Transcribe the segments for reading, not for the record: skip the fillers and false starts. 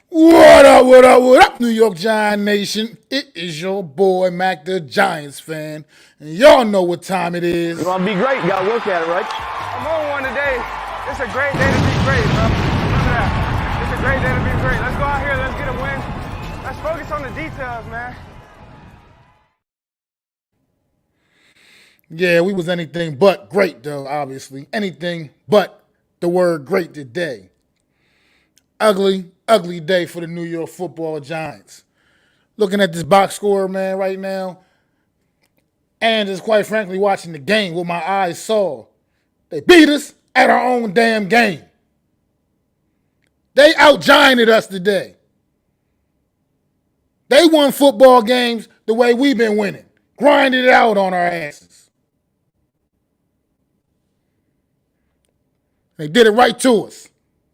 What up, what up, what up, New York Giant Nation? It is your boy, MacDaGiantsFan. And y'all know what time it is. You want to be great, you got to work at it, right? I'm on one today. It's a great day to be great, bro. Remember that. It's a great day to be great. Let's go out here. Let's get a win. Let's focus on the details, man. Yeah, we was anything but great, though, obviously. Anything but the word great today. Ugly, ugly day for the New York Football Giants. Looking at this box score, man, right now, and just quite frankly watching the game, what my eyes saw. They beat us at our own damn game. They out-gianted us today. They won football games the way we've been winning. Grinded it out on our asses. They did it right to us.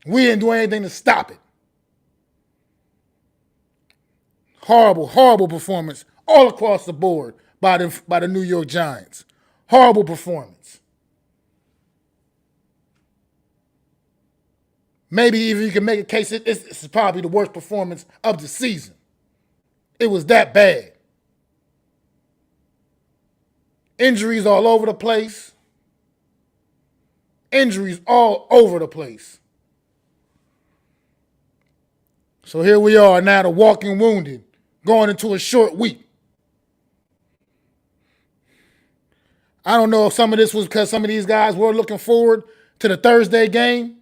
We didn't do anything to stop it. Horrible, horrible performance all across the board by the New York Giants. Horrible performance. Maybe even you can make a case it's probably the worst performance of the season. It was that bad. Injuries all over the place. Injuries all over the place. So here we are now, the walking wounded, going into a short week. I don't know if some of this was because some of these guys were looking forward to the Thursday game.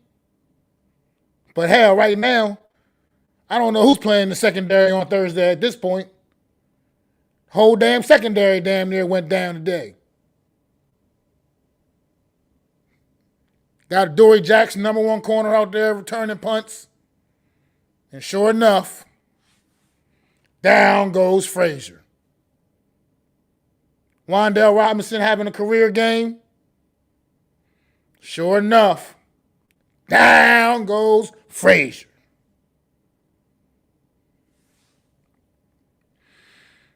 But hell, right now, I don't know who's playing the secondary on Thursday at this point. Whole damn secondary damn near went down today. Got Dory Jackson, number one corner out there returning punts. And sure enough, down goes Frazier. Wan'Dale Robinson having a career game. Sure enough, down goes Frazier.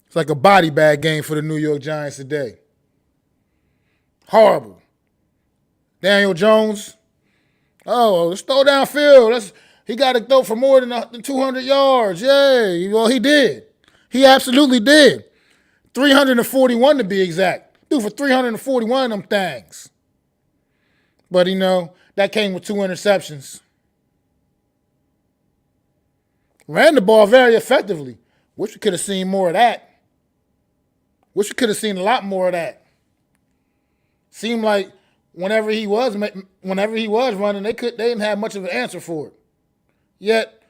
It's like a body bag game for the New York Giants today. Horrible. Daniel Jones. Oh, let's throw downfield. He got to throw for more than 200 yards. Yay. Well, he did. He absolutely did. 341 to be exact. Threw for 341 of them things. But, that came with 2 interceptions. Ran the ball very effectively. Wish we could have seen more of that. Wish we could have seen a lot more of that. Seemed like whenever he was running, they didn't have much of an answer for it. Yet,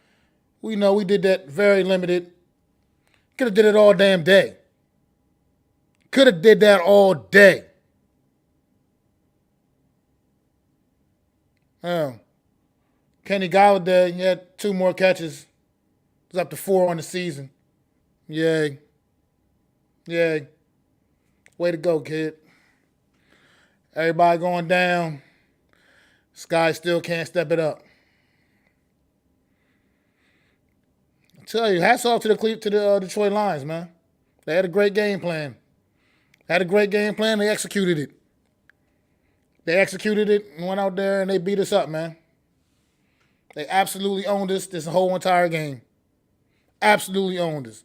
we know we did that very limited. Could have did it all damn day. Could have did that all day. Oh. Kenny Golladay, he had 2 more catches. He's up to 4 on the season. Yay. Yay. Way to go, kid. Everybody going down. Sky still can't step it up. I tell you, hats off to the Detroit Lions, man. They had a great game plan. They executed it. They executed it and went out there and they beat us up, man. They absolutely owned us this whole entire game. Absolutely owned us.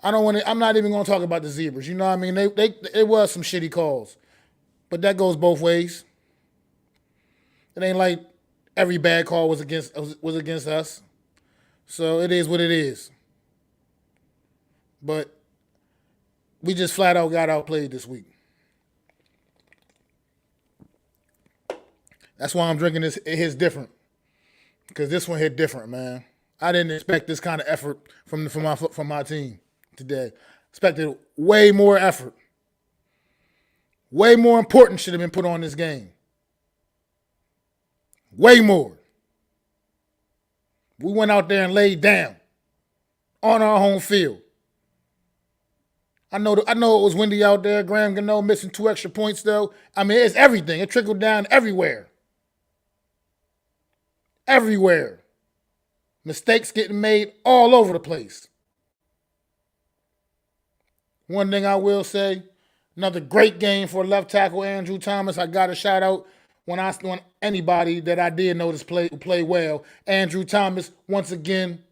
I'm not even going to talk about the Zebras. You know what I mean? It was some shitty calls. But that goes both ways. It ain't like every bad call was against us. So it is what it is. But we just flat out got outplayed this week. That's why I'm drinking this. It hits different. Because this one hit different, man. I didn't expect this kind of effort from my team today. Expected way more effort. Way more important should have been put on this game. Way more. We went out there and laid down on our home field. I know it was windy out there. Graham Gano missing 2 extra points, though. I mean, it's everything. It trickled down everywhere. Everywhere. Mistakes getting made all over the place. One thing I will say, another great game for left tackle Andrew Thomas. I got a shout out when anybody that I did notice play well. Andrew Thomas, once again,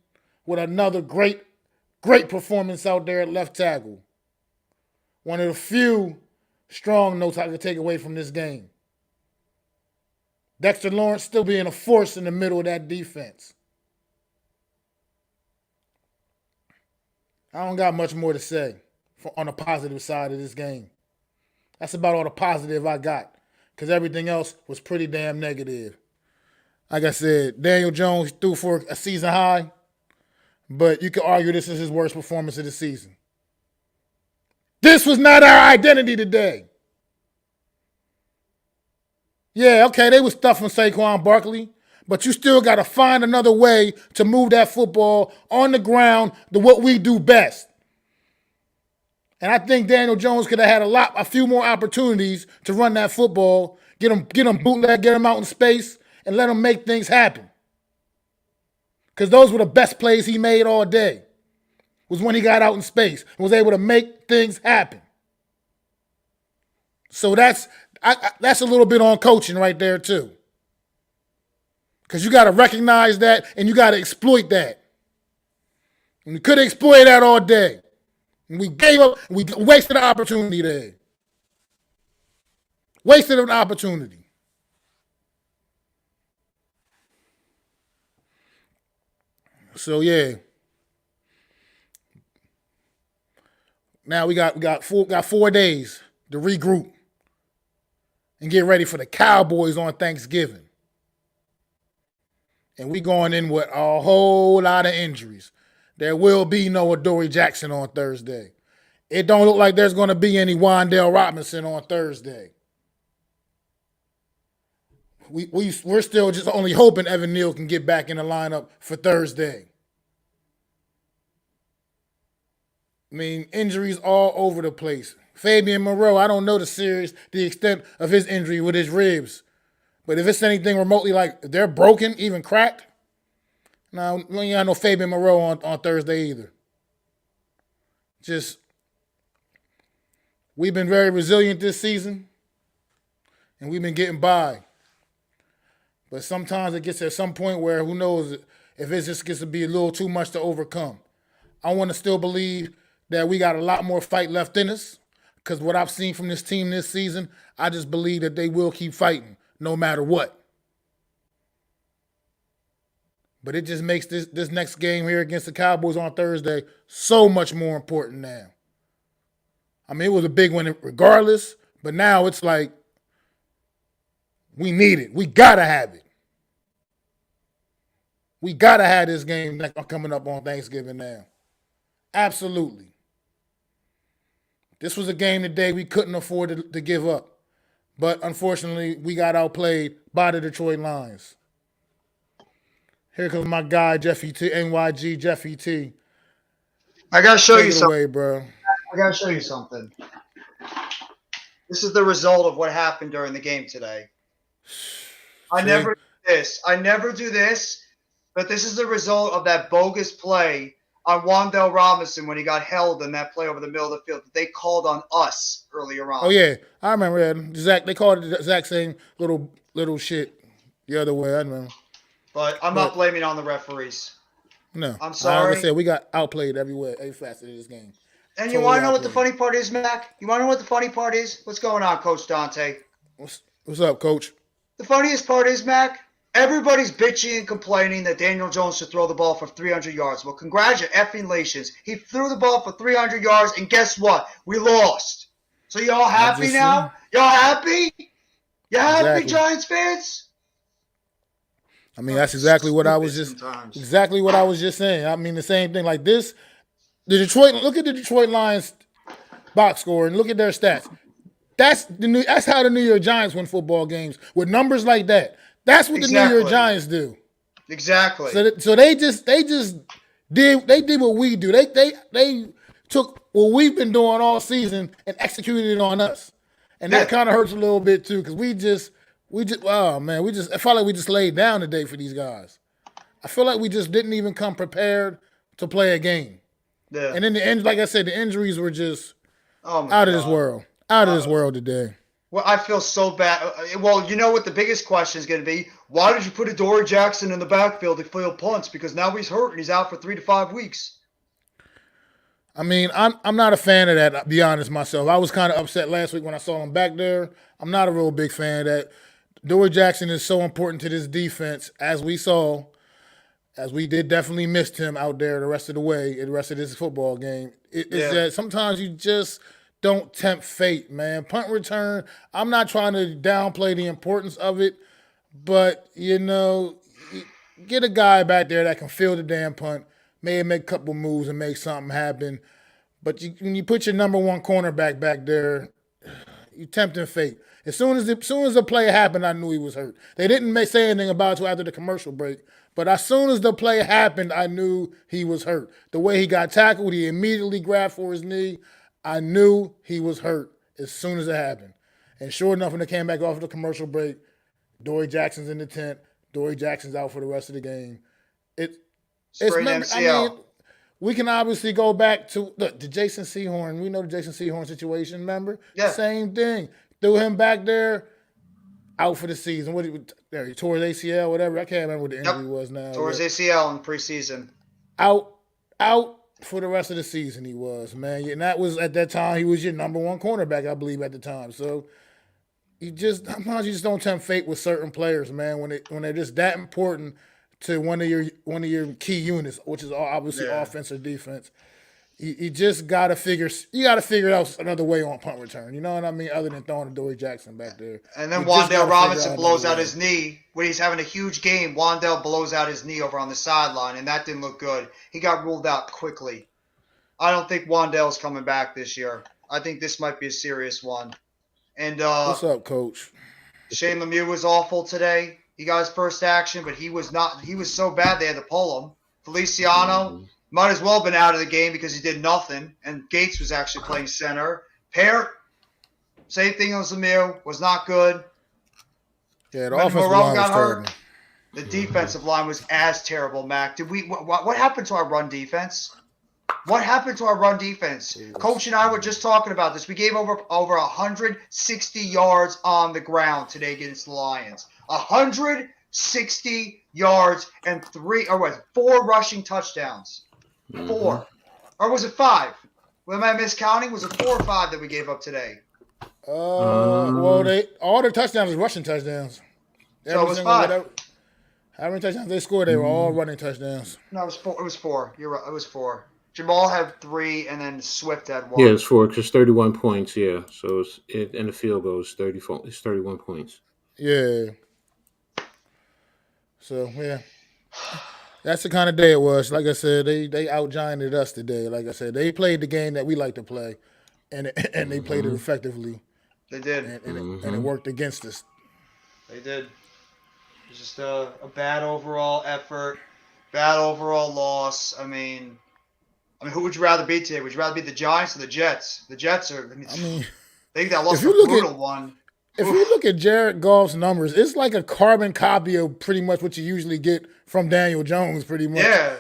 with another great performance out there at left tackle. One of the few strong notes I could take away from this game. Dexter Lawrence still being a force in the middle of that defense. I don't got much more to say on the positive side of this game. That's about all the positive I got, because everything else was pretty damn negative. Like I said, Daniel Jones threw for a season high, but you could argue this is his worst performance of the season. This was not our identity today. Yeah, okay, they was stuffing Saquon Barkley, but you still got to find another way to move that football on the ground to what we do best. And I think Daniel Jones could have had a few more opportunities to run that football, get him bootleg, get him out in space, and let him make things happen. Because those were the best plays he made all day, was when he got out in space and was able to make things happen. So that's a little bit on coaching right there too. Because you got to recognize that and you got to exploit that. And we could have exploited that all day. And we gave up, we wasted an opportunity there. Wasted an opportunity. So yeah. Now we got 4 days to regroup and get ready for the Cowboys on Thanksgiving. And we going in with a whole lot of injuries. There will be no Adoree Jackson on Thursday. It don't look like there's going to be any Wan'Dale Robinson on Thursday. We're still just only hoping Evan Neal can get back in the lineup for Thursday. I mean, injuries all over the place. Fabian Moreau, I don't know the extent of his injury with his ribs. But if it's anything remotely like they're broken, even cracked, no, you ain't got no Fabian Moreau on Thursday either. Just, we've been very resilient this season, and we've been getting by. But sometimes it gets at some point where who knows if it just gets to be a little too much to overcome. I want to still believe that we got a lot more fight left in us, because what I've seen from this team this season, I just believe that they will keep fighting no matter what. But it just makes this next game here against the Cowboys on Thursday so much more important now. I mean, it was a big one regardless, but now it's like we need it. We got to have it. We got to have this game coming up on Thanksgiving now. Absolutely. This was a game today we couldn't afford to give up. But unfortunately, we got outplayed by the Detroit Lions. Here comes my guy, Jeffy T, NYG Jeffy T. I got to show Take you it something. away, bro. I got to show you something. This is the result of what happened during the game today. I never do this, but this is the result of that bogus play on Wan'Dale Robinson when he got held in that play over the middle of the field that they called on us earlier on. Oh, yeah. I remember that. Zach, they called it the exact same little shit the other way. I remember. But I'm not blaming on the referees. No. I'm sorry. Like I said, we got outplayed everywhere, every facet of this game. And you want to know what the funny part is, Mac? You want to know what the funny part is? What's going on, Coach Dante? What's up, Coach? The funniest part is, Mac, everybody's bitching and complaining that Daniel Jones should throw the ball for 300 yards. Well, congratulations. He threw the ball for 300 yards, and guess what? We lost. So y'all happy now? Y'all happy? You happy, Exactly. Giants fans? I mean, that's exactly what I was just saying. I mean, the same thing like this. Look at the Detroit Lions box score and look at their stats. That's how the New York Giants win football games with numbers like that. That's what the New York Giants do. Exactly. So they did what we do. They took what we've been doing all season and executed it on us, and that kind of hurts a little bit too because I felt like we just laid down today for these guys. I feel like we just didn't even come prepared to play a game. Yeah. And in the end, like I said, the injuries were just out of this world. Out of this world today. Well, I feel so bad. Well, you know what the biggest question is going to be? Why did you put Adoree Jackson in the backfield to field punts? Because now he's hurt and he's out for 3 to 5 weeks. I mean, I'm not a fan of that, to be honest myself. I was kind of upset last week when I saw him back there. I'm not a real big fan of that. Adoree Jackson is so important to this defense, as we saw, as we did definitely missed him out there the rest of the way, the rest of this football game. It's that sometimes you just don't tempt fate, man. Punt return, I'm not trying to downplay the importance of it, but, get a guy back there that can field the damn punt, maybe make a couple moves and make something happen. But when you put your number one cornerback back there, you tempting fate. As soon as the play happened, I knew he was hurt. They didn't say anything about it until after the commercial break. But as soon as the play happened, I knew he was hurt. The way he got tackled, he immediately grabbed for his knee. I knew he was hurt as soon as it happened. And sure enough, when they came back off the commercial break, Adoree Jackson's in the tent. Adoree Jackson's out for the rest of the game. It's MCL. I mean, we can obviously go back to the Jason Sehorn. We know the Jason Sehorn situation, remember? Yeah. Same thing. Threw him back there, out for the season. He tore his ACL, whatever. I can't remember what the injury was now. Tore his ACL in preseason. Out for the rest of the season he was, man. And that was, at that time, he was your number one cornerback, I believe, at the time. So sometimes you just don't tempt fate with certain players, man, when they're just that important to one of your key units, which is obviously offense or defense. You just gotta figure out another way on punt return. You know what I mean? Other than throwing Adoree Jackson back there. And then Wan'Dale Robinson blows out his knee when he's having a huge game. Wan'Dale blows out his knee over on the sideline, and that didn't look good. He got ruled out quickly. I don't think Wan'Dale's coming back this year. I think this might be a serious one. And what's up, Coach? Shane Lemieux was awful today. He got his first action, but he was not. He was so bad they had to pull him. Feliciano might as well have been out of the game because he did nothing, and Gates was actually playing center. Parrott, same thing as Lemieux, was not good. Yeah, the When offensive Moreau line was got hurt, terrible. the defensive line was as terrible, Mac. What happened to our run defense? What happened to our run defense? Coach and I were just talking about this. We gave over 160 yards on the ground today against the Lions. 160 yards and 4 rushing touchdowns. 4. Or was it 5? Am I miscounting? Was it 4 or 5 that we gave up today? Well, all their touchdowns was rushing touchdowns. So it was 5. How many touchdowns they scored? They were all running touchdowns. No, it was 4. It was 4. You're right. It was 4. Jamal had 3, and then Swift had 1. Yeah, it's 4 because 31 points. Yeah, so and the field goal is 34. It's 31 points. Yeah. So yeah, that's the kind of day it was. Like I said, they out-gianted us today. Like I said, they played the game that we like to play, and they played it effectively. They did. And it worked against us. They did. It was just a bad overall effort, bad overall loss. I mean, who would you rather be today? Would you rather be the Giants or the Jets? The Jets are. They that lost a brutal one. If you look at Jared Goff's numbers, it's like a carbon copy of pretty much what you usually get from Daniel Jones, pretty much. Yeah.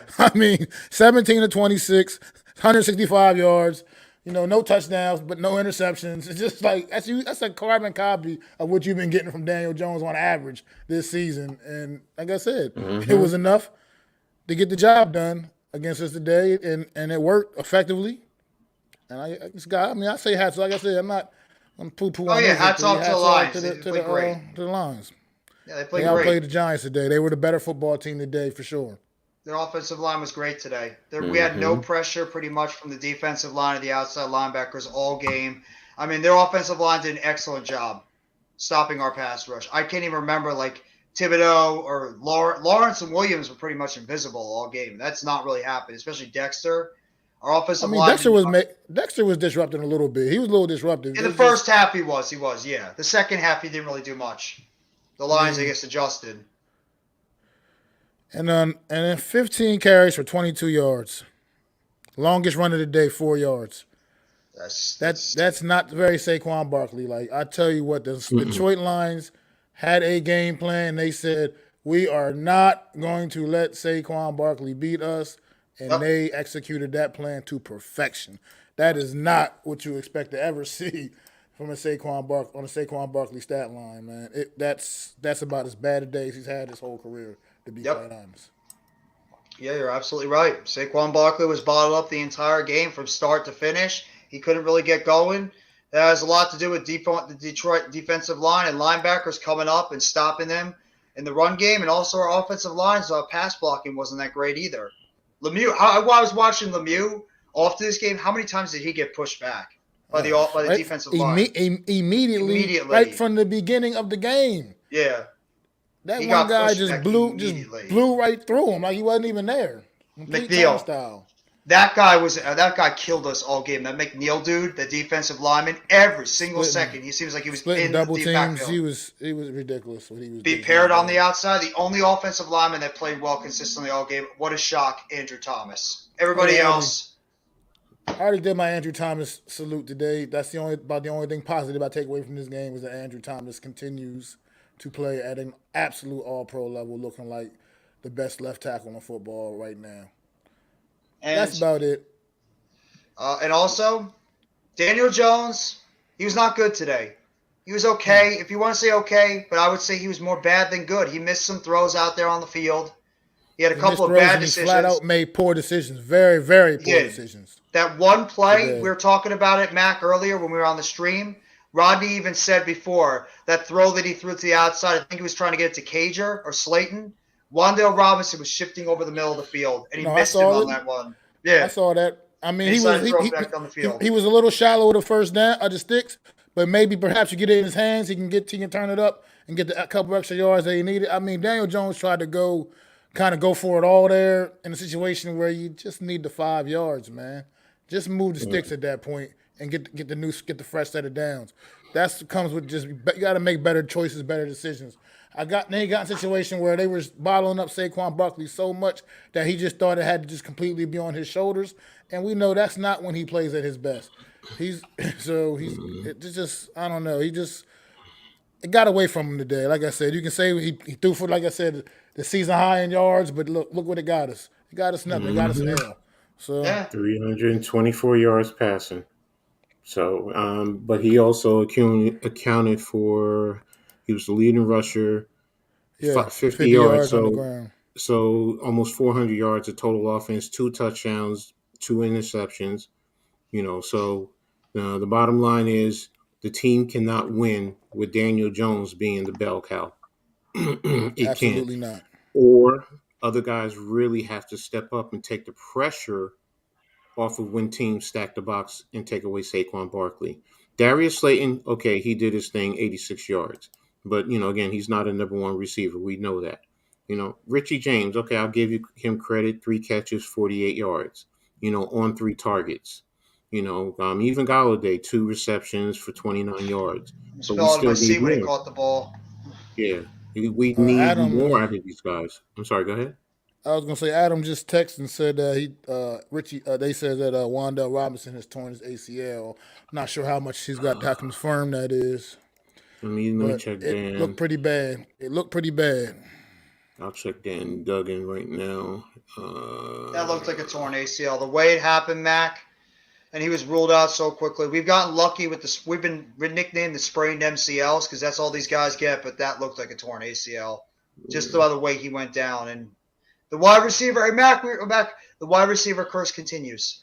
17 to 26, 165 yards, no touchdowns, but no interceptions. It's just like that's a carbon copy of what you've been getting from Daniel Jones on average this season. And like I said, it was enough to get the job done against us today, and it worked effectively. And I say hats. Like I said, I'm poo-poo. Oh yeah, hats off to the Lions. To They played great. To the Lions. Yeah, they played They great. outplayed the Giants today. They were the better football team today for sure. Their offensive line was great today. We had no pressure pretty much from the defensive line of the outside linebackers all game. I mean, their offensive line did an excellent job stopping our pass rush. I can't even remember Thibodeau or Lawrence and Williams were pretty much invisible all game. That's not really happened, especially Dexter. Our offensive line. Dexter was disrupting a little bit. He was a little disruptive. In the first half, he was. Yeah. The second half, he didn't really do much. The Lions, I guess, adjusted. And then 15 carries for 22 yards. Longest run of the day, 4 yards. That's not very Saquon Barkley. Like, I tell you what, the Detroit Lions had a game plan. They said, we are not going to let Saquon Barkley beat us. And they executed that plan to perfection. That is not what you expect to ever see from a Saquon Barkley stat line, man. That's about as bad a day as he's had his whole career, to be quite honest. Yeah, you're absolutely right. Saquon Barkley was bottled up the entire game from start to finish. He couldn't really get going. That has a lot to do with the Detroit defensive line and linebackers coming up and stopping them in the run game, and also our offensive line's pass blocking wasn't that great either. Lemieux, I was watching Lemieux after this game. How many times did he get pushed back by the defensive line? Immediately, right from the beginning of the game. Yeah. That one guy just blew right through him like he wasn't even there. McNeil. Style. That guy killed us all game. That McNeil dude, the defensive lineman, every single second, he seems like he was in double the teams. backfield. He was ridiculous what he was doing. Paired on the outside, the only offensive lineman that played well consistently all game. What a shock, Andrew Thomas. Everybody else. I already did my Andrew Thomas salute today. That's the only thing positive I take away from this game is that Andrew Thomas continues to play at an absolute all-pro level, looking like the best left tackle in football right now. And that's about it. And also, Daniel Jones, he was not good today. He was okay, if you want to say okay, but I would say he was more bad than good. He missed some throws out there on the field. He had a couple of bad decisions. He flat out made poor decisions. Very, very poor decisions. That one play, we were talking about it, Mac, earlier when we were on the stream. Rodney even said before, that throw that he threw to the outside, I think he was trying to get it to Cager or Slayton. Wan'Dale Robinson was shifting over the middle of the field, and he missed him on that one. Yeah, I saw that. I mean, he was a little shallow with the first down of the sticks, but maybe perhaps you get it in his hands, he can turn it up and get a couple extra yards that he needed. I mean, Daniel Jones tried to go for it all there in a situation where you just need the 5 yards, man. Just move the sticks at that point and get the fresh set of downs. That comes with just you got to make better choices, better decisions. He got in a situation where they were bottling up Saquon Barkley so much that he just thought it had to just completely be on his shoulders, and we know that's not when he plays at his best. It got away from him today. Like I said, you can say he threw for, like I said, the season high in yards, but look what it got us. It got us nothing. It got us an L. So 324 yards passing. So, but he also accounted for. He was the leading rusher, 50 yards on the ground. So almost 400 yards of total offense, 2 touchdowns, 2 interceptions. So the bottom line is the team cannot win with Daniel Jones being the bell cow. Absolutely not. Or other guys really have to step up and take the pressure off of when teams stack the box and take away Saquon Barkley. Darius Slayton, okay, he did his thing, 86 yards. But, again, he's not a number one receiver. We know that. Richie James, okay, I'll give him credit, 3 catches, 48 yards, on 3 targets. Even Golladay, 2 receptions for 29 yards. So we still need when he caught the ball. Yeah, we need more out of these guys. I'm sorry, go ahead. I was gonna say Adam just texted and said they said that Wan'Dale Robinson has torn his ACL. I'm not sure how much he's got to confirm that is. Let me check Dan. It looked pretty bad. I'll check Dan Duggan right now. That looked like a torn ACL. The way it happened, Mac, and he was ruled out so quickly. We've gotten lucky with this. We've been nicknamed the sprained MCLs because that's all these guys get, but that looked like a torn ACL. Just by the way he went down. And the wide receiver, hey, Mac, we're back. The wide receiver curse continues.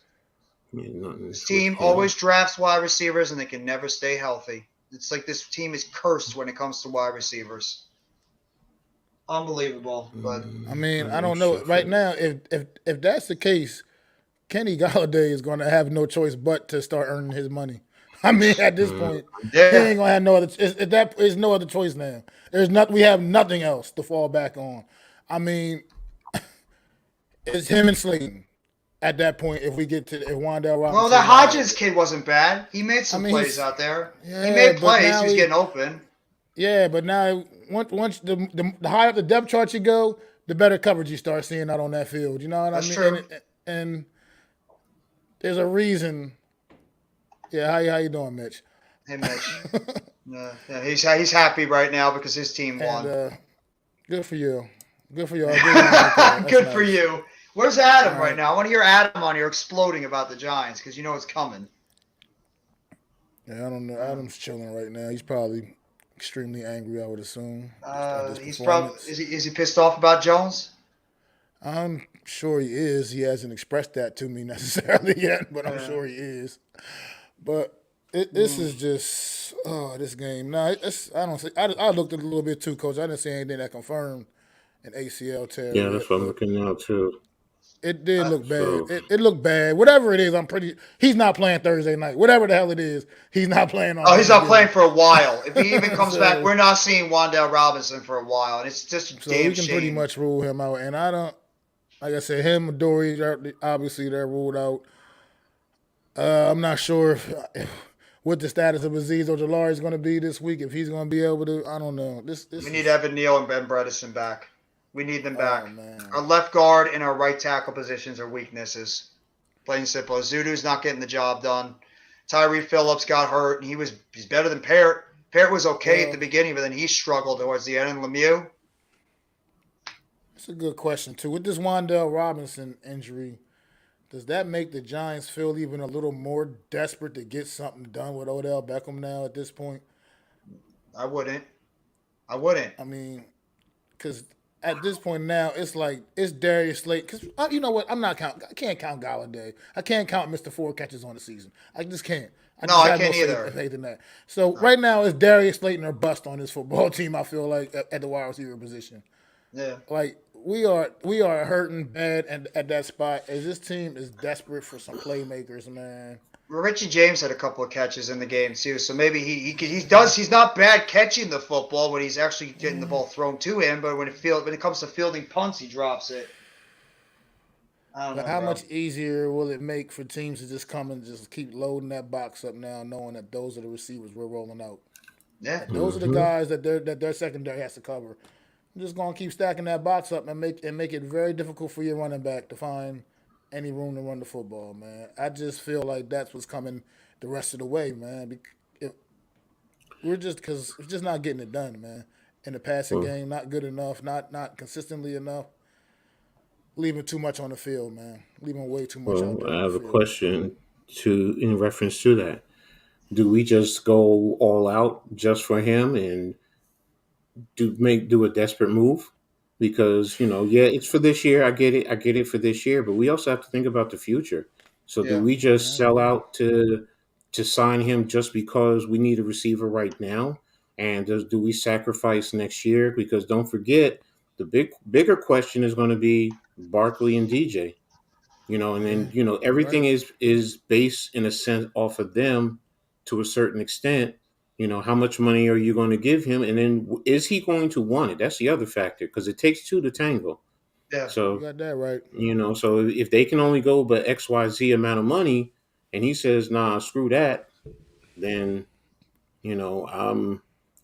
This team always drafts wide receivers, and they can never stay healthy. It's like this team is cursed when it comes to wide receivers. Unbelievable. But I mean, I don't know. Right now, if that's the case, Kenny Golladay is going to have no choice but to start earning his money. I mean, at this point, he ain't going to have no other. There's no other choice now. We have nothing else to fall back on. I mean, it's him and Slayton at that point. If Wan'Dale Robinson. Well, the Hodgins kid wasn't bad. He made some plays out there. Yeah, he made plays. He was getting open. Yeah, but now once the higher up the depth chart you go, the better coverage you start seeing out on that field. You know what I mean? True. And there's a reason. Yeah, how you doing, Mitch? Hey, Mitch. Yeah, he's happy right now because his team won. Good for you. Good for you. Good for you. Where's Adam right now? I want to hear Adam on here exploding about the Giants because you know it's coming. Yeah, I don't know. Adam's chilling right now. He's probably extremely angry, I would assume, at this He's probably performance. is he pissed off about Jones? I'm sure he is. He hasn't expressed that to me necessarily yet, but I'm Yeah. sure he is. But this is just this game. No, I don't see. I looked at it a little bit too, coach. I didn't see anything that confirmed an ACL tear Yeah, yet, that's what I'm but looking now too. it did look bad. So It looked bad. Whatever it is, I'm pretty. He's not playing Thursday night. Whatever the hell it is, he's not playing on Oh, he's not playing Thanksgiving. for a while. If he even comes back, so we're not seeing Wandale Robinson for a while, and it's just a so damn we can pretty shame. much rule him out. And I don't. Like I said, him and Dory, obviously they're ruled out. I'm not sure what the status of Aziz Ojolari is going to be this week. If he's going to be able to, I don't know. This We is, need Evan Neal and Ben Bredesen back. We need them back. oh man, Our left guard and our right tackle positions are weaknesses. Plain and simple. Zudu's not getting the job done. Tyree Phillips got hurt, and he's better than Parrott. Parrott was okay at the beginning, but then he struggled towards the end. And Lemieux, it's a good question too. With this Wandale Robinson injury, does that make the Giants feel even a little more desperate to get something done with Odell Beckham now at this point? I wouldn't. I wouldn't. I mean, because at this point now, it's like it's Darius Slate. Because you know what, I can't count Galladay. I can't count Mr. Four catches on the season. I just can't. I No, just I have can't no either. faith in that. So right now, it's Darius Slayton or bust on this football team. I feel like at the wide receiver position, Yeah. like we are hurting bad at that spot. As this team is desperate for some playmakers, man. Richie James had a couple of catches in the game too, so maybe he's not bad catching the football when he's actually getting the ball thrown to him, but when it comes to fielding punts, he drops it. I don't But know, how bro. much easier will it make for teams to just come and just keep loading that box up now, knowing that those are the receivers we're rolling out? Yeah. Those are the guys that their secondary has to cover. I'm just gonna keep stacking that box up and make it very difficult for your running back to find any room to run the football, man. I just feel like that's what's coming the rest of the way, man. We're just not getting it done, man. In the passing Well, game, not good enough, not consistently enough. Leaving too much on the field, man. Leaving way too much out there I on the have a field. question in reference to that. Do we just go all out just for him and do a desperate move? Because yeah, it's for this year. I get it for this year, but we also have to think about the future. So do Yeah. we Yeah, just I sell agree. out to sign him just because we need a receiver right now? And do we sacrifice next year? Because don't forget, the bigger question is going to be Barkley and DJ. And Yeah, then you're everything right. is based in a sense off of them to a certain extent. How much money are you going to give him, and then is he going to want it? That's the other factor, because it takes two to tango. Yeah. You So got that right. so if they can only go but XYZ amount of money, and he says nah, screw that, then you know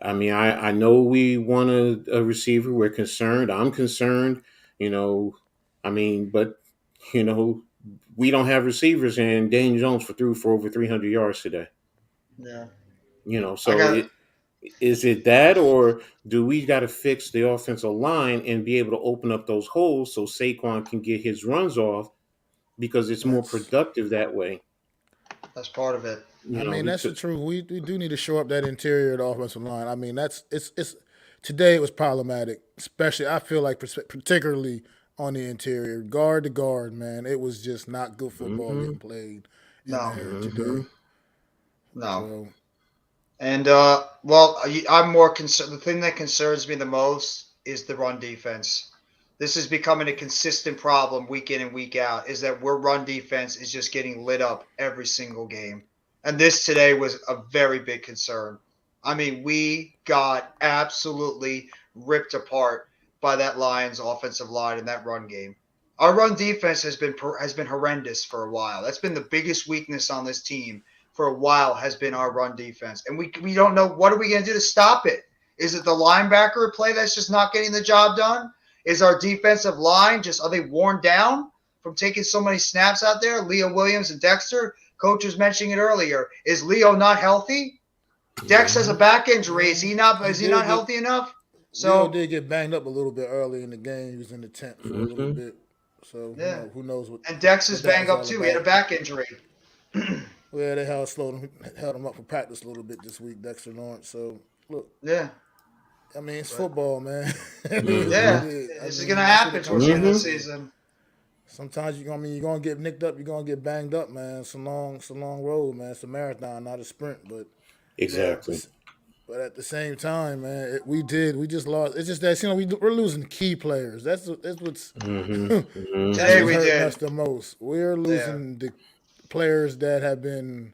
I know we want a receiver. We're concerned. I'm concerned. you know but you know we don't have receivers, and Daniel Jones threw for over 300 yards today. Yeah. I So got is it that, or do we got to fix the offensive line and be able to open up those holes so Saquon can get his runs off, because it's more That's productive that way? that's part of it. I mean, He that's the took. truth. We do need to shore up that interior of the offensive line. I mean, it's today it was problematic, especially I feel like particularly on the interior, guard to guard, man. It was just not good football Hmm. getting played in No. there Hmm. today. No. So And I'm more concerned. The thing that concerns me the most is the run defense. This is becoming a consistent problem week in and week out. Is that our run defense is just getting lit up every single game, and this today was a very big concern. I mean, we got absolutely ripped apart by that Lions offensive line in that run game. Our run defense has been horrendous for a while. That's been the biggest weakness on this team for a while, has been our run defense. And we don't know, what are we going to do to stop it? Is it the linebacker play that's just not getting the job done? Is our defensive line are they worn down from taking so many snaps out there? Leo Williams and Dexter, coach was mentioning it earlier. Is Leo not healthy? Dex has a Yeah. back injury. Is he not he is he did not get healthy enough? Leo So did get banged up a little bit early in the game. He was in the tent for a little Hmm. bit. So yeah. who knows And Dex is what that banged was up all too. He had a about. back injury. Well, they held him up for practice a little bit this week, Dexter Lawrence. So look, Yeah. I mean, it's football, man. It is what Mm-hmm. it Yeah. is. I This is mean, gonna that's what it happen comes towards the end of down the Mm-hmm. to. season. Sometimes you're gonna get nicked up. You're gonna get banged up, man. It's a long road, man. It's a marathon, not a sprint. Yeah. Exactly. But at the same time, man, we just lost. It's just that we're losing key players. That's what's Mm-hmm. that's Today Mm-hmm. what's we hurting did. us the most. We're Yeah. losing the players that have been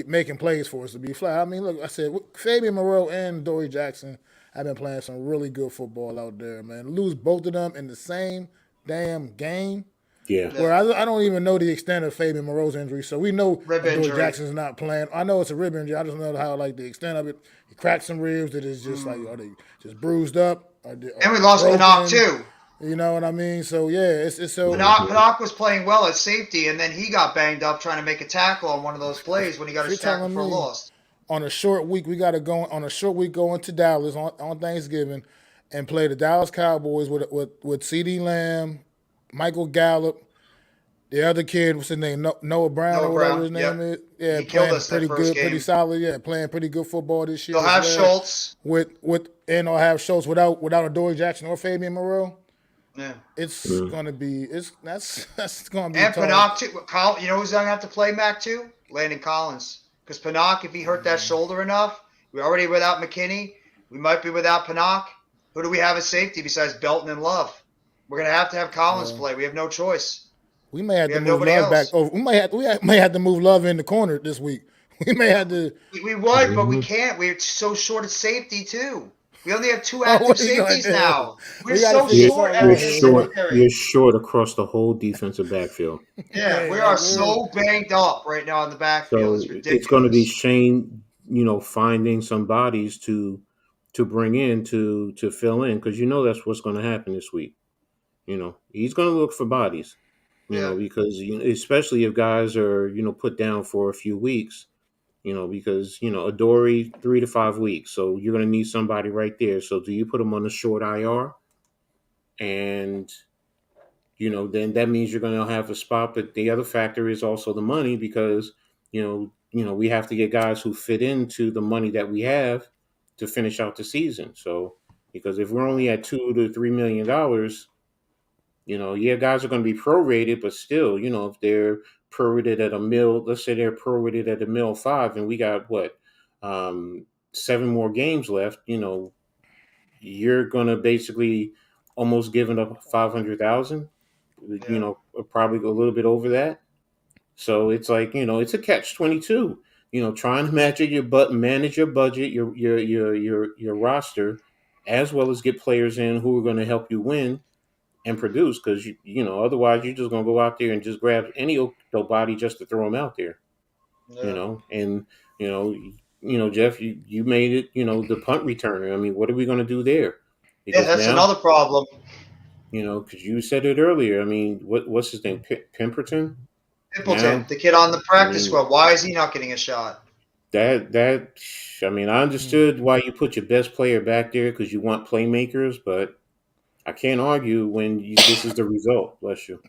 making plays for us to be flat. I mean, look, I said Fabian Moreau and Dory Jackson have been playing some really good football out there, man. Lose both of them in the same damn game. Yeah. Where Yeah. I don't even know the extent of Fabian Moreau's injury, so we know Rib Adoree injury. Jackson's not playing. I know it's a rib injury. I just know how like the extent of it. He cracked some ribs that is just like are they just bruised up? Are they And we lost Pinnock broken? too. You know what I mean? So yeah, it's so Pinnock was playing well at safety, and then he got banged up trying to make a tackle on one of those plays when he got if you're his tackle telling for a me loss. on a short week we got to go on a short week going to Dallas on Thanksgiving and play the Dallas Cowboys with C.D. Lamb, Michael Gallup. The other kid, what's his name? Noah Brown Noah or whatever Brown. his name Yep. is. Yeah, He killed playing us that pretty first good, pretty game. solid. Yeah, playing pretty good football this year They'll as have well. Schultz. With and I'll have Schultz without Adoree Jackson or Fabian Moreau. Yeah. It's gonna be that's gonna be And tough. Pinnock too. You know who's going to have to play Mac too? Landon Collins. Because Pinnock, if he hurt that shoulder enough, we're already without McKinney. We might be without Pinnock. Who do we have as safety besides Belton and Love? We're going to have Collins play. We have no choice. We may have We to have move nobody Love back else. over. We may have to move Love in the corner this week. We may have to. We would, but we can't. We're so short at safety too. We only have two Oh, active what are you gonna safeties do? now. We're We gotta so figure short something at You're out, in man. short. You're secondary. short across the whole defensive backfield. Yeah, we Hey, are like so banged up right now in the backfield. So It's it's going to be ridiculous. Shane, finding some bodies to bring in to fill in because that's what's going to happen this week. He's going to look for bodies. Yeah. Because especially if guys are put down for a few weeks. Because Adoree 3 to 5 weeks, so you're going to need somebody right there. So do you put them on a short IR and then that means you're going to have a spot. But the other factor is also the money because, we have to get guys who fit into the money that we have to finish out the season. So, because if we're only at $2 to $3 million, yeah, guys are going to be prorated, but still, if they're prorated at a mill, let's say they're prorated at a mill 5, and we got what, 7 more games left, you're going to basically almost giving up 500,000, Yeah. probably a little bit over that. So it's like, it's a catch-22, trying to manage your budget, your roster, as well as get players in who are going to help you win and produce. Cause otherwise you're just going to go out there and just grab any body just to throw them out there, Yeah. and, you know, Jeff, you made it, the punt returner. I mean, what are we going to do there? Yeah, Because that's now, another problem. because you said it earlier. I mean, what's his name? Pemberton? Pimpleton, Now, the kid on the I practice mean, squad. Why is he not getting a shot? that I mean, I understood why you put your best player back there because you want playmakers, but I can't argue when this is the result. Bless you.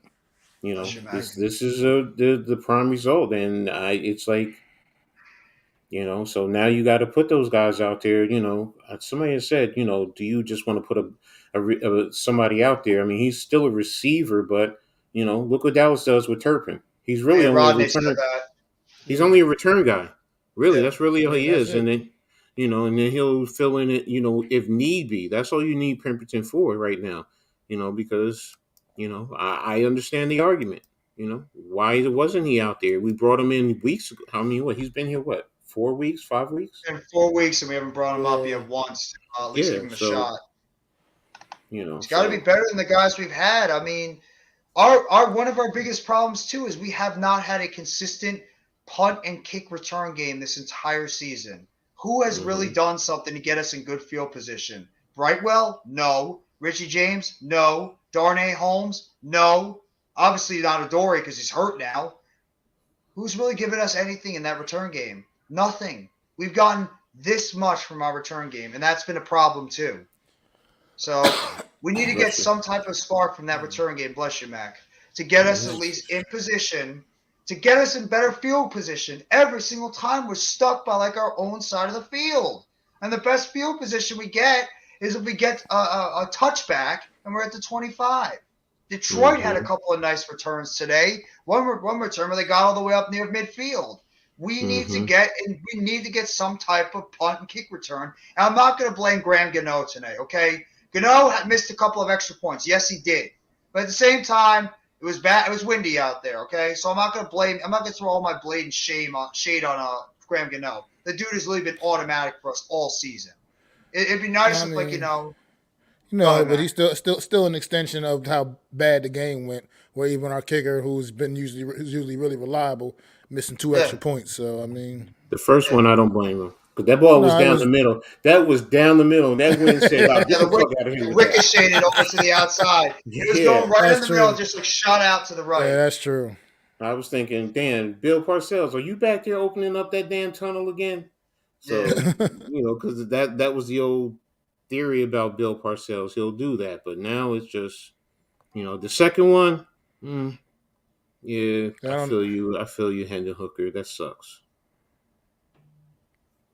Bless you, Mac. This is the prime result, and it's like, so now you got to put those guys out there. Somebody has said, do you just want to put somebody out there? I mean, he's still a receiver, but look what Dallas does with Turpin. He's really Yeah, only a Rodney said return. that. He's only a return guy. Really, Yeah. that's really I all mean, he that's is. it. And then, and then he'll fill in it, if need be. That's all you need Pemberton for right now, because, I understand the argument, why wasn't he out there? We brought him in weeks ago. I mean, he's been here, 4 weeks, 5 weeks? In 4 weeks, and we haven't brought him up Yeah. yet once. At least Yeah. give him a So, shot. He's got to be so, better than the guys we've had. I mean, our one of our biggest problems too is we have not had a consistent punt and kick return game this entire season. Who has really done something to get us in good field position? Brightwell? No. Richie James? No. Darnay Holmes? No. Obviously not Adoree because he's hurt now. Who's really given us anything in that return game? Nothing. We've gotten this much from our return game, and that's been a problem too. So we need to get bless you. some type of spark from that return game, bless you, Mac, to get us at least in position to get us in better field position. Every single time we're stuck by like our own side of the field. And the best field position we get is if we get a touchback and we're at the 25. Detroit had a couple of nice returns today. One return where they got all the way up near midfield. We need to get some type of punt and kick return. And I'm not going to blame Graham Gano tonight, okay? Gano missed a couple of extra points. Yes, he did. But at the same time, it was bad. It was windy out there, okay? So I'm not going to throw all my blade and shade on Graham Gano. The dude has really been automatic for us all season. It'd be nice if, like, but he's still an extension of how bad the game went. Where even our kicker, who's usually really reliable, missing 2 extra points. So I mean, the first one I don't blame him. But that ball was down the middle. That was down the middle. That wind said, "Get the fuck out of here." Ricocheted over to the outside. It was going right in the middle, just like shot out to the right. Yeah, that's true. I was thinking, damn, Bill Parcells, are you back there opening up that damn tunnel again? So, because that was the old theory about Bill Parcells. He'll do that. But now it's just, the second one, yeah, I feel you, Hendon Hooker. That sucks.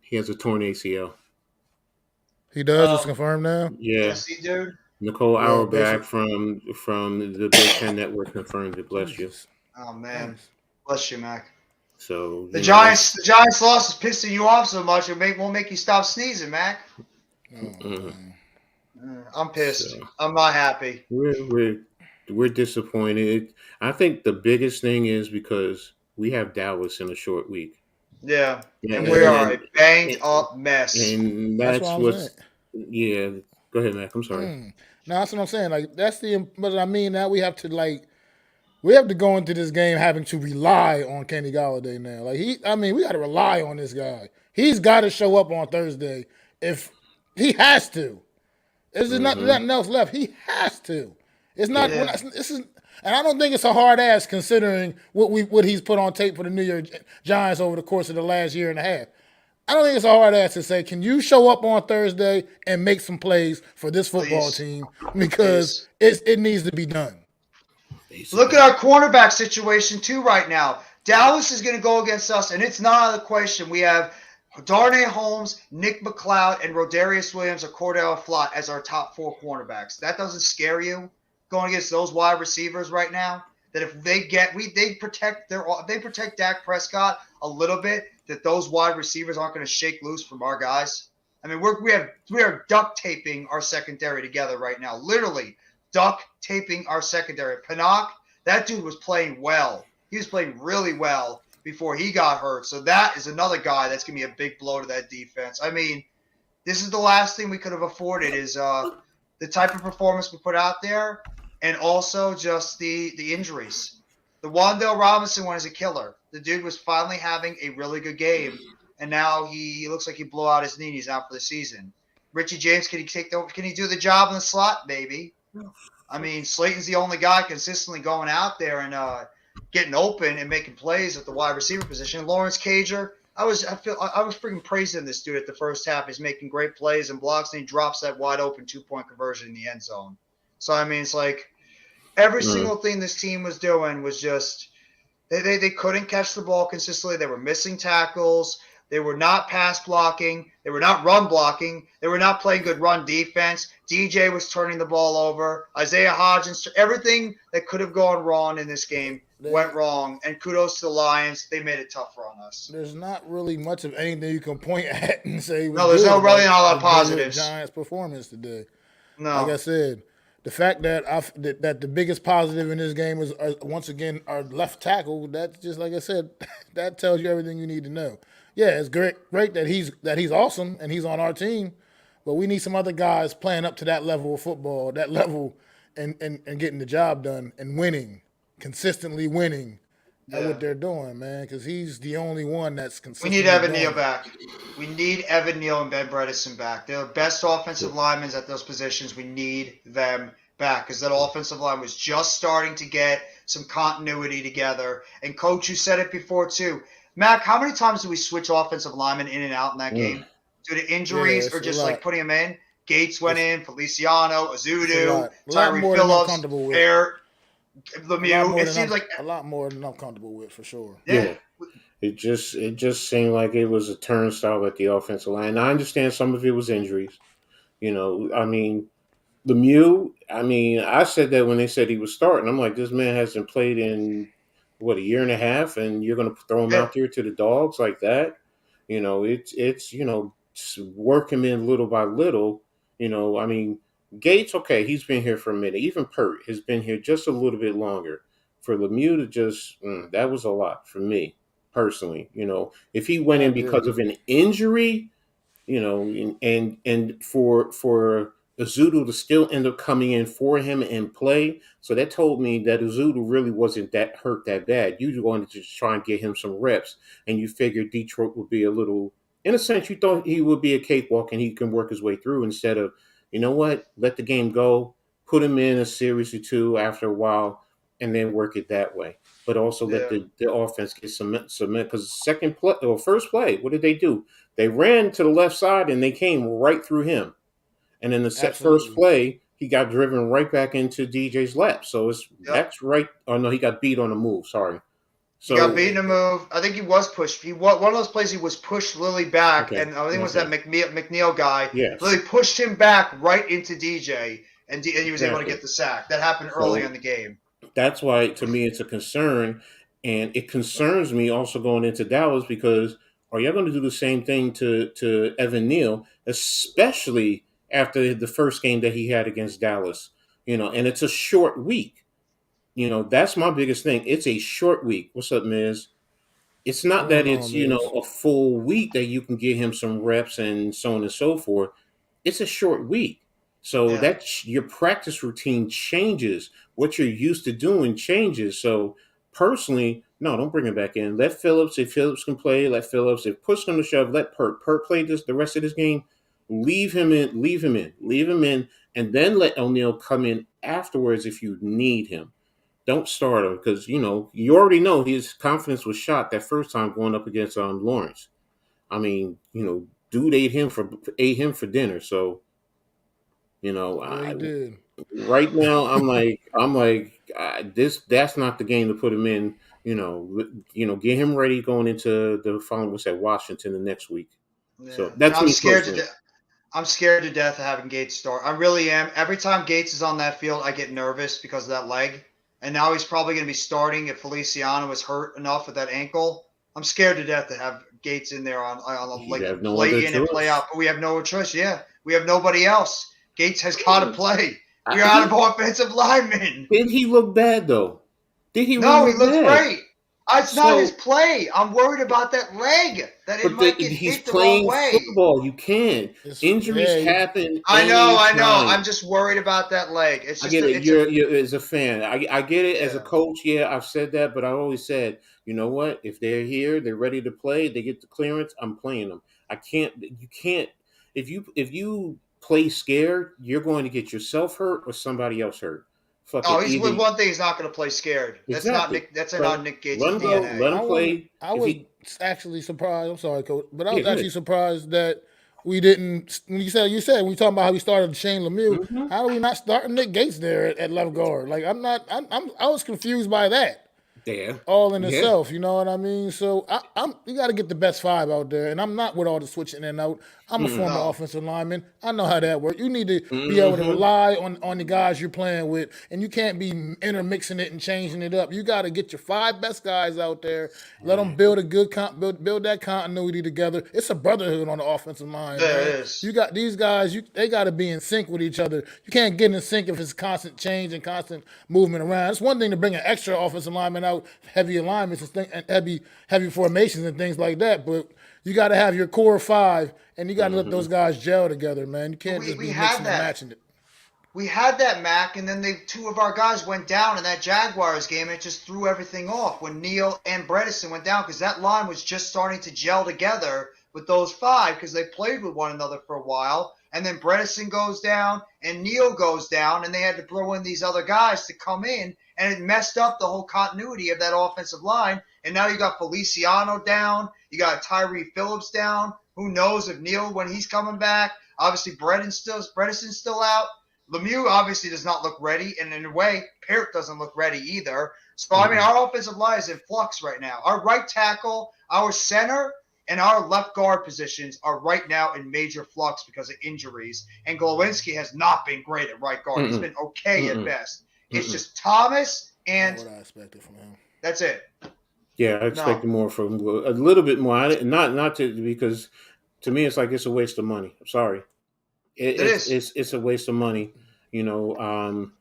He has a torn ACL. He does? It's confirmed now? Yeah. Yes, he do. Nicole Auerbach from the Big Ten Network confirmed it. Bless you. Oh, man. Bless you, Mac. So the Giants loss is pissing you off so much it won't make you stop sneezing, Mac. I'm pissed. So, I'm not happy. We're disappointed. I think the biggest thing is because we have Dallas in a short week. Yeah, and we are a banged up mess. And that's what's yeah. Go ahead, Mac. I'm sorry. No, that's what I'm saying. Like but I mean now we have to go into this game having to rely on Kenny Golladay now. We got to rely on this guy. He's got to show up on Thursday if he has to. There's nothing else left. He has to. It's not. Yeah. And I don't think it's a hard ask considering what he's put on tape for the New York Giants over the course of the last year and a half. I don't think it's a hard ask to say, can you show up on Thursday and make some plays for this football team because it needs to be done. Look at our cornerback situation too right now. Dallas is going to go against us, and it's not out of the question. We have Darnay Holmes, Nick McLeod, and Rodarius Williams or Cordell Flott as our top 4 cornerbacks. That doesn't scare you going against those wide receivers right now? That if they protect Dak Prescott a little bit, that those wide receivers aren't going to shake loose from our guys. I mean, we are duct taping our secondary together right now. Literally duct taping our secondary. Pinnock, that dude was playing well. He was playing really well before he got hurt. So that is another guy that's going to be a big blow to that defense. I mean, this is the last thing we could have afforded is the type of performance we put out there and also just the injuries. The Wan'Dale Robinson one is a killer. The dude was finally having a really good game, and now he looks like he blew out his knee and he's out for the season. Richie James, can he do the job in the slot, baby? I mean, Slayton's the only guy consistently going out there and getting open and making plays at the wide receiver position. Lawrence Cager, I was freaking praising this dude at the first half. He's making great plays and blocks, and he drops that wide open 2-point conversion in the end zone. So I mean, it's like every single thing this team was doing was just they couldn't catch the ball consistently. They were missing tackles. They were not pass blocking. They were not run blocking. They were not playing good run defense. DJ was turning the ball over. Isaiah Hodgins, everything that could have gone wrong in this game went wrong. And kudos to the Lions. They made it tougher on us. There's not really much of anything you can point at and say. No, there's not really not a lot of positives. Giants' performance today. No. Like I said, the fact that that the biggest positive in this game was once again our left tackle. That's just like I said. That tells you everything you need to know. Yeah, it's great that he's awesome and he's on our team, but we need some other guys playing up to that level of football, that level, and getting the job done and winning, consistently winning at what they're doing, man. Because he's the only one that's consistent. We need Evan Neal back. We need Evan Neal and Ben Bredesen back. They're the best offensive linemen at those positions. We need them back because that offensive line was just starting to get some continuity together. And Coach, you said it before too. Mac, how many times do we switch offensive linemen in and out in that game? Due to injuries or just like putting them in? Gates went in, Feliciano, Azudu, Tyree Phillips, Lemieux. It seems like a lot more than I'm comfortable with for sure. Yeah. It just seemed like it was a turnstile at the offensive line. I understand some of it was injuries. I mean, Lemieux, I mean, I said that when they said he was starting. I'm like, this man hasn't played in what, a year and a half, and you're going to throw him yeah, out there to the dogs like that. It's work him in little by little. I mean, Gates, okay, he's been here for a minute. Even Pert has been here just a little bit longer. For Lemieux to just that was a lot for me personally. If he went I in agree. because of an injury, and for Azudu to still end up coming in for him and play. So that told me that Azudu really wasn't that hurt that bad. You wanted to just try and get him some reps, and you figured Detroit would be a little, in a sense, you thought he would be a cakewalk and he can work his way through instead of, let the game go, put him in a series or two after a while, and then work it that way. But also let yeah, the offense get cement because second play or first play, what did they do? They ran to the left side and they came right through him. And in the first Absolutely. play, he got driven right back into DJ's lap. So yep. that's right. Oh no, he got beat on the move. Sorry. He got So beaten to move. I think he was pushed. One of those plays he was pushed Lilly back, okay, and I think it was that okay, McNeil guy. yes, Lilly pushed him back right into DJ, and he was able to exactly. get the sack. That happened early in So the game. that's why to me it's a concern, and it concerns me also going into Dallas because are you going to do the same thing to Evan Neal, especially after the first game that he had against Dallas? And it's a short week. That's my biggest thing. It's a short week. What's up, Miz? It's What's not that going it's on, Miz? a full week that you can get him some reps and so on and so forth. It's a short week. So Yeah. that your practice routine changes. What you're used to doing changes. So personally, no, don't bring him back in. Let Phillips, if Phillips can play, let Phillips. If push come to shove, let Pert play the rest of this game. Leave him in, and then let O'Neal come in afterwards if you need him. Don't start him because you already know his confidence was shot that first time going up against Lawrence. I mean, dude ate him for dinner. So Yeah, he I did. right now I'm like this. That's not the game to put him in. Get him ready going into the following. What's that? Washington the next week. Yeah. So And that's me personally. I'm scared to death of having Gates start. I really am. Every time Gates is on that field, I get nervous because of that leg. And now he's probably going to be starting if Feliciano is hurt enough with that ankle. I'm scared to death to have Gates in there on a You like have no other play in and play choice. out. But we have no choice. Yeah, we have nobody else. Gates has got to play. We're out of He offensive linemen. did he look bad though? Did he really No, he look looks bad? great. It's not his So play. I'm worried about that leg, that it but might get he's hit the wrong playing way. football. You can't. Injuries happen I know, I know. anytime. I'm just worried about that leg. I get it. It's a You're as a fan. I get it as a yeah. coach. Yeah, I've said that, but I always said, you know what? If they're here, they're ready to play. They get the clearance. I'm playing them. I can't. You can't. If you play scared, you're going to get yourself hurt or somebody else hurt. Fuck Oh, it. he's with Either one thing. He's not going to play scared. That's not exactly. Nick. That's So not Nick Gates' let him go. Let DNA. him play. I If was he actually surprised. I'm sorry, coach, but I yeah, was go actually ahead. surprised that we didn't. When you said when we talking about how we started Shane Lemieux, Mm-hmm. how do we not start Nick Gates there at left guard? Like I'm not. I was confused by that. There. All in Yeah. itself, you know what I mean? So you got to get the best five out there, and I'm not with all the switching in and out. I'm a Mm-mm. former No. offensive lineman. I know how that works. You need to be able to Mm-hmm. rely on the guys you're playing with, and you can't be intermixing it and changing it up. You got to get your five best guys out there. Let them build a good build that continuity together. It's a brotherhood on the offensive line, There man. is. You got these guys. They got to be in sync with each other. You can't get in sync if it's constant change and constant movement around. It's one thing to bring an extra offensive lineman out, heavy alignments and heavy formations and things like that, but you got to have your core five, and you got to let those guys gel together, man. You can't just We be had mixing and that. matching it. We had that, Mac, and then two of our guys went down in that Jaguars game, and it just threw everything off when Neal and Bredesen went down because that line was just starting to gel together with those five because they played with one another for a while. And then Bredesen goes down and Neal goes down, and they had to throw in these other guys to come in, and it messed up the whole continuity of that offensive line. And now you got Feliciano down, you got Tyree Phillips down. Who knows if Neal when he's coming back? Obviously, Bredeson's still out. Lemieux obviously does not look ready, and in a way, Parrott doesn't look ready either. So, I mean, our offensive line is in flux right now. Our right tackle, our center, and our left guard positions are right now in major flux because of injuries. And Glowinski has not been great at right guard. He's been okay at best. It's just Thomas and Not what I expected from him. that's it. Yeah, I expected more from a little bit more. Not to because to me it's like it's a waste of money. I'm sorry, It is. it's a waste of money. You know,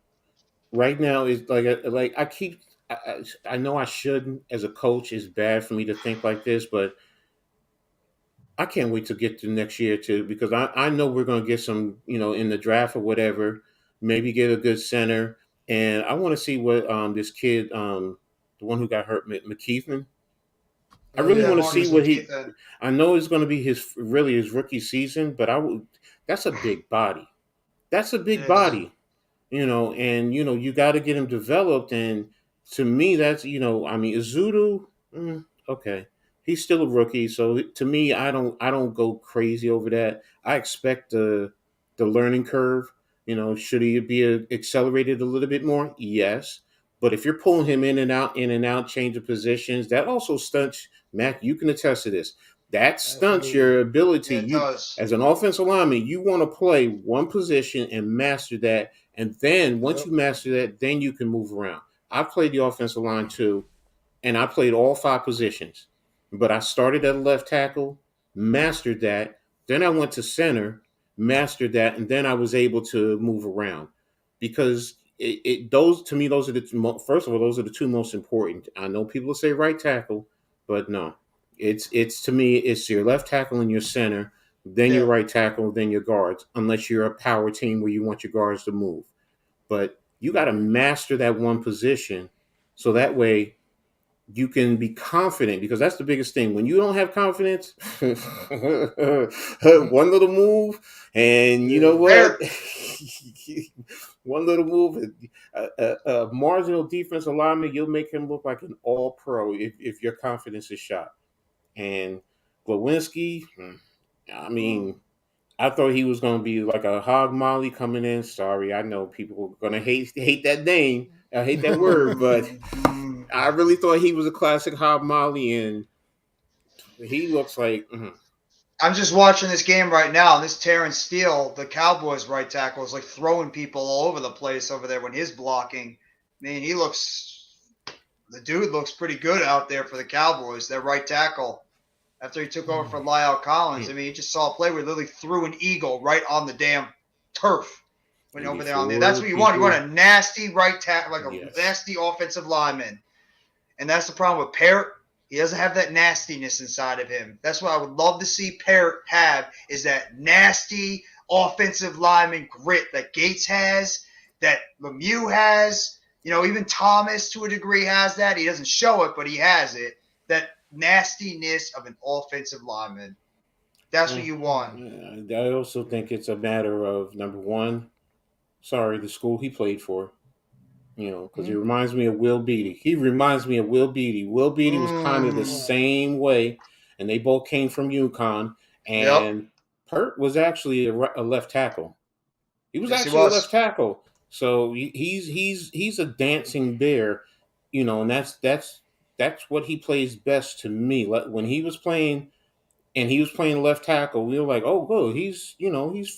right now is like I keep. I know I shouldn't as a coach. It's bad for me to think like this, but I can't wait to get to next year too because I know we're going to get some in the draft or whatever. Maybe get a good center, and I want to see what this kid the one who got hurt McKeithen. I Oh really yeah, want to see Marcus what he. McKeithen. I know it's going to be his rookie season, but I would. That's a big body. That's a big It is. body, and you got to get him developed. And to me, that's I mean, Izudu, okay, he's still a rookie, so to me, I don't go crazy over that. I expect the learning curve. Should he be accelerated a little bit more? Yes. But if you're pulling him in and out, change of positions, that also stunts. Mac, you can attest to this. That stunts absolutely. your ability. It You, does. as an offensive lineman, you want to play one position and master that, and then once Yep. you master that, then you can move around. I played the offensive line too, and I played all five positions. But I started at left tackle, mastered that. Then I went to center, mastered that, and then I was able to move around because those to me those are first of all those are the two most important. I know people will say right tackle, but no, it's to me it's your left tackle and your center, then your Yeah. right tackle, then your guards. Unless you're a power team where you want your guards to move, but you got to master that one position so that way you can be confident because that's the biggest thing. When you don't have confidence, one little move, and you know what? Fair. One little move, a marginal defense alignment, you'll make him look like an all pro if your confidence is shot. And Glowinski, I mean, I thought he was going to be like a hog molly coming in. Sorry, I know people are going to hate that name. I hate that word, but I really thought he was a classic hog molly, and he looks like. I'm just watching this game right now, and this Terrence Steele, the Cowboys right tackle, is like throwing people all over the place over there when he's blocking. I mean, the dude looks pretty good out there for the Cowboys, their right tackle. After he took over for Lyle Collins, I mean, he just saw a play where he literally threw an eagle right on the damn turf. Went And over there on there. before That's what you want. You want a nasty right tackle, like a Yes. nasty offensive lineman. And that's the problem with Parrott. He doesn't have that nastiness inside of him. That's what I would love to see Parrott have is that nasty offensive lineman grit that Gates has, that Lemieux has. Even Thomas to a degree has that. He doesn't show it, but he has it. That nastiness of an offensive lineman. That's what you want. Yeah, I also think it's a matter of number one. Sorry, the school he played for. Because he reminds me of Will Beatty. He reminds me of Will Beatty. Will Beatty was kind of the same way, and they both came from UConn. Yep. And Pert was actually a left tackle. He was Yes, he actually a was. left tackle. So he's a dancing bear, and that's what he plays best to me. When he was playing and he was playing left tackle, we were like, oh, good, he's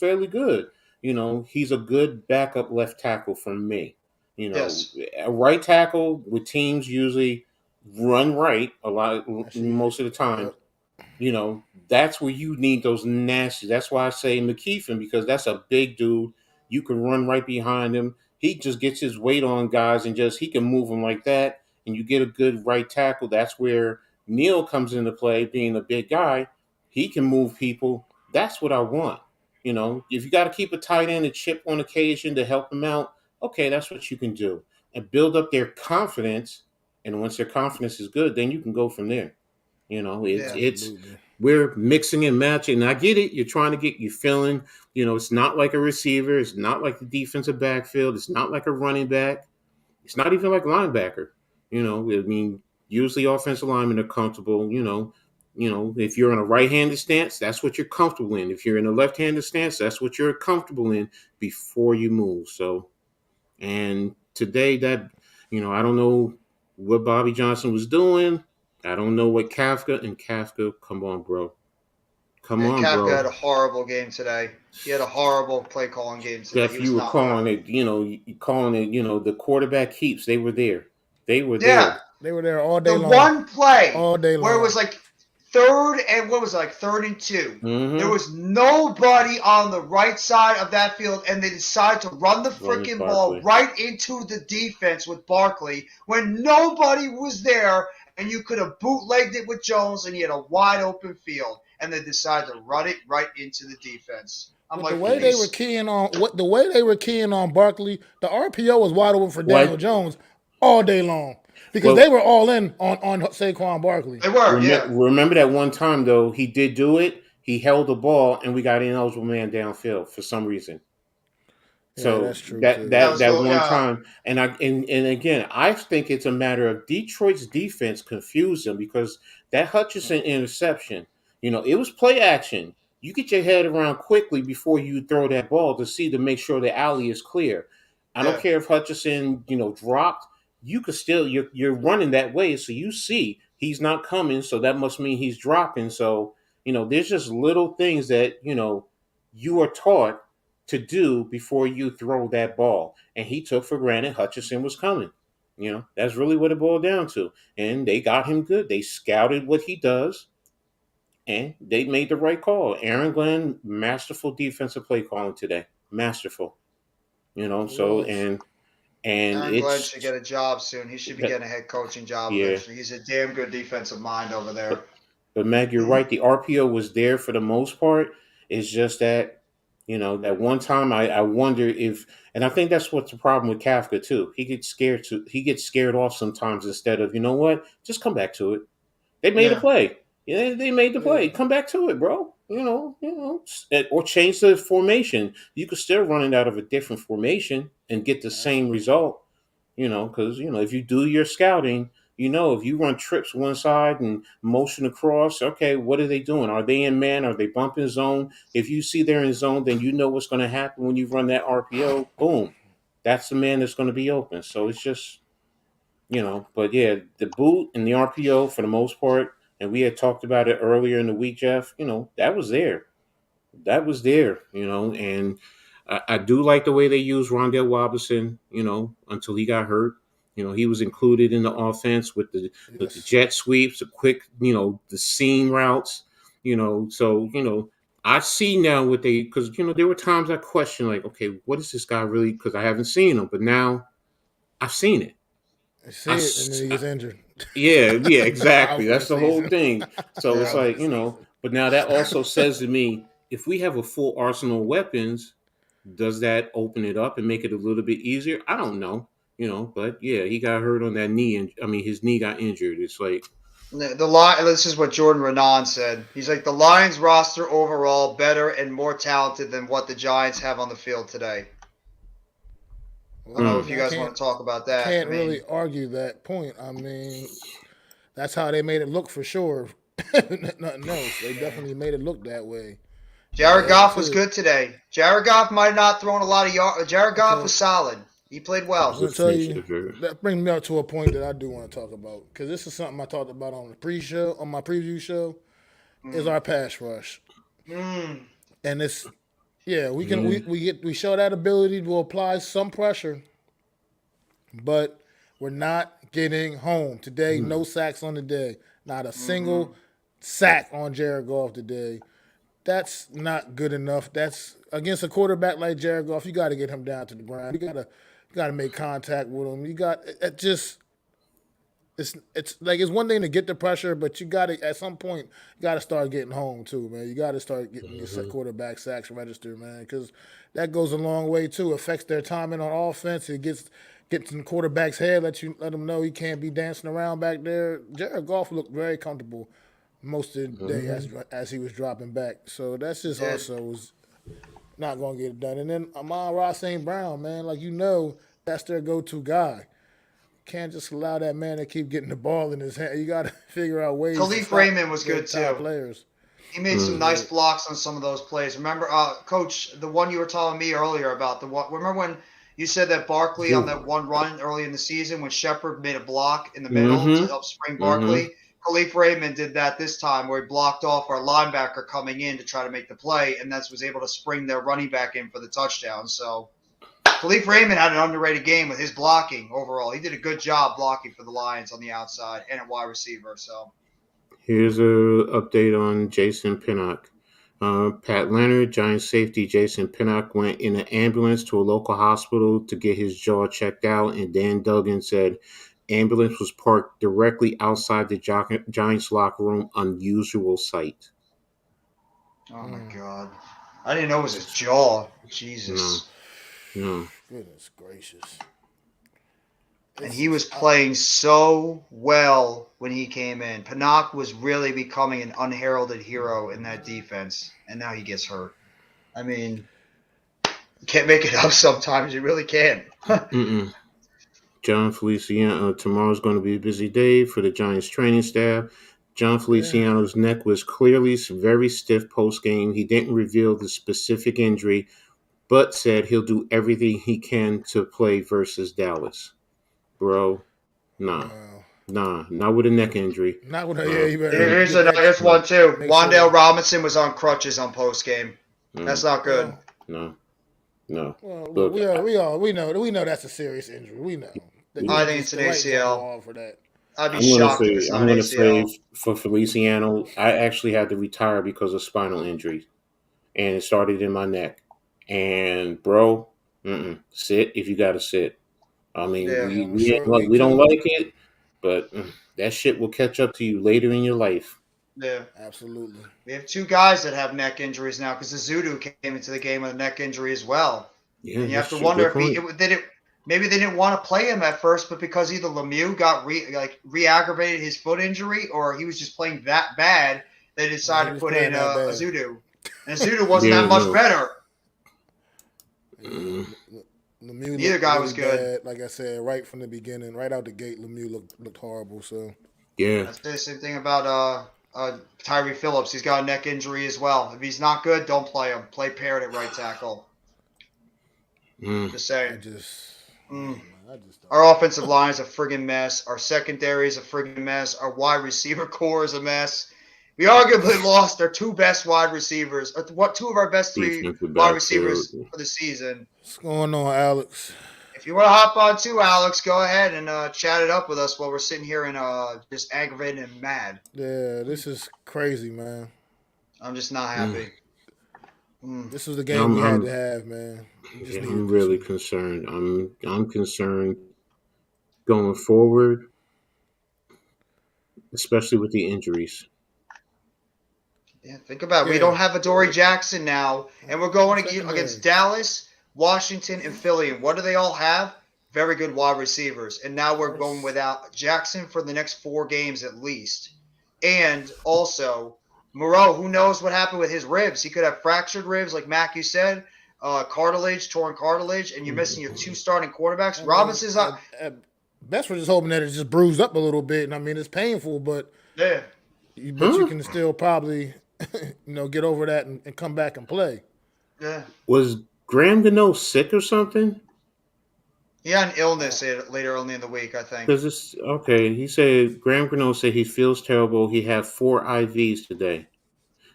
fairly good. He's a good backup left tackle for me. Yes. A right tackle with teams usually run right a lot most of the time. Yep. That's where you need those nasty. That's why I say McKeithen because that's a big dude. You can run right behind him. He just gets his weight on guys and he can move them like that. And you get a good right tackle. That's where Neal comes into play, being a big guy. He can move people. That's what I want. If you got to keep a tight end and chip on occasion to help them out, okay, that's what you can do. And build up their confidence. And once their confidence is good, then you can go from there. It's Absolutely. we're mixing and matching. And I get it. You're trying to get you feeling. It's not like a receiver. It's not like the defensive backfield. It's not like a running back. It's not even like linebacker. I mean, usually offensive linemen are comfortable. if you're in a right-handed stance, that's what you're comfortable in. If you're in a left-handed stance, that's what you're comfortable in before you move. So, and today I don't know what Bobby Johnson was doing. I don't know what Kafka, come on, bro. Come And on, Kafka bro. had a horrible game today. He had a horrible play calling game today. He Steph, was you were not good. calling it, you calling it, the quarterback keeps. They were there. They were Yeah, there. They were there all day the long. one play All day where it long. was like third and what was it, like 3rd and 2. There Mm-hmm. was nobody on the right side of that field, and they decided to run the Run it, freaking ball Barkley. right into the defense with Barkley when nobody was there, and you could have bootlegged it with Jones, and you had a wide open field, and they decided to run it right into the defense. I'm But the like, way they were please. keying on Barkley, the RPO was wide open for Daniel Like, Jones all day long because they well, were all in on Saquon Barkley. They were, yeah. remember that one time though he did do it. He held the ball and we got an ineligible man downfield for some reason. Yeah, So that's true that too. That that was that the one time, and again, I think it's a matter of Detroit's defense confused them because that Hutchinson interception, it was play action. You get your head around quickly before you throw that ball to make sure the alley is clear. I don't yeah. care if Hutchinson, dropped. You could still you're running that way, so you see he's not coming, so that must mean he's dropping. So there's just little things that you are taught to do before you throw that ball. And he took for granted Hutchinson was coming. That's really what it boiled down to. And they got him good. They scouted what he does, and they made the right call. Aaron Glenn, masterful defensive play calling today. Masterful. It So was. and Aaron Glenn should get a job soon. He should be that getting a head coaching job yeah. eventually. He's a damn good defensive mind over there. But Meg, you're right. The RPO was there for the most part. It's just that, that one time I wonder if, and I think that's what's the problem with Kafka too. He gets scared off sometimes instead of, what, just come back to it. They made a Yeah. play. Yeah, they made the Yeah. play. Come back to it, bro. Or change the formation. You could still run it out of a different formation and get the same Absolutely. result. Because if you do your scouting, if you run trips one side and motion across, okay, what are they doing? Are they in man? Are they bumping zone? If you see they're in zone, then you know what's going to happen when you run that RPO. Boom, that's the man that's going to be open. So it's just, but yeah, the boot and the RPO for the most part, and we had talked about it earlier in the week, Jeff. That was there. That was there. And I do like the way they used Rondell Robinson. Until he got hurt. He was included in the offense with the Yes. jet sweeps, the quick, the seam routes. So I see now what they because there were times I questioned like, okay, what is this guy really? Because I haven't seen him, but now I've seen it. I see I, it, and then he gets injured. yeah, Out exactly. for the That's the whole season. thing. So it's Yeah. Out for like, the season. but now that also says to me, if we have a full arsenal of weapons, does that open it up and make it a little bit easier? I don't know. But yeah, he got hurt on that knee, and I mean his knee got injured. It's like, This is what Jordan Renan said. He's like, the Lions roster overall better and more talented than what the Giants have on the field today. I don't know if Well, you guys want to talk about that. I can't mean, really argue that point. I mean, that's how they made it look for sure. Nothing else. They definitely made it look that way. Jared Goff was Too. good today. Jared Goff might have not thrown a lot of yards. Jared Goff was solid. He played I'm well. going to tell you, that brings me up to a point that I do want to talk about because this is something I talked about on the pre-show, on my preview show, is our pass rush, and it's we can we show that ability to apply some pressure, but we're not getting home today. No sacks on the day, not a single sack on Jared Goff today. That's not good enough. That's against a quarterback like Jared Goff. You got to get him down to the ground. You got to make contact with him. You got it. Just it's like it's one thing to get the pressure, but you got to at some point you got to start getting home too, man. You got to start getting your quarterback sacks registered, man, because that goes a long way too. Affects their timing on offense. It gets in the quarterback's head. Let him know he can't be dancing around back there. Jared Goff looked very comfortable most of the day as he was dropping back. So that's just also was not going to get it done. And then Amon-Ra St. Brown, man, like that's their go-to guy. Can't just allow that man to keep getting the ball in his hand. You got to figure out ways. Khalif to Raymond was stop good top too. Players. He made some nice blocks on some of those plays. Remember, Coach, the one you were telling me earlier about the one. Remember when you said that Barkley on that one run early in the season when Shepard made a block in the middle to help spring Barkley? Khalif Raymond did that this time where he blocked off our linebacker coming in to try to make the play, and that's was able to spring their running back in for the touchdown. So Khalif Raymond had an underrated game with his blocking overall. He did a good job blocking for the Lions on the outside and at wide receiver. So Here's an update on Jason Pinnock. Pat Leonard, Giants safety Jason Pinnock went in an ambulance to a local hospital to get his jaw checked out, and Dan Duggan said ambulance was parked directly outside the Giants locker room, unusual sight. oh my God. I didn't know it was his jaw. Jesus. No. Goodness gracious. And he was playing so well when he came in. Pinnock was really becoming an unheralded hero in that defense, and now he gets hurt. I mean, you can't make it up sometimes. You really can't. John Feliciano, tomorrow's going to be a busy day for the Giants training staff. John Feliciano's neck was clearly very stiff post-game. He didn't reveal the specific injury, but said he'll do everything he can to play versus Dallas. Bro, nah, not with a neck injury. Not with a you better. Here's one too. Wan'Dale Robinson was on crutches on post game. That's not good. No. Well, Look, we know that's a serious injury. We know. I think it's an ACL. For that. I'd be shocked if it's not an ACL. Say for Feliciano, I actually had to retire because of spinal injury, and it started in my neck. And bro, sit if you got to sit. I mean, we don't like it, but that shit will catch up to you later in your life. Yeah, absolutely. We have two guys that have neck injuries now because Azudu came into the game with a neck injury as well. Yeah, and you have to wonder if maybe they didn't want to play him at first, but because either Lemieux got re-aggravated his foot injury or he was just playing that bad, they decided to put in Azudu. And Azudu wasn't that much better. Neither guy was good. Bad. Like I said, right from the beginning, right out the gate, Lemieux looked horrible. So yeah, that's the same thing about Tyree Phillips. He's got a neck injury as well. If he's not good, don't play him. Play Parrott at right tackle. Just saying. Our offensive line is a friggin' mess. Our secondary is a friggin' mess. Our wide receiver core is a mess. We arguably lost our two best wide receivers, two of our best three wide receivers for the season. What's going on, Alex? If you want to hop on too, Alex, go ahead and chat it up with us while we're sitting here and just aggravated and mad. Yeah, this is crazy, man. I'm just not happy. This was the game we had to have, man. I'm really concerned. I'm concerned going forward, especially with the injuries. Yeah, think about it. We don't have Adoree Jackson now, and we're going against Dallas, Washington, and Philly. And what do they all have? Very good wide receivers. And now we're going without Jackson for the next 4 games at least. And also, Moreau, who knows what happened with his ribs? He could have fractured ribs, like Mac, you said, torn cartilage, and you're missing your 2 starting quarterbacks. Robinson's not. Best we're just hoping that it's just bruised up a little bit. And I mean, it's painful, but you can still probably get over that and come back and play. Yeah. Was Graham Gano sick or something? He had an illness later on in the week, I think. He said Graham Gano said he feels terrible. He had 4 IVs today.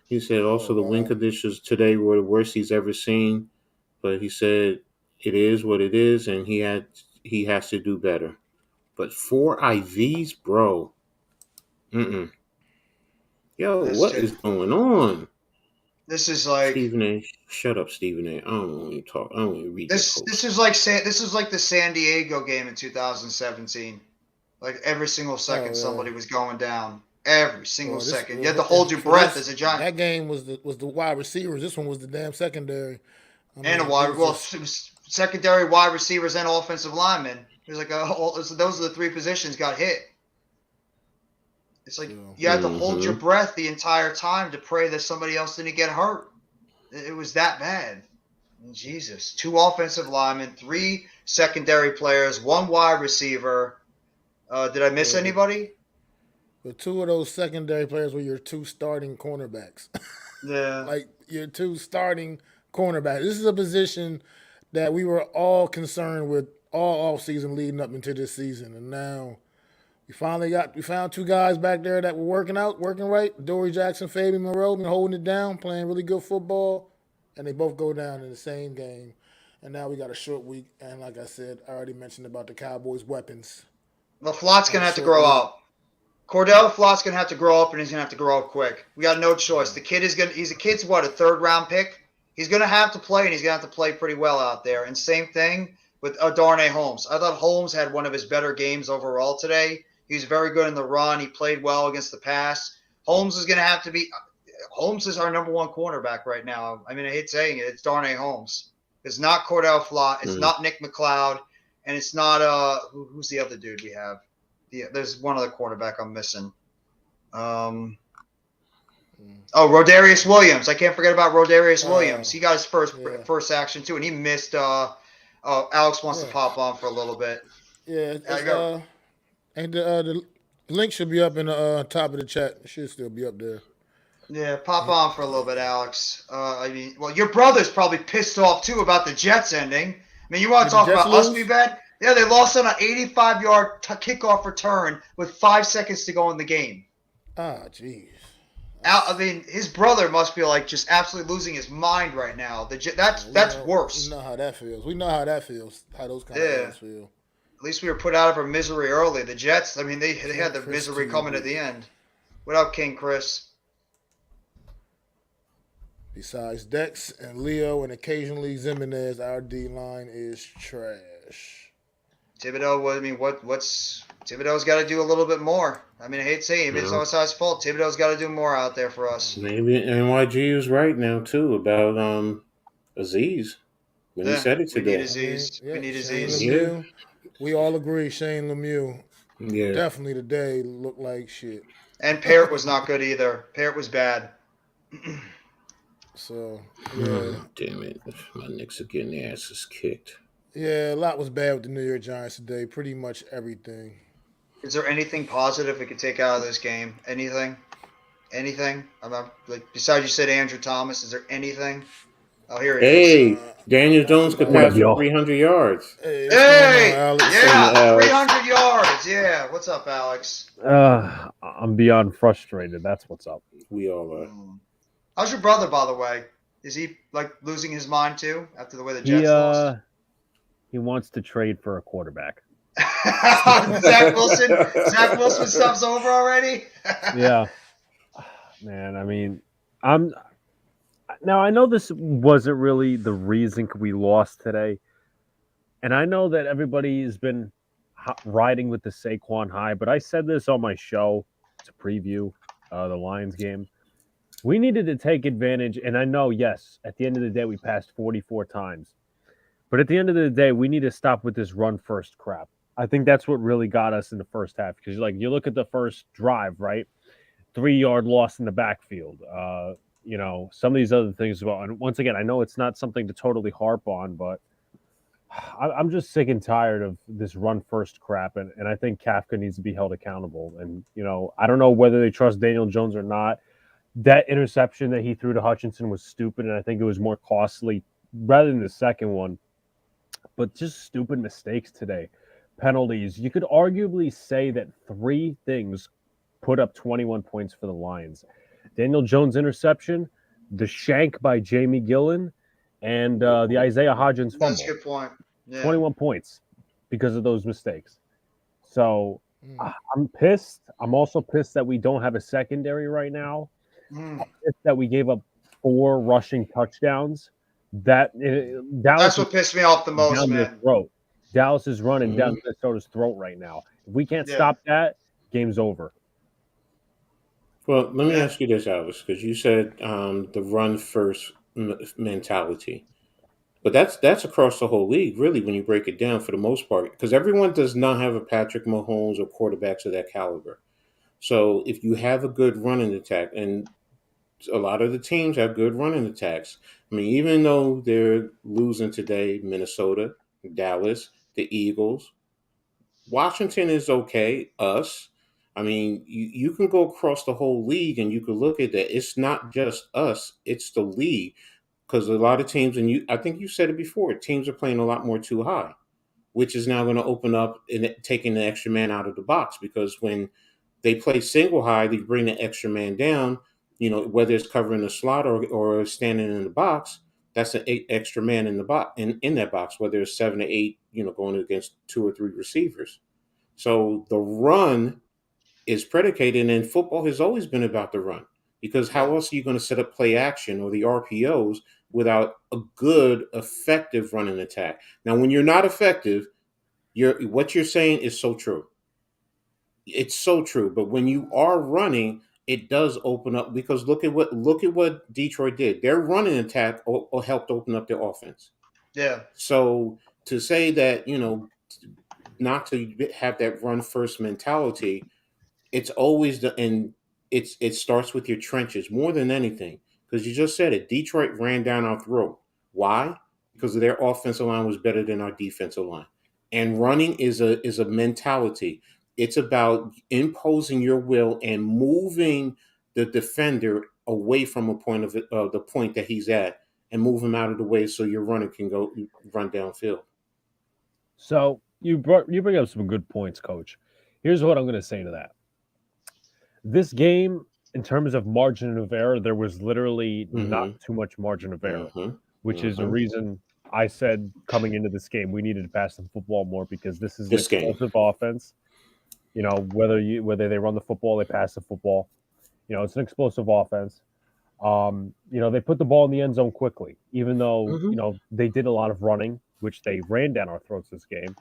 He said also the wind conditions today were the worst he's ever seen. But he said it is what it is, and he has to do better. But 4 IVs, bro. Yo, what is going on? This is like Stephen A. Shut up, Stephen A. I don't want to talk. I don't want to read this. This is like the San Diego game in 2017. Like every single second, somebody was going down. Every single second, you had to hold your breath as a Giant. That game was the wide receivers. This one was the damn secondary. Secondary wide receivers and offensive linemen. It was like those are the 3 positions got hit. It's like you had to hold your breath the entire time to pray that somebody else didn't get hurt. It was that bad. Jesus. 2 offensive linemen, 3 secondary players, 1 wide receiver. Did I miss Yeah, anybody? but two of those secondary players were your two starting cornerbacks. Yeah. Like your two starting cornerbacks. This is a position that we were all concerned with all off season leading up into this season, and now we found two guys back there that were working right. Dory Jackson, Fabian Moreau, been holding it down, playing really good football, and they both go down in the same game. And now we got a short week, and like I said, I already mentioned about the Cowboys' weapons Well, Flott's on going a to have to short grow week. up. Cordell Flott's going to have to grow up, and he's going to have to grow up quick. We got no choice. The kid is going to, he's a kid's what, a third round pick? He's going to have to play, and he's going to have to play pretty well out there. And same thing with Darnay Holmes. I thought Holmes had one of his better games overall today. He was very good in the run. He played well against the pass. Holmes is going to have to be – Holmes is our number one cornerback right now. I mean, I hate saying it. It's Darnay Holmes. It's not Cordell Flott. It's not Nick McLeod. And it's not who's the other dude we have? There's one other cornerback I'm missing. Rodarius Williams. I can't forget about Rodarius Williams. He got his first action too, and he missed. Alex wants to pop on for a little bit. Yeah, and the link should be up in the top of the chat. It should still be up there. Yeah, pop on for a little bit, Alex. I mean, well, your brother's probably pissed off too about the Jets ending. I mean, you want to talk about us, bad? Yeah, they lost on an 85-yard kickoff return with 5 seconds to go in the game. Ah, jeez. I mean, his brother must be like just absolutely losing his mind right now. That's worse. We know how that feels. We know how that feels. How those kind of things feel. At least we were put out of our misery early. The Jets, I mean, they had the misery coming at the end. What up, King Chris? Besides Dex and Leo and occasionally Zimenez, our D line is trash. Thibodeau, I mean, what's Thibodeau's got to do a little bit more. I mean, I hate saying it, it's not his fault. Thibodeau's got to do more out there for us. Maybe NYG is right now too about Aziz when he said it today. We need Aziz. We need Aziz. Lemieux, we all agree Shane Lemieux. Yeah, definitely today looked like shit. And Parrott was not good either. Parrott was bad. So damn it, my Knicks are getting their asses kicked. Yeah, a lot was bad with the New York Giants today. Pretty much everything. Is there anything positive we could take out of this game? Anything? I'm not, like, besides you said Andrew Thomas, is there anything? Oh, here it is. Hey, Daniel Jones could pass for 300 yards. Hey, 300 yards. Yeah, what's up, Alex? I'm beyond frustrated. That's what's up. We all are. How's your brother, by the way? Is he like losing his mind too after the way the Jets lost? He wants to trade for a quarterback. Zach Wilson stuff's over already. Yeah, man. I mean, now I know this wasn't really the reason we lost today, and I know that everybody has been riding with the Saquon high. But I said this on my show to preview the Lions game. We needed to take advantage, and I know, yes, at the end of the day, we passed 44 times. But at the end of the day, we need to stop with this run-first crap. I think that's what really got us in the first half. Because, you look at the first drive, right? 3-yard loss in the backfield. Some of these other things as well. And once again, I know it's not something to totally harp on, but I'm just sick and tired of this run-first crap. And I think Kafka needs to be held accountable. And, I don't know whether they trust Daniel Jones or not. That interception that he threw to Hutchinson was stupid, and I think it was more costly rather than the second one. But just stupid mistakes today. Penalties. You could arguably say that 3 things put up 21 points for the Lions. Daniel Jones interception, the shank by Jamie Gillen, and the Isaiah Hodgins fumble. That's a good point. Yeah. 21 points because of those mistakes. So I'm pissed. I'm also pissed that we don't have a secondary right now. That we gave up 4 rushing touchdowns. That's what pissed me off the most, man. Dallas is running down Minnesota's throat right now. If we can't stop that, game's over. Well, let me ask you this, Alice, because you said the run first mentality. But that's across the whole league, really, when you break it down for the most part, because everyone does not have a Patrick Mahomes or quarterbacks of that caliber. So if you have a good running attack, and a lot of the teams have good running attacks. I mean, even though they're losing today, Minnesota, Dallas, the Eagles, Washington is okay. Us. I mean, you can go across the whole league and you can look at that. It's not just us; it's the league because a lot of teams, and I think you said it before. Teams are playing a lot more too high, which is now going to open up and taking the extra man out of the box because when they play single high, they bring the extra man down. Whether it's covering the slot or standing in the box, that's an extra man in the box in that box. Whether it's 7 to 8, going against 2 or 3 receivers. So the run is predicated, and football has always been about the run because how else are you going to set up play action or the RPOs without a good, effective running attack? Now, when you're not effective, what you're saying is so true. It's so true. But when you are running, it does open up because look at what Detroit did. Their running attack helped open up their offense. Yeah. So to say that not to have that run first mentality, it's always it starts with your trenches more than anything because you just said it. Detroit ran down our throat. Why? Because their offensive line was better than our defensive line. And running is a mentality. It's about imposing your will and moving the defender away from the point that he's at and move him out of the way so your runner can go run downfield. So you bring up some good points, Coach. Here's what I'm going to say to that. This game, in terms of margin of error, there was literally not too much margin of error, which is a reason I said coming into this game we needed to pass the football more because this is an explosive offense. Whether they run the football, they pass the football. It's an explosive offense. They put the ball in the end zone quickly, even though they did a lot of running, which they ran down our throats this game.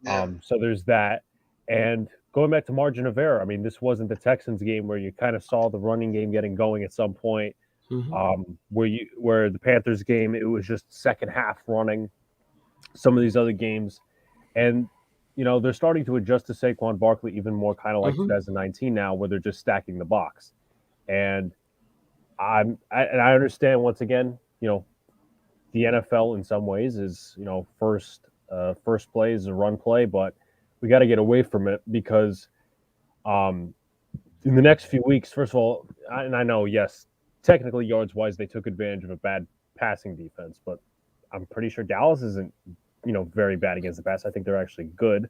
Yeah. So there's that. And going back to margin of error, I mean, this wasn't the Texans game where you kind of saw the running game getting going at some point. Where the Panthers game, it was just second half running. Some of these other games, and they're starting to adjust to Saquon Barkley even more, kind of like 2019 now, where they're just stacking the box. And I understand once again, the NFL in some ways is first play is a run play, but we got to get away from it because in the next few weeks, first of all, and I know, yes, technically yards wise, they took advantage of a bad passing defense, but I'm pretty sure Dallas isn't, very bad against the pass. I think they're actually good.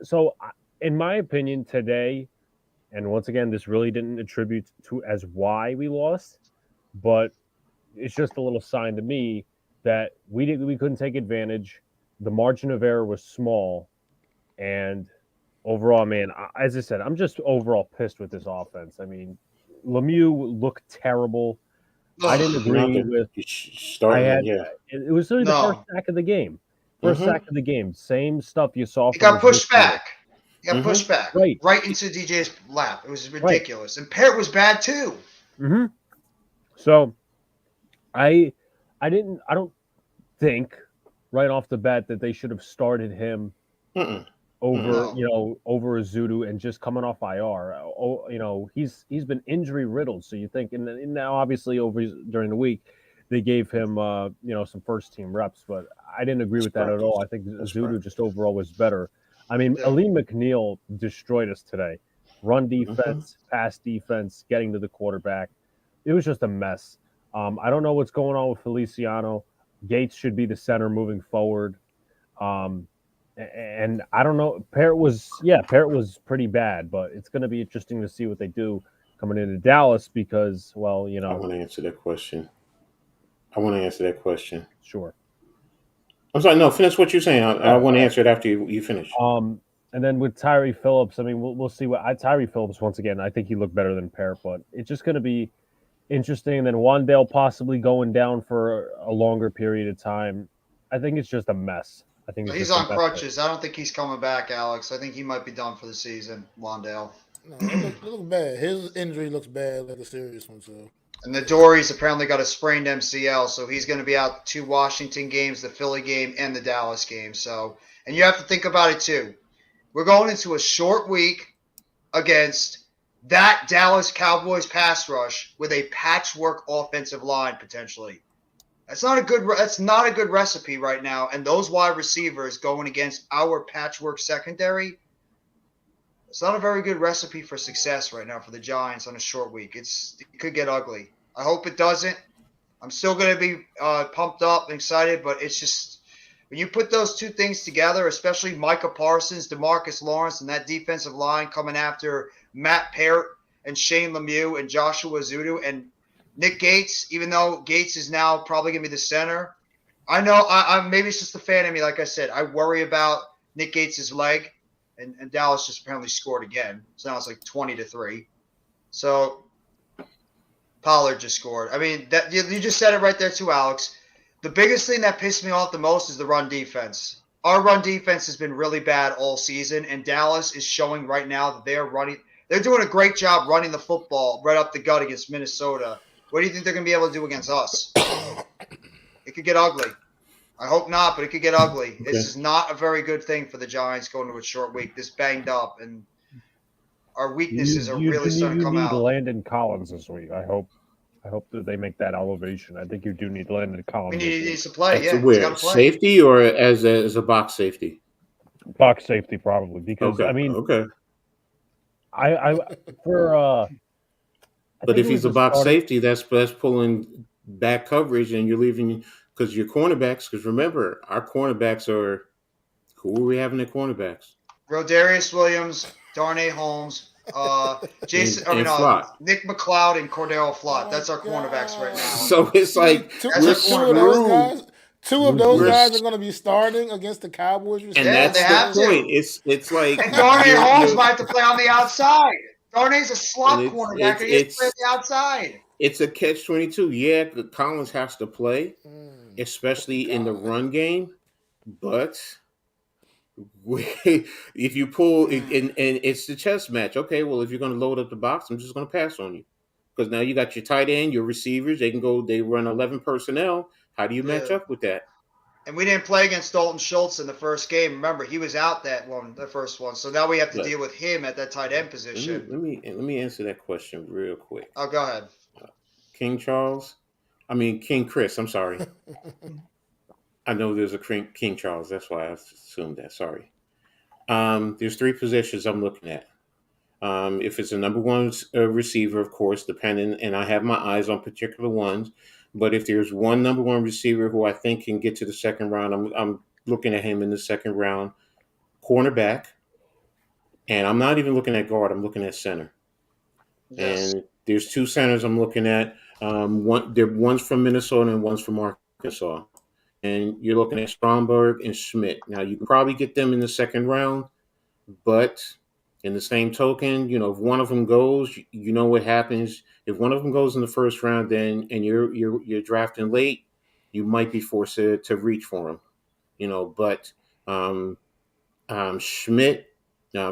So in my opinion today, and once again, this really didn't attribute to as why we lost, but it's just a little sign to me that we couldn't take advantage. The margin of error was small, and overall, man, as I said, I'm just overall pissed with this offense. I mean, Lemieux looked terrible. I didn't agree with. It was really the first sack of the game. Sack of the game. Same stuff you saw. He got pushed back. He got pushed back right into DJ's lap. It was ridiculous. And Parrott was bad too. So, I don't think right off the bat that they should have started him over Azudu and just coming off IR. He's been injury riddled. So you think, and now obviously during the week they gave him some first team reps, but I didn't agree with that at all. I think Azudu just overall was better. I mean, Aleem McNeil destroyed us today. Run defense, pass defense, getting to the quarterback. It was just a mess. I don't know what's going on with Feliciano. Gates should be the center moving forward. And I don't know. Parrott was pretty bad, but it's going to be interesting to see what they do coming into Dallas because, well, I want to answer that question. Sure. I'm sorry. No, finish what you're saying. I want to answer it after you finish. And then with Tyree Phillips, I mean, we'll see Tyree Phillips once again. I think he looked better than Parrott, but it's just going to be interesting. And then Wandale possibly going down for a longer period of time. I think it's just a mess. I think he's on crutches. I don't think he's coming back, Alex. I think he might be done for the season, Wandale. No, it looks bad. His injury looks bad, like a serious one. So. And the Dory's apparently got a sprained MCL, so he's going to be out 2 Washington games, the Philly game, and the Dallas game. So, and you have to think about it too. We're going into a short week against that Dallas Cowboys pass rush with a patchwork offensive line potentially. That's not a good recipe right now. And those wide receivers going against our patchwork secondary, it's not a very good recipe for success right now for the Giants on a short week. It could get ugly. I hope it doesn't. I'm still going to be pumped up and excited, but it's just when you put those two things together, especially Micah Parsons, DeMarcus Lawrence, and that defensive line coming after Matt Peart and Shane Lemieux and Joshua Zudu and Nick Gates, even though Gates is now probably going to be the center. I know I maybe it's just the fan of me. Like I said, I worry about Nick Gates' leg, and Dallas just apparently scored again. So now it's like 20-3. So Pollard just scored. I mean, that you just said it right there too, Alex. The biggest thing that pissed me off the most is the run defense. Our run defense has been really bad all season, and Dallas is showing right now that they're doing a great job running the football right up the gut against Minnesota. What do you think they're going to be able to do against us? It could get ugly. I hope not, but it could get ugly. Okay. This is not a very good thing for the Giants going to a short week. This banged up, and our weaknesses are really starting to come out. You need Landon Collins this week. I hope that they make that elevation. I think you do need Landon Collins. He needs to play. That's where safety or as a box safety. Box safety probably because okay. I mean okay. But if he's a box safety, that's pulling back coverage, and you're leaving because your cornerbacks. Because remember, our cornerbacks are who are we having at cornerbacks? Rodarius Williams, Darnay Holmes, Jason, Nick McLeod, and Cordero Flott. That's our cornerbacks right now. So it's like two of those guys are going to be starting against the Cowboys. And that's the point. It's like and Darnay Holmes might have to play on the outside. Darnay's a slot cornerback, and he has to play on the outside. It's a catch-22. Yeah, Collins has to play, especially in the run game. But if you pull, and it's the chess match. Okay, well, if you're going to load up the box, I'm just going to pass on you. Because now you got your tight end, your receivers. They run 11 personnel. How do you match up with that? And we didn't play against Dalton Schultz in the first game. Remember, he was out the first one. So now we have to deal with him at that tight end position. Let me answer that question real quick. Oh, go ahead. King Chris. I'm sorry. I know there's a King Charles. That's why I assumed that. Sorry. There's three positions I'm looking at. If it's a number one receiver, of course, depending, and I have my eyes on particular ones. But if there's one number one receiver who I think can get to the second round, I'm looking at him in the second round. Cornerback, and I'm not even looking at guard. I'm looking at center. Yes. And there's two centers I'm looking at. One's from Minnesota and one's from Arkansas. And you're looking at Stromberg and Schmidt. Now, you can probably get them in the second round, but in the same token, if one of them goes, you know what happens. If one of them goes in the first round, then and you're drafting late, you might be forced to reach for him. But Schmidt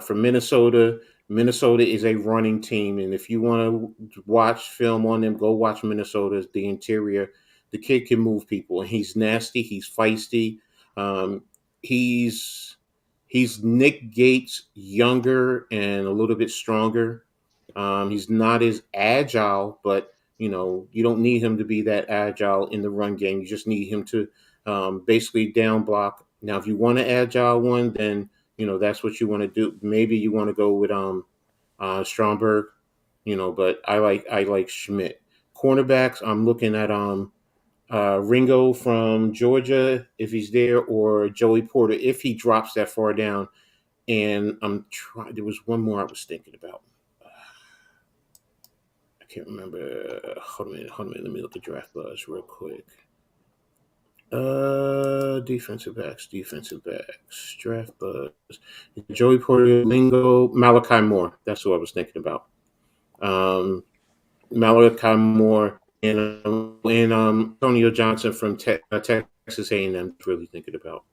from Minnesota. Minnesota is a running team, and if you want to watch film on them, go watch Minnesota. The interior. The kid can move people, and he's nasty. He's feisty. He's Nick Gates younger and a little bit stronger. He's not as agile, but you don't need him to be that agile in the run game. You just need him to basically down block. Now, if you want an agile one, then that's what you want to do. Maybe you want to go with Stromberg, but I like Schmidt. Cornerbacks, I'm looking at Ringo from Georgia, if he's there, or Joey Porter, if he drops that far down. And there was one more I was thinking about. I can't remember. Hold on a minute. Let me look at Draft Buzz real quick. Defensive backs. Draft Buzz. Joey Porter, Ringo, Malachi Moore. That's what I was thinking about. Malachi Moore. And Antonio Johnson from Texas A&M, really thinking about.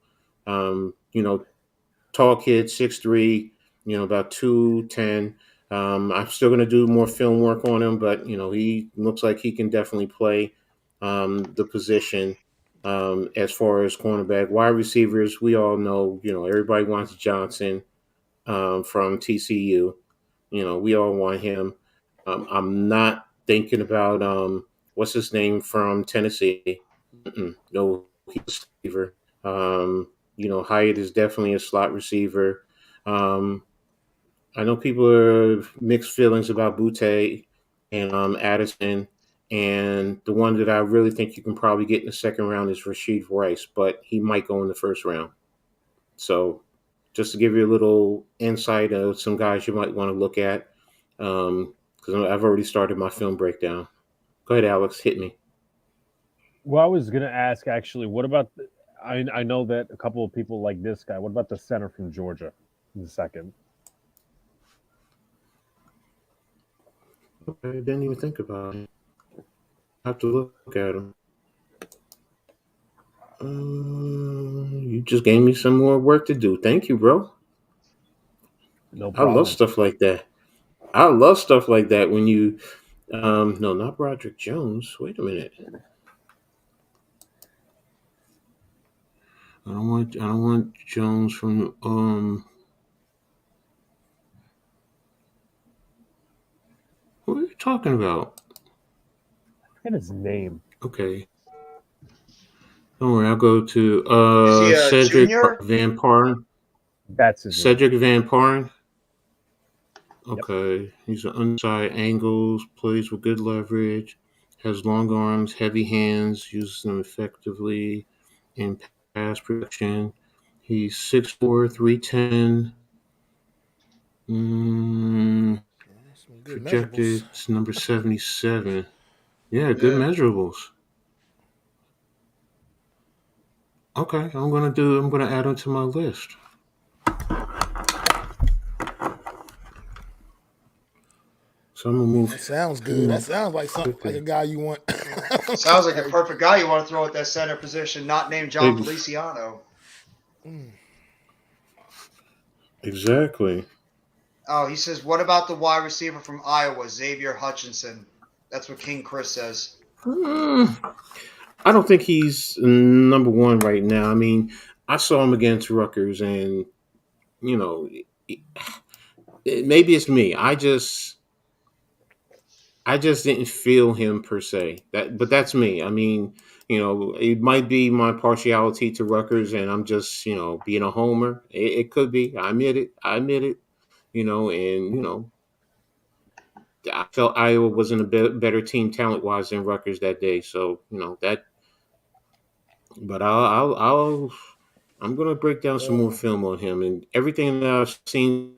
Tall kid, 6'3", about 210. I'm still going to do more film work on him, but, he looks like he can definitely play the position as far as cornerback. Wide receivers, we all know, everybody wants Johnson from TCU. We all want him. I'm not thinking about what's his name from Tennessee? No, he's a receiver. Hyatt is definitely a slot receiver. Um, I know people are mixed feelings about Butte and Addison, and the one that I really think you can probably get in the second round is Rasheed Rice, but he might go in the first round. So, just to give you a little insight of some guys you might want to look at, because I've already started my film breakdown. Go ahead, Alex, hit me. Well, I was going to ask actually, what about? I know that a couple of people like this guy. What about the center from Georgia in the second? Okay, I didn't even think about it. I have to look at him. You just gave me some more work to do. Thank you, bro. No I love problem. stuff like that. I love stuff like that when you no, not Broderick Jones. Wait a minute. I don't want Jones from what are you talking about? I forget his name. Okay. Don't worry, I'll go to Is he a Cedric junior? Van Parn. That's his name. Cedric Van Parn. Yep. Okay. He's an inside angles, plays with good leverage, has long arms, heavy hands, uses them effectively in pass protection. He's 6'4", 310. Some good measurables. Projected it's number 77. Yeah, good Yeah. measurables. Okay, I'm gonna add him to my list. So I'm gonna move That sounds good. That him sounds like something like a quickly. guy you want. Sounds like a perfect guy you want to throw at that center position, not named John Ex- Feliciano. Exactly. Oh, he says, what about the wide receiver from Iowa, Xavier Hutchinson? That's what King Chris says. Hmm, I don't think he's number one right now. I mean, I saw him against Rutgers, and you know, maybe it's me. I just didn't feel him per se. But that's me. I mean, it might be my partiality to Rutgers, and I'm just, being a homer. It could be. I admit it. And I felt Iowa was in a better team talent wise than Rutgers that day. So that. But I'm gonna break down some more film on him, and everything that I've seen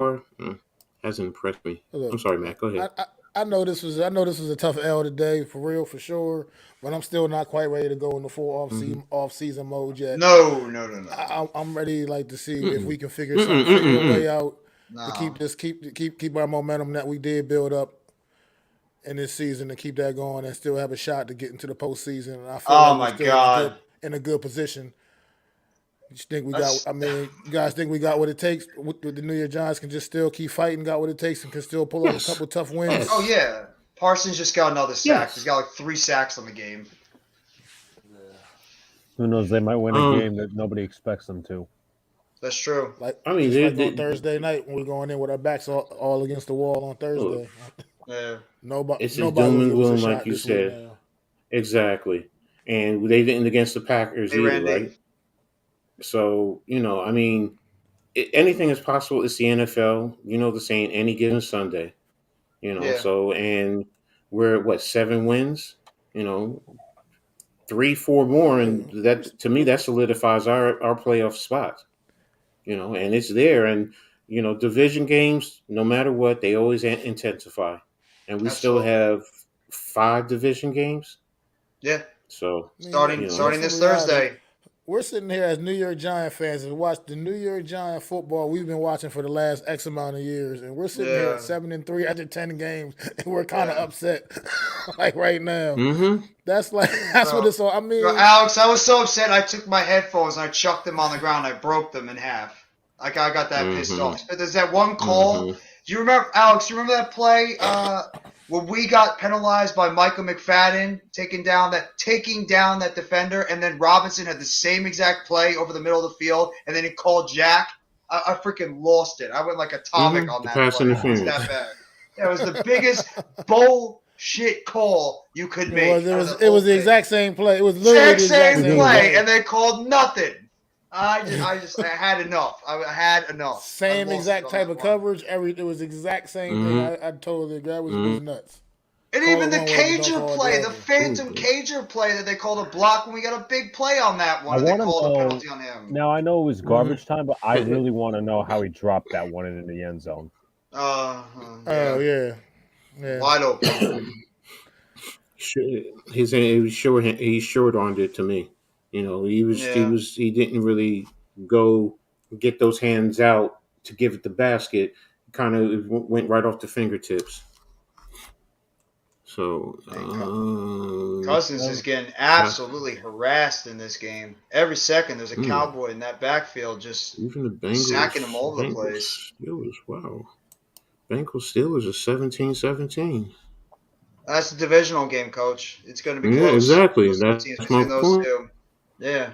hasn't impressed me. I'm Look, sorry, Matt. Go ahead. I know this was a tough L today for real for sure, but I'm still not quite ready to go into full Mm-hmm. off season mode yet. No. I'm ready like to see if Mm-mm. we can Mm-mm, figure a mm-mm, way out to No. keep our momentum that we did build up in this season to keep that going and still have a shot to get into the postseason. And I feel Oh like we're my still God. in a good position. You think we got? That's, I mean, you guys think we got what it takes? With the New York Giants can just still keep fighting, got what it takes, and can still pull off a Yes. couple tough wins. oh, Yes. yeah. Parsons just got another sack. He's Yes. got like 3 sacks on the game. Who knows? They might win a Um. game that nobody expects them to. That's true. Like I mean, just like on Thursday night when we're going in with our backs all against the wall on look, Thursday. Yeah. it's just Nobody doom will and give us a gloom, like shot you this week said. now. Exactly. And they didn't against the Packers Hey, either, Randy. right? So I mean, anything is possible. It's the NFL. You know the saying, any given Sunday. Yeah. So and we're at what, 7 wins? You know, 3, 4 more, and Yeah, that to me that solidifies our playoff spot. And it's there, and division games, no matter what, they always intensify, and we still Absolutely. have 5 division games. Yeah. So I mean, Starting you know, starting here's some this reality. Thursday. We're sitting here as New York Giant fans and watch the New York Giant football we've been watching for the last X amount of years, and we're sitting here at Yeah. 7-3 after 10 games, and we're kind of Yeah. upset, like right now. mm-hmm. That's what Bro. it's all. I Bro, mean, Alex, I was so upset. I took my headphones and I chucked them on the ground. I broke them in half. Like I got that pissed Mm-hmm. off. But there's that one call. Mm-hmm. Do you remember, Alex? You remember that play when we got penalized by Michael McFadden taking down that defender, and then Robinson had the same exact play over the middle of the field, and then he called Jack. I freaking lost it. I went like atomic Mm-hmm. on The that pass play. It's interference. that bad. Yeah, it was the biggest bullshit shit call you could It make. was. It out of was. the It whole was the thing. exact same play. It was literally the exact Same same play, and they called nothing. I had enough. I had enough. Same I lost it exact on type that of one. coverage. It was exact same thing. Mm-hmm. I totally agree. That was Mm-hmm. nuts. And Call even it the one way, but don't cager call it play, the the other. phantom cager play that they called a block when we got a big play on that one, I and they want to called a know. penalty on him. Now I know it was garbage time, but I really want to know how he dropped that one into the end zone. Oh Yeah. yeah. Wide open. He short armed it to me. You know, he didn't really go get those hands out to give it the basket. Kind of went right off the fingertips. So Cousins is getting absolutely harassed in this game. Every second there's a Cowboy in that backfield just even the Bengals sacking him all over the place. Steelers, wow. Bengals Steelers are 17-17. That's a divisional game, Coach. It's going to be Yeah, close. exactly. Those That's teams my between those point. two. Yeah.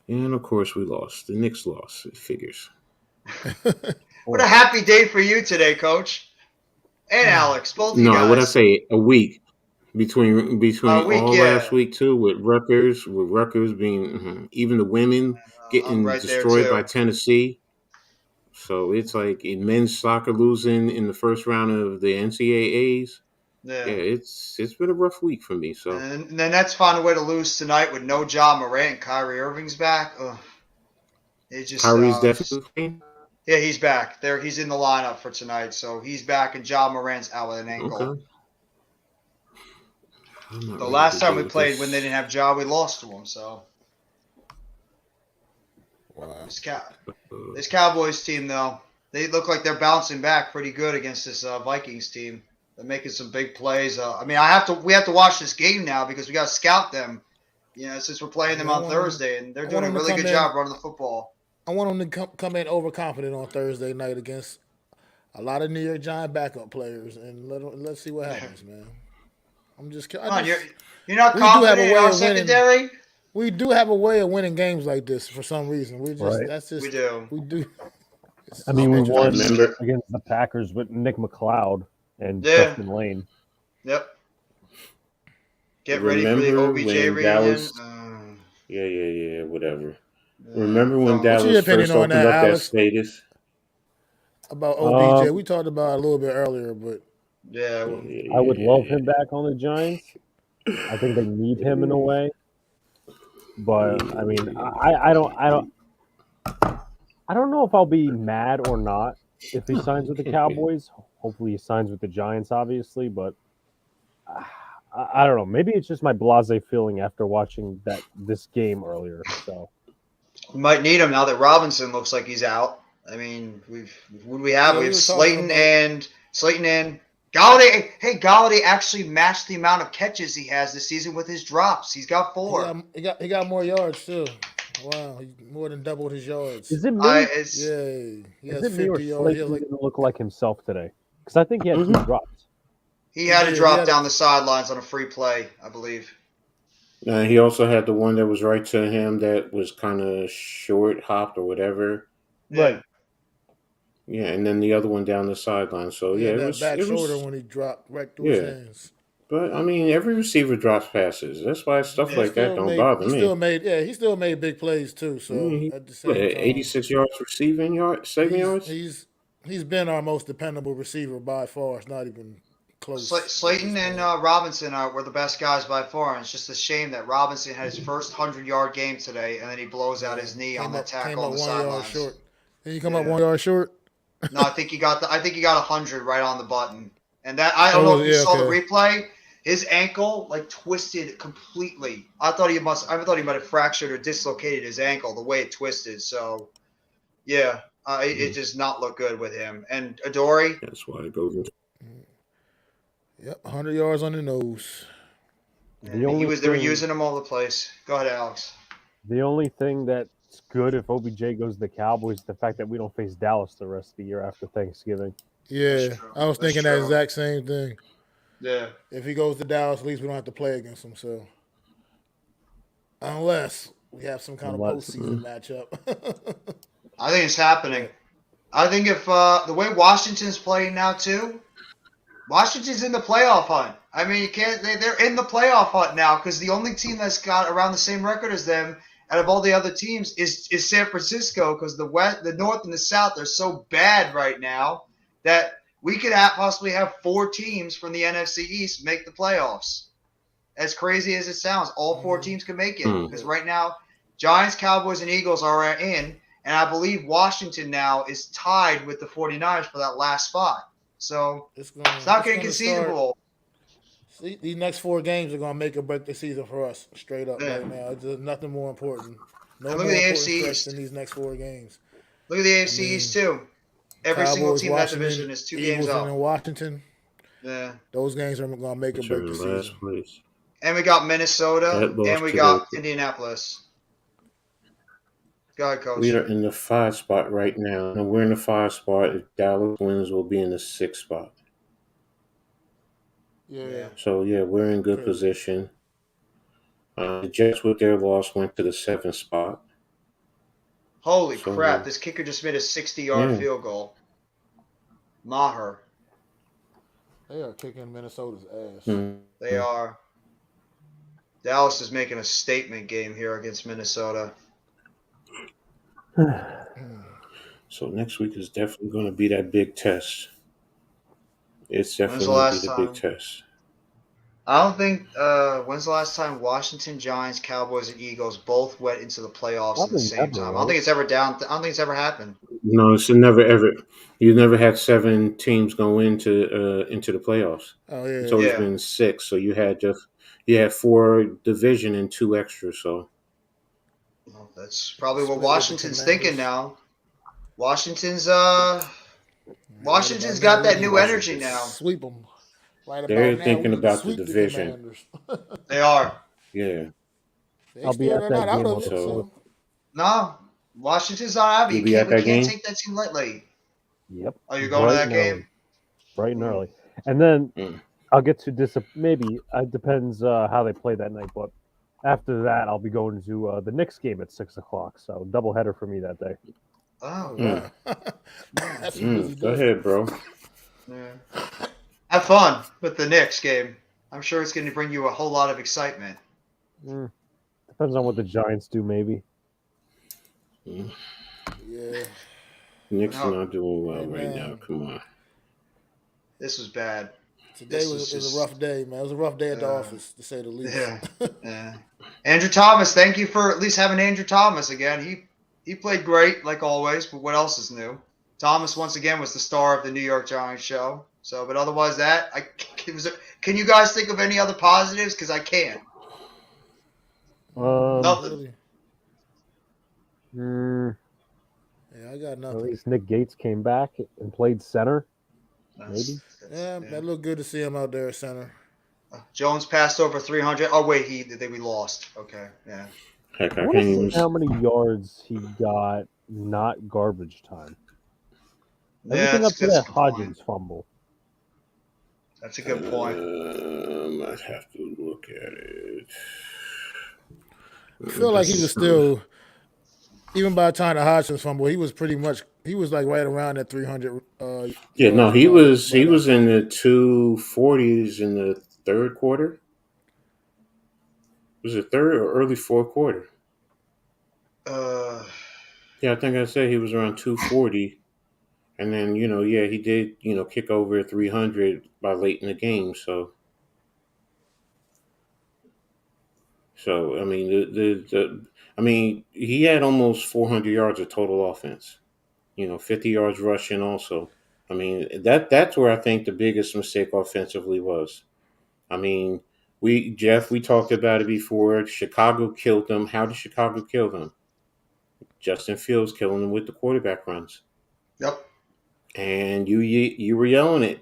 And of course we lost. The Knicks lost. It figures. What a happy day for you today, Coach. And Alex, both of you No, what I guys. say, a week between Week, all yeah. last week too, with Rutgers being even the women I'm getting right there destroyed by too. Tennessee. So it's like in men's soccer losing in the first round of the NCAAs. Yeah. Yeah, it's been a rough week for me. So And then that's found a way to lose tonight with no Ja Morant and Kyrie Irving's back. Ugh. It just Kyrie's definitely playing. yeah, he's back. He's in the lineup for tonight, so he's back, and Ja Morant's out with an ankle. Okay. The last time we played when they didn't have Ja, we lost to them. So Wow. This Cowboys team, though, they look like they're bouncing back pretty good against this Vikings team. They're making some big plays. I mean, we have to watch this game now because we got to scout them. You know, since we're playing them on Thursday, and they're doing a really good job running the football. I want them to come in overconfident on Thursday night against a lot of New York Giant backup players, and let's see what happens, man. I'm just kidding. You're not confident in our secondary? We do have a way of winning games like this for some reason. We do. I mean, we won against the Packers with Nick McLeod and Justin Lane. Yep. Get ready for the OBJ reunion. Yeah, whatever. Remember when Dallas first opened up that status? About OBJ, we talked about it a little bit earlier, but I would love him back on the Giants. I think they need him in a way, but I mean, I don't know if I'll be mad or not if he signs with the Cowboys. Hopefully, he signs with the Giants, obviously, but I don't know. Maybe it's just my blasé feeling after watching this game earlier. So we might need him now that Robinson looks like he's out. I mean, we have Slayton and Galladay. Hey, Galladay actually matched the amount of catches he has this season with his drops. He's got 4. He got more yards too. Wow, he more than doubled his yards. Is it me? He has 50 yards. He doesn't look like himself today because I think he had 2 drops. He had a drop down the sidelines on a free play, I believe. He also had the one that was right to him that was kind of short hopped or whatever. Right. Yeah, and then the other one down the sideline. So it was back shoulder when he dropped right through his hands. But I mean, every receiver drops passes. That's why stuff like that don't bother me. He still made big plays too. So at the same time, 86 yards receiving yards, 7 yards. He's been our most dependable receiver by far. It's not even close. Slayton and Robinson were the best guys by far, and it's just a shame that Robinson had his first 100-yard game today, and then he blows out his knee on the tackle on the sidelines. Then you come up 1 yard short. No, I think he got 100 right on the button, and that I don't know if you saw the replay. His ankle twisted completely. I thought he might have fractured or dislocated his ankle the way it twisted. So, yeah, it does not look good with him. And Adoree. That's why it goes. Yep, 100 yards on the nose. They were using him all over the place. Go ahead, Alex. The only thing that's good if OBJ goes to the Cowboys is the fact that we don't face Dallas the rest of the year after Thanksgiving. Yeah, I was thinking that exact same thing. Yeah. If he goes to Dallas, at least we don't have to play against him. So, unless we have some kind of postseason matchup. I think it's happening. I think if the way Washington's playing now too, Washington's in the playoff hunt. I mean, you can't. They're in the playoff hunt now because the only team that's got around the same record as them out of all the other teams is San Francisco because the North, and the South are so bad right now that we could possibly have 4 teams from the NFC East make the playoffs. As crazy as it sounds, all 4 teams can make it because right now, Giants, Cowboys, and Eagles are in, and I believe Washington now is tied with the 49ers for that last spot. So it's not getting conceivable. See, these next 4 games are going to make or break the season for us, straight up Yeah. right now. There's nothing more important. No And more look at the important AFC stretch East. than these next 4 games. Look at the AFC East too. Every single Cowboys, team in that Washington, division is 2 Eagles, games and up. then Washington. Yeah. Those games are going to make or Which are break the in last season. place. And we got Minnesota, That lost and we to got the- Indianapolis. Go ahead, Coach. We are in the 5 spot right now. And we're in the 5 spot. If Dallas wins, we'll be in the 6 spot. Yeah. So, yeah, we're in good position. The Jets, with their loss, went to the 7th spot. Holy crap, this kicker just made a 60-yard field goal. Maher. They are kicking Minnesota's ass. They are. Dallas is making a statement game here against Minnesota. So next week is definitely going to be that big test. It's When's definitely the going to last be the time? big test. I don't think. When's the last time Washington, Giants, Cowboys, and Eagles both went into the playoffs at the same time? I don't think it's ever down. I don't think it's ever happened. No, it's never ever. You never had 7 teams go into the playoffs. Oh yeah. It's always Yeah. been 6. So you had 4 division and 2 extras. So Well, that's probably what Split with the Washington's thinking Commanders. now. Washington's got that new energy now. Sweep them. Right about they're now, thinking we about the sweep division. Commanders. They are. Yeah, I'll be at They're that not out game of it. also. So. No, Washington's not out of it. You'll be at We that can't game? take that team lightly. Yep. Oh, you're going to that Bright and early. game? Bright and early. And then Mm. I'll get to maybe it depends how they play that night, but after that I'll be going to the Knicks game at 6:00. So doubleheader for me that day. Oh, Wow. That's a busy Go day. ahead, bro. yeah. Have fun with the Knicks game. I'm sure it's going to bring you a whole lot of excitement. Depends on what the Giants do, maybe. Yeah. Knicks No. are not doing well right Amen. now. Come on. This was bad. Today This was is a rough day, man. It was a rough day at the Yeah. office, to say the least. Yeah. Yeah. Andrew Thomas, thank you for at least having Andrew Thomas again. He played great, like always, but what else is new? Thomas, once again, was the star of the New York Giants show. So, but otherwise can you guys think of any other positives? Because I can't. Nothing. Really. Mm, Yeah, I got at nothing. least Nick Gates came back and played center. That's- Yeah, that looked good to see him out there at center. Jones passed over 300. Oh, wait, we lost. Okay, yeah. Heck, I I want can't to even. see how many yards he got, not garbage time. Everything up to that's that a good point. Hodgins fumble. That's a good point. I'd have to look at it. I feel like he was still, even by the time the Hodgins fumble, he was like right around that 300. Yeah, no, yards. he was in the 240s in the third quarter. Was it third or early fourth quarter? Yeah, I think I said he was around 240. And then, he did, kick over 300 by late in the game. So I mean, he had almost 400 yards of total offense. 50 yards rushing also. I mean, that's where I think the biggest mistake offensively was. I mean, we talked about it before. Chicago killed them. How did Chicago kill them? Justin Fields killing them with the quarterback runs. Yep. And you were yelling it.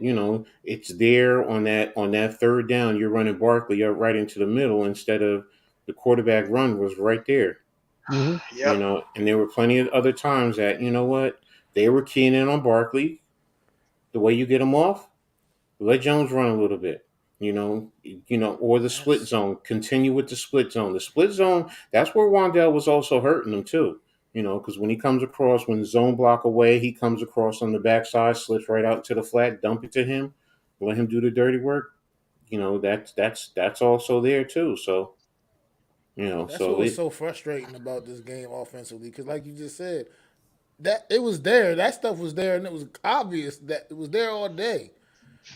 It's there on that third down. You're running Barkley up right into the middle instead of the quarterback run was right there. Mm-hmm. Yep. And there were plenty of other times that they were keying in on Barkley. The way you get him off, let Jones run a little bit. Or the split zone. Continue with the split zone. The split zone. That's where Wandell was also hurting them too. Because when he comes across, when the zone block away, he comes across on the backside, slips right out to the flat, dump it to him. let him do the dirty work. That's also there too. So That's what was so frustrating about this game offensively, because like you just said, that it was there, that stuff was there, and it was obvious that it was there all day,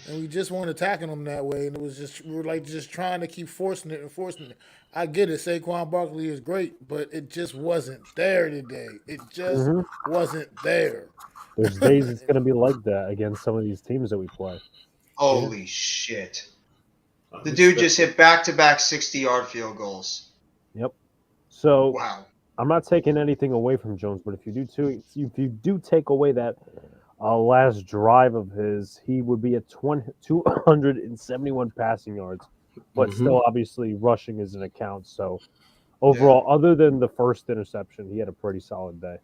and we just weren't attacking them that way, and it was just we were like just trying to keep forcing it and forcing it. I get it, Saquon Barkley is great, but it just wasn't there today. It just Hmm. wasn't there. There's days it's going to be like that against some of these teams that we play. Holy shit. The it's dude just hit back-to-back 60-yard field goals. Yep. So Wow. I'm not taking anything away from Jones, but if you do take away that last drive of his, he would be at 271 passing yards, but Mhm. still obviously rushing is an account. So overall, other than the first interception, he had a pretty solid day.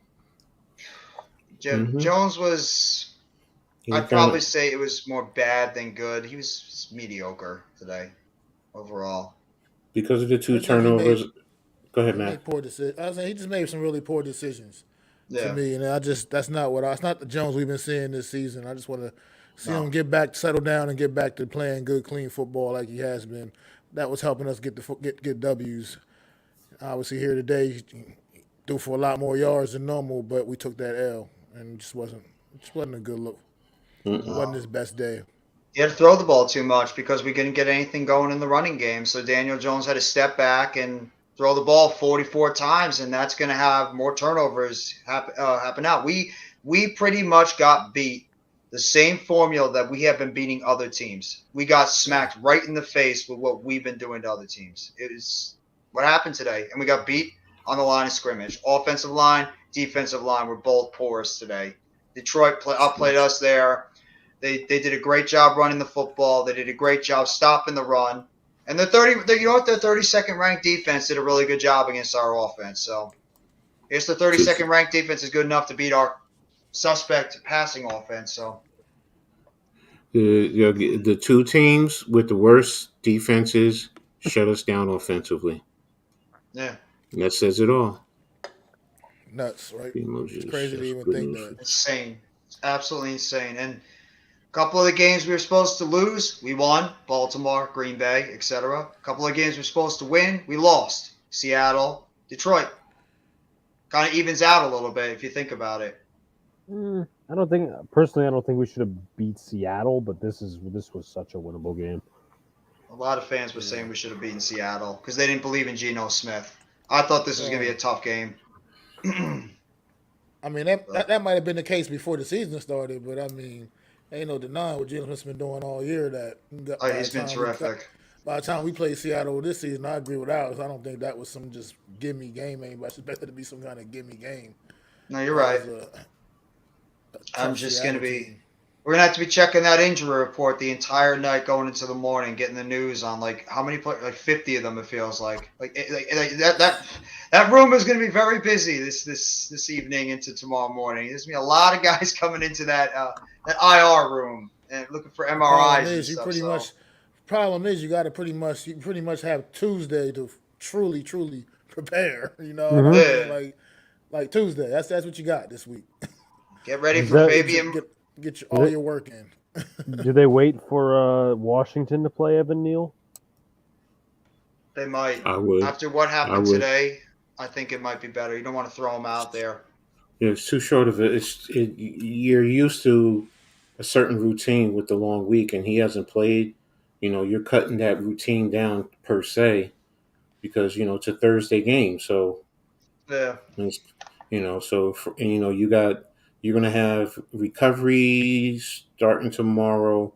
Mhm. Jones was, He I'd kinda- probably say it was more bad than good. He was mediocre today, overall. because of the two I think turnovers. Go ahead, he Matt. made poor decisions. I was saying he just made some really poor decisions to Yeah. me, and that's not it's not the Jones we've been seeing this season. I just want to see No. him get back, settle down, and get back to playing good, clean football like he has been. That was helping us get W's. Obviously, here today, he threw for a lot more yards than normal, but we took that L, and it just wasn't a good look. It Mm-mm. wasn't his best day. He had to throw the ball too much because we couldn't get anything going in the running game. So Daniel Jones had to step back and throw the ball 44 times, and that's going to have more turnovers happen out. We pretty much got beat the same formula that we have been beating other teams. We got smacked right in the face with what we've been doing to other teams. It is what happened today, and we got beat on the line of scrimmage. Offensive line, defensive line were both porous today. Detroit outplayed us there. They did a great job running the football. They did a great job stopping the run. And their 32nd ranked defense did a really good job against our offense. So I guess the 32nd ranked defense is good enough to beat our suspect passing offense. So The two teams with the worst defenses shut us down offensively. yeah, And that says it all. Nuts, right? The It's emojis. crazy to That's even good think news. that. insane. It's absolutely insane. And a couple of the games we were supposed to lose, we won. Baltimore, Green Bay, etc. A couple of games we were supposed to win, we lost. Seattle, Detroit. Kind of evens out a little bit if you think about it. I don't think personally. I don't think we should have beat Seattle, but this was such a winnable game. A lot of fans were saying we should have beaten Seattle because they didn't believe in Geno Smith. I thought this was going to be a tough game. I mean, that might have been the case before the season started, but I mean, ain't no denying what Jalen Smith's been doing all year. He's been terrific. By the time we played Seattle this season, I agree with Alex. I don't think that was some just gimme game. Anybody expected to be some kind of gimme game. No, you're right. I'm tough just going to Seattle be. team. We're gonna have to be checking that injury report the entire night going into the morning, getting the news on like how many like 50 of them. It feels like that room is gonna be very busy this evening into tomorrow morning. There's gonna be a lot of guys coming into that IR room and looking for MRIs and stuff. Problem is, you got to pretty much have Tuesday to truly prepare. You know, what I mean? Yeah. like Tuesday. That's what you got this week. Get ready Is for that- Fabian. Get all your work in. Do they wait for Washington to play Evan Neal? They might. I would. After what I happened would. today, I think it might be better. You don't want to throw him out there. It's too short of it. You're used to a certain routine with the long week, and he hasn't played. You're cutting that routine down per se because it's a Thursday game. So Yeah. you're gonna have recovery starting tomorrow,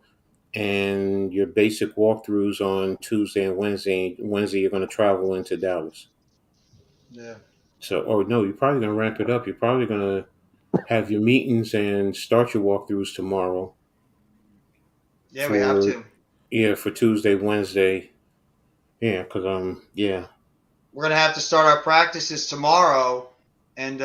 and your basic walkthroughs on Tuesday and Wednesday. Wednesday, you're gonna travel into Dallas. Yeah. So, no, you're probably gonna ramp it up. You're probably gonna have your meetings and start your walkthroughs tomorrow. Yeah, we have to. Yeah, for Tuesday, Wednesday. Yeah, because We're gonna have to start our practices tomorrow and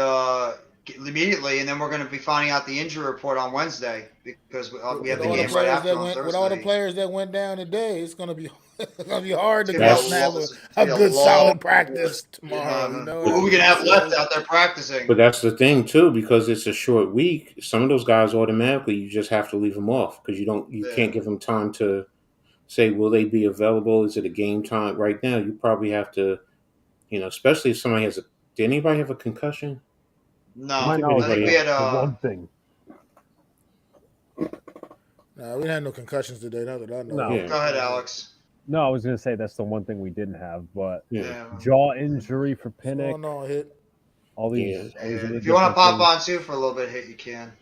immediately, and then we're going to be finding out the injury report on Wednesday because we have the all the game right players after that on went, Thursday. with all the players that went down today, it's gonna be it's gonna be hard to It's go gonna out be and have it's a gonna be good long solid practice tomorrow. Yeah. You know Who what are I we going to mean? have left So, out there practicing? But that's the thing too, because it's a short week. Some of those guys automatically you just have to leave them off because you can't give them time to say will they be available? Is it a game time? Right now, you probably have to, especially if somebody has a. Did anybody have a concussion? No, I don't think I think anybody we had the one thing. nah, we didn't have no concussions today. Not that I know. No. Yeah. Go ahead, Alex. No, I was going to say that's the one thing we didn't have, but Yeah. jaw injury for What's Pinnock. going on, Hit? All these. Yeah. All these If you want to different pop things. on too for a little bit, Hit, you can.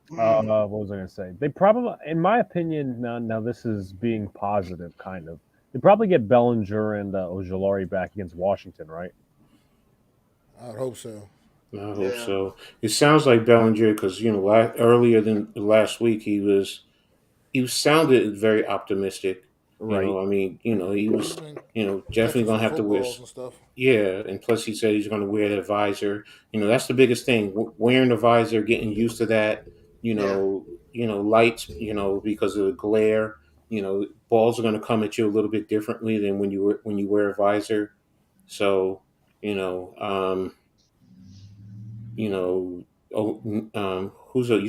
What was I going to say? They probably, in my opinion, now this is being positive, kind of. They probably get Bellinger and Ojulari back against Washington, right? I would hope so. I hope so. It sounds like Bellinger because earlier than last week he sounded very optimistic. Right. I mean, he was definitely Catching gonna some have to wear. footballs and stuff. Yeah, and plus he said he's going to wear the visor. That's the biggest thing. Wearing the visor, getting used to that. Lights. Because of the glare. Balls are going to come at you a little bit differently than when you wear a visor. So, you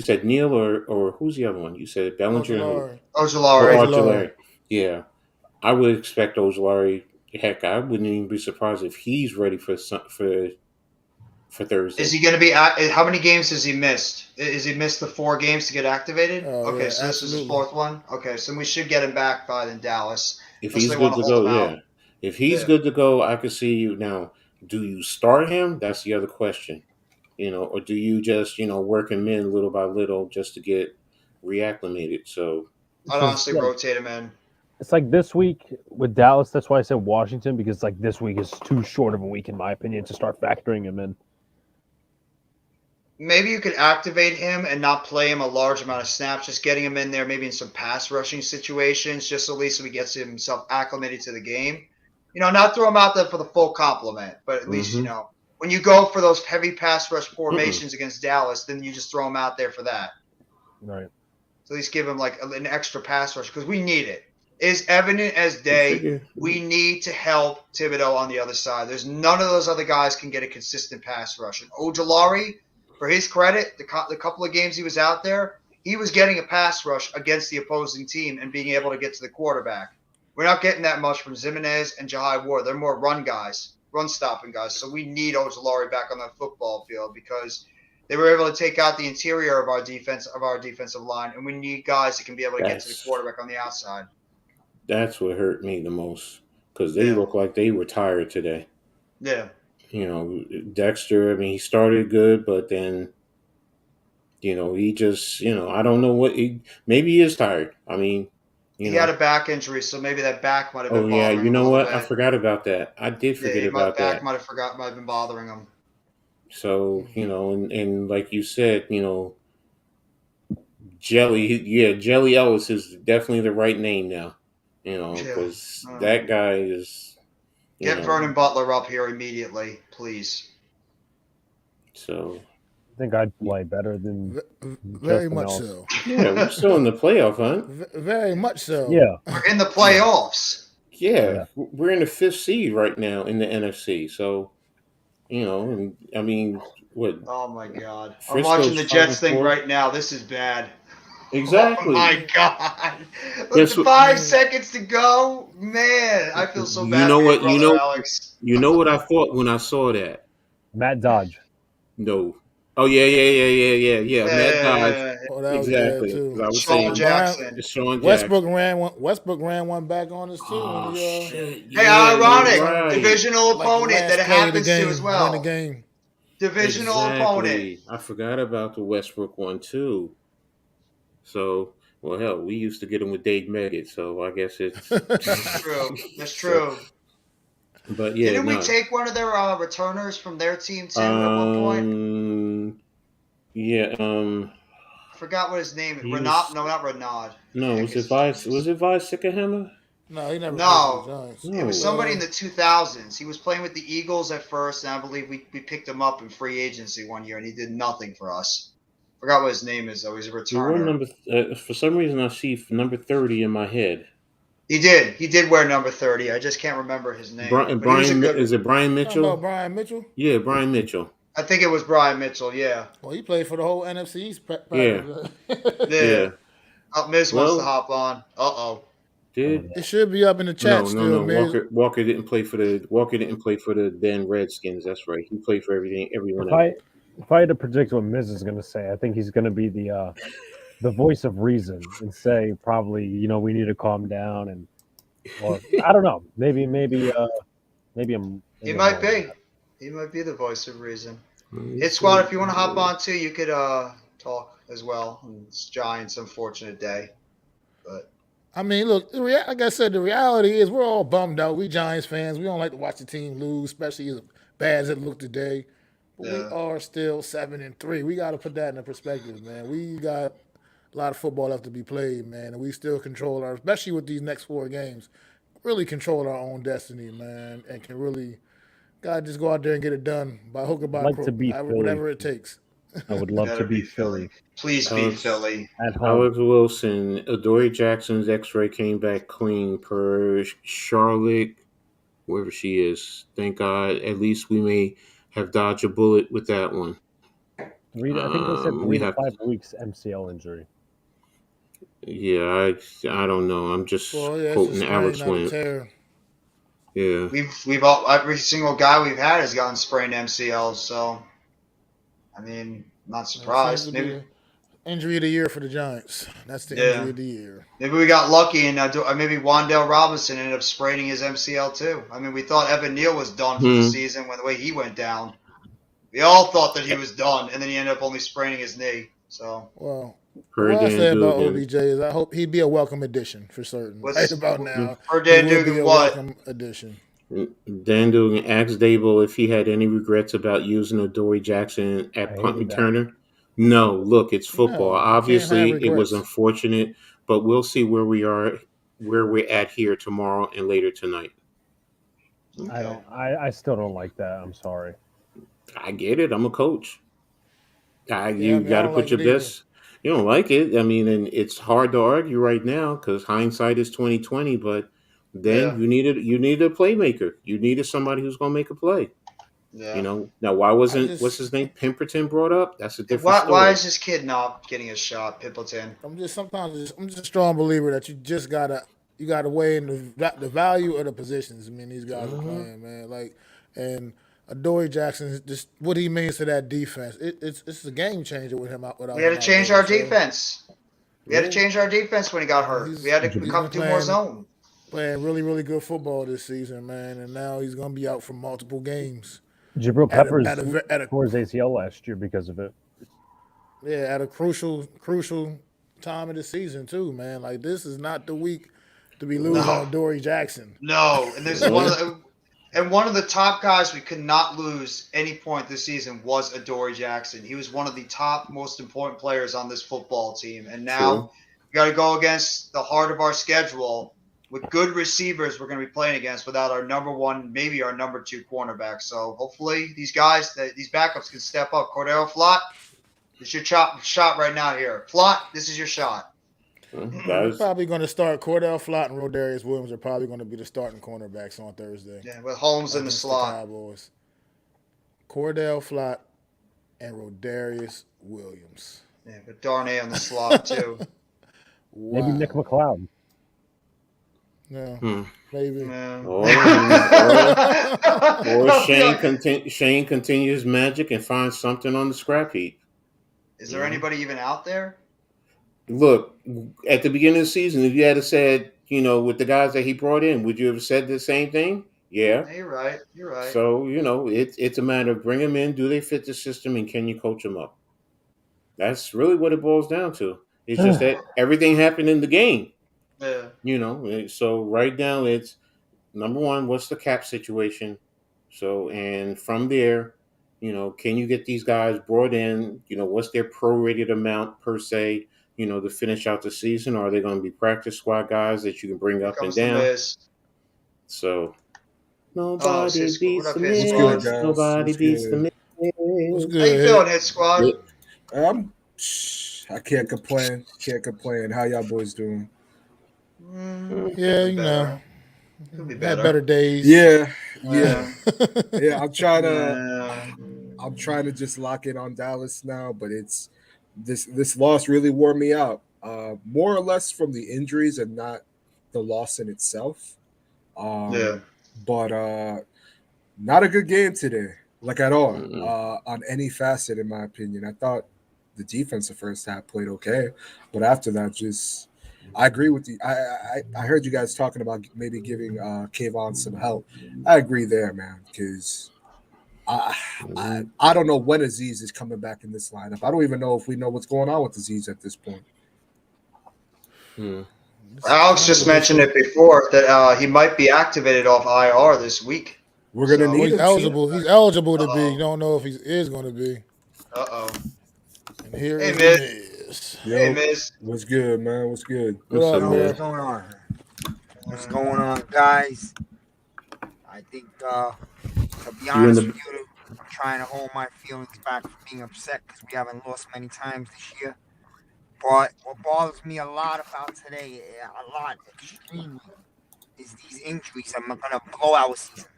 said Neil or who's the other one? You said Bellinger and who? Ojulari. Ojulari. Yeah, I would expect Ojulari. Heck, I wouldn't even be surprised if he's ready for Thursday. Is he going to be? How many games has he missed? Is he missed the 4 games to get activated? Okay, yeah, so this is his 4th one. Okay, so we should get him back by then Dallas. If he's good to go, yeah. If he's good to go, I could see you now. Do you start him? That's the other question. Or do you just work him in little by little just to get reacclimated? So I'd honestly rotate him in. It's like this week with Dallas. That's why I said Washington, because like this week is too short of a week, in my opinion, to start factoring him in. Maybe you could activate him and not play him a large amount of snaps, just getting him in there maybe in some pass rushing situations, just at least so he gets himself acclimated to the game. Not throw him out there for the full complement, but at least, when you go for those heavy pass rush formations against Dallas, then you just throw him out there for that. Right. So at least give him like an extra pass rush because we need it. It's evident as day. We need to help Thibodeau on the other side. There's none of those other guys can get a consistent pass rush. And Ojulari, for his credit, the couple of games he was out there, he was getting a pass rush against the opposing team and being able to get to the quarterback. We're not getting that much from Zimenez and Jahai Ward. They're more run guys, run-stopping guys. So we need Ojulari back on the football field because they were able to take out the interior of our defensive line, and we need guys that can be able to get to the quarterback on the outside. That's what hurt me the most because they looked like they were tired today. Yeah. Dexter, I mean, he started good, but then, he just, I don't know maybe he is tired. I mean, he had a back injury, so maybe that back might have been bothering him. Oh, yeah, you know what? I forgot about that. I did forget about that. Might have been bothering him. So, and like you said, Jelly Ellis is definitely the right name now, because that guy is. Get Vernon Butler up here immediately, please. So. I think I'd play better than very much so. Yeah, we're still in the playoff hunt. Very much so. Yeah, we're in the playoffs. Yeah, we're in the 5th seed right now in the NFC. So, and I mean, what? Oh my God! Frisco's I'm watching the Jets thing 5-4. right now. This is bad. Exactly. Oh my God! With 5 seconds to go, man, I feel so bad. Alex. You know what I thought when I saw that? Matt Dodge. No. Oh yeah. Matt Dodge. Oh, that exactly. Was I was Sean saying Jackson. Sean Westbrook ran one back on us too. Oh, shit. Hey, ironic right. divisional opponent that it happens to as well. Win the game. Divisional opponent. I forgot about the Westbrook one too. So, well, hell, we used to get him with Dave Meggett, so I guess it's That's true. That's true. But yeah, didn't we take one of their returners from their team too at one point? Yeah. I forgot what his name is. Renard? No, not Renard. No, was it Vi Sikahema? No, he never played for the No, Giants. it was somebody in the 2000s. He was playing with the Eagles at first, and I believe we picked him up in free agency one year, and he did nothing for us. Forgot what his name is, though. He's a He wore returner. for some reason I see number 30 in my head. He did. He did wear number 30. I just can't remember his name. But he was a Brian, good. is it Brian Talking about Mitchell? Brian Mitchell. Yeah, Brian Mitchell. I think it was Brian Mitchell. Yeah. Well, he played for the whole NFC East. Yeah. Yeah. Yeah. Miz wants to Well, hop on. Uh-oh. did It should be up in the chat still, no. Miz. Walker didn't play for the then Redskins. That's right. He played for everyone else. If I had to predict what Miz is going to say, I think he's going to be the voice of reason and say probably we need to calm down or I don't know, maybe I'm. He might be. He might be the voice of reason. Mm-hmm. Hit Squad, if you want to hop on too, you could talk as well. It's Giants' unfortunate day. But I mean, look, like I said, the reality is we're all bummed out. We Giants fans. We don't like to watch the team lose, especially as bad as it looked today. But we are still 7-3. We got to put that in perspective, man. We got a lot of football left to be played, man, and we still control especially with these next 4 games, really control our own destiny, man, and can really, gotta just go out there and get it done by hook or by I'd like crook, to beat whatever it takes. I would love to beat Philly please beat Philly. at home. Alex Wilson, Adoree Jackson's X-ray came back clean per Charlotte, wherever she is. Thank God. At least we may have dodged a bullet with that one. I think they said 3 to 5 weeks MCL injury. Yeah, I don't know. I'm just quoting Alex Wynn. Yeah, We've all every single guy we've had has gotten sprained MCLs, so I mean, not surprised. Maybe injury of the year for the Giants. That's the injury of the year. Maybe we got lucky, and maybe Wan'Dale Robinson ended up spraining his MCL too. I mean, we thought Evan Neal was done for the season when the way he went down. We all thought that he was done, and then he ended up only spraining his knee. So, well, what I say about OBJ is I hope he'd be a welcome addition for certain. Right about now, or Dan Dugan, what? Welcome addition. Dan Dugan asked Dable if he had any regrets about using Adoree Jackson at punt returner. No, look, it's football. Obviously, it was unfortunate, but we'll see where we're at here tomorrow and later tonight. Okay. I still don't like that. I'm sorry. I get it. I'm a coach. You got to put your best. You don't like it. I mean, and it's hard to argue right now because hindsight is 20/20. But then you needed a playmaker. You needed somebody who's going to make a play. Yeah. Now why wasn't what's his name Pemberton brought up? That's a different story. Why is this kid not getting a shot, Pimpleton? I'm just a strong believer that you just gotta weigh in the value of the positions. I mean, these guys are playing, man. And Adoree Jackson, just what he means to that defense. It's a game changer with him out. We had to change our defense. We had to change our defense when he got hurt. We had to do more zone. Playing really, really good football this season, man. And now he's going to be out for multiple games. Jabril Peppers tore his ACL last year because of it. Yeah, at a crucial time of the season too, man. Like this is not the week to be losing on Adoree Jackson. No, and there's one of the top guys we could not lose any point this season was Adoree Jackson. He was one of the top most important players on this football team, and now we got to go against the heart of our schedule with good receivers we're going to be playing against without our number one, maybe our number 2 cornerback. So hopefully these guys, these backups can step up. Cordell Flott, it's your shot right now here. Flott, this is your shot. We're probably going to start Cordell Flott and Rodarius Williams are probably going to be the starting cornerbacks on Thursday. Yeah, with Holmes in the slot. Cowboys. Cordell Flott and Rodarius Williams. Yeah, but Darnay on the slot too. Wow. Maybe Nick McLeod. No, maybe. Yeah. Or Shane continues magic and finds something on the scrap heap. Is there anybody even out there? Look, at the beginning of the season, if you had said, with the guys that he brought in, would you have said the same thing? Yeah. You're right. So, it's a matter of bring them in, do they fit the system, and can you coach them up? That's really what it boils down to. It's just that everything happened in the game. Yeah. So right now it's number one, what's the cap situation? So, and from there, can you get these guys brought in? What's their prorated amount per se? to finish out the season, or are they going to be practice squad guys that you can bring up and Comes the down? Miz. So nobody Cisco, what beats up, the Hit What's Squad? good, Miz. guys? Nobody What's beats the good? What's Miz. How you good, feeling, Hit? Hit Squad? I can't complain. Can't complain. How y'all boys doing? Yeah, Could be better. Could be had better. better days. Yeah. Yeah. I'm trying to just lock in on Dallas now, but it's this loss really wore me out. More or less from the injuries and not the loss in itself. Yeah. But not a good game today, like at all, Mm-mm. on any facet, in my opinion. I thought the defense the first half played okay, but after that, just I agree with you. I heard you guys talking about maybe giving Kayvon some help. I agree there, man, because I don't know when Aziz is coming back in this lineup. I don't even know if we know what's going on with Aziz at this point. Mm. Alex just mentioned it before that he might be activated off IR this week. We're gonna So- Well, need he's him. eligible. He's eligible to be. Uh-oh. You don't know if he is going to be. Uh-oh. And here Hey, is Miz. the Miz. Hey, Yo, Miz. what's good, man? What's good? What up, up, man? What's going on? What's going on, guys? I think, to be honest with you, I'm trying to hold my feelings back from being upset because we haven't lost many times this year. But what bothers me a lot about today, extremely, is these injuries that are going to blow our season.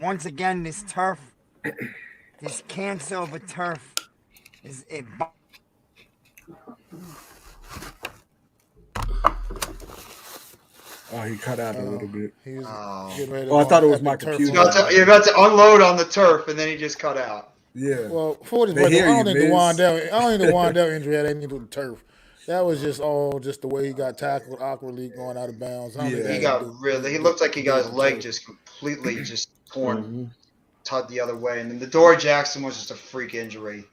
Once again, this turf, this cancer of a turf, it. Oh, he cut out a little bit. He was Oh. getting ready to Oh, I go thought it on was epic my turf computer. war. You're about to unload on the turf, and then he just cut out. Yeah. Well, for this They break, hear I don't you, think the Miz. Wandell injury had anything to do with the turf. That was just the way he got tackled awkwardly going out of bounds. I don't think Yeah. that He had to got do- really. He looked like he got his do with leg turf. just completely just torn, Mhm. tugged the other way, and then the Dory Jackson was just a freak injury.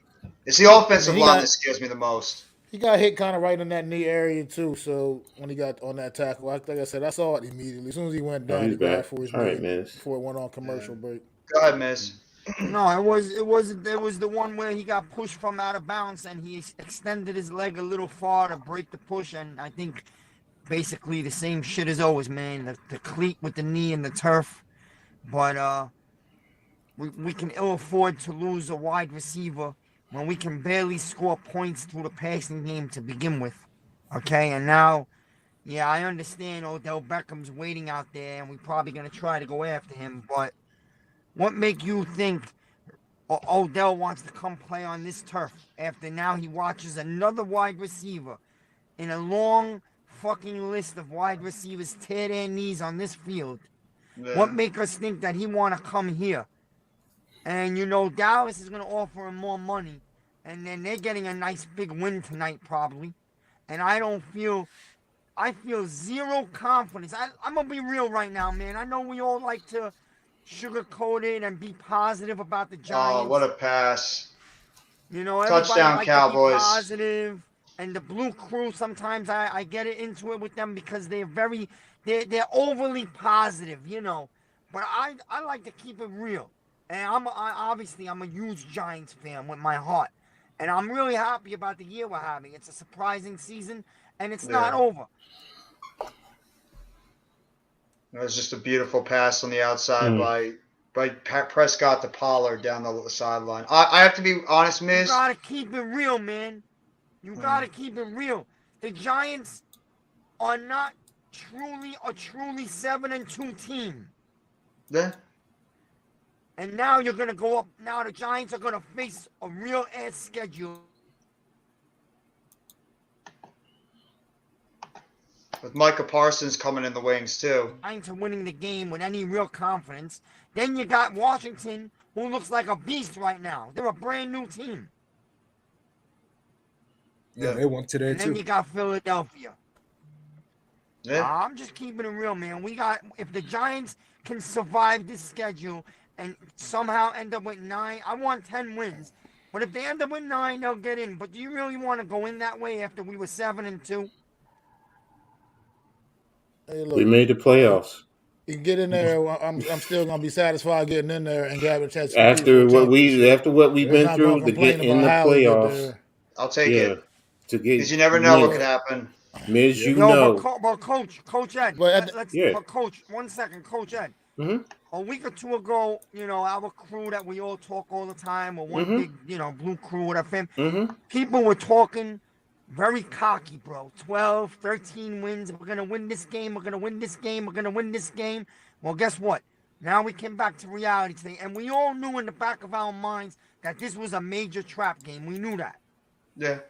It's the offensive He line got- that scares me the most. He got hit kind of right in that knee area too. So when he got on that tackle, like I said, I saw it immediately. As soon as he went Oh, down, he's he grabbed back. for his All right, knee Miz. before it went on commercial break. Go ahead, Miz. No, it was the one where he got pushed from out of bounds and he extended his leg a little far to break the push, and I think basically the same shit as always, man. The cleat with the knee and the turf, but we can ill afford to lose a wide receiver when we can barely score points through the passing game to begin with. Okay, and now, yeah, I understand Odell Beckham's waiting out there, and we're probably gonna try to go after him, but what make you think Odell wants to come play on this turf after now he watches another wide receiver in a long fucking list of wide receivers tear their knees on this field? Yeah. What make us think that he want to come here? And Dallas is going to offer him more money, and then they're getting a nice big win tonight probably. And I feel zero confidence. I'm going to be real right now, man. I know we all like to sugarcoat it and be positive about the Giants. Oh, what a pass! Everybody Touchdown, like Cowboys. to be positive. And the Blue Crew, sometimes I get it into it with them because they're overly positive, But I like to keep it real. And I'm a huge Giants fan with my heart. And I'm really happy about the year we're having. It's a surprising season, and it's not over. It was just a beautiful pass on the outside by Prescott to Pollard down the sideline. I have to be honest, You Miz. gotta keep it real, man. You gotta keep it real. The Giants are not truly a 7-2 team. Yeah. And now you're gonna go up. Now the Giants are gonna face a real ass schedule. With Micah Parsons coming in the wings too. Giants are winning the game with any real confidence. Then you got Washington, who looks like a beast right now. They're a brand new team. Yeah, they won today And then too. you got Philadelphia. Yeah. I'm just keeping it real, man. If the Giants can survive this schedule and somehow end up with 9, I want 10 wins. But if they end up with 9, they'll get in. But do you really want to go in that way after we were 7-2? Hey, look, We made the playoffs. you can get in there. I'm still gonna be satisfied getting in there and grabbing a chance. After what we've I'm been not through gonna to complain get in about the how we get playoffs, there. I'll take Yeah, it to get because you never know what Miz, could happen. Miz, Yep. you Yo, know, but Coach Ed, But at let's. yeah. But Coach, 1 second, Coach Ed. Mhm, A week or two ago, our crew that we all talk all the time, or one mhm, big, blue crew, whatever. mhm. People were talking very cocky, bro. 12, 13 wins. We're gonna win this game. We're gonna win this game. We're gonna win this game. Well, guess what? Now we came back to reality today, and we all knew in the back of our minds that this was a major trap game. We knew that. Yeah.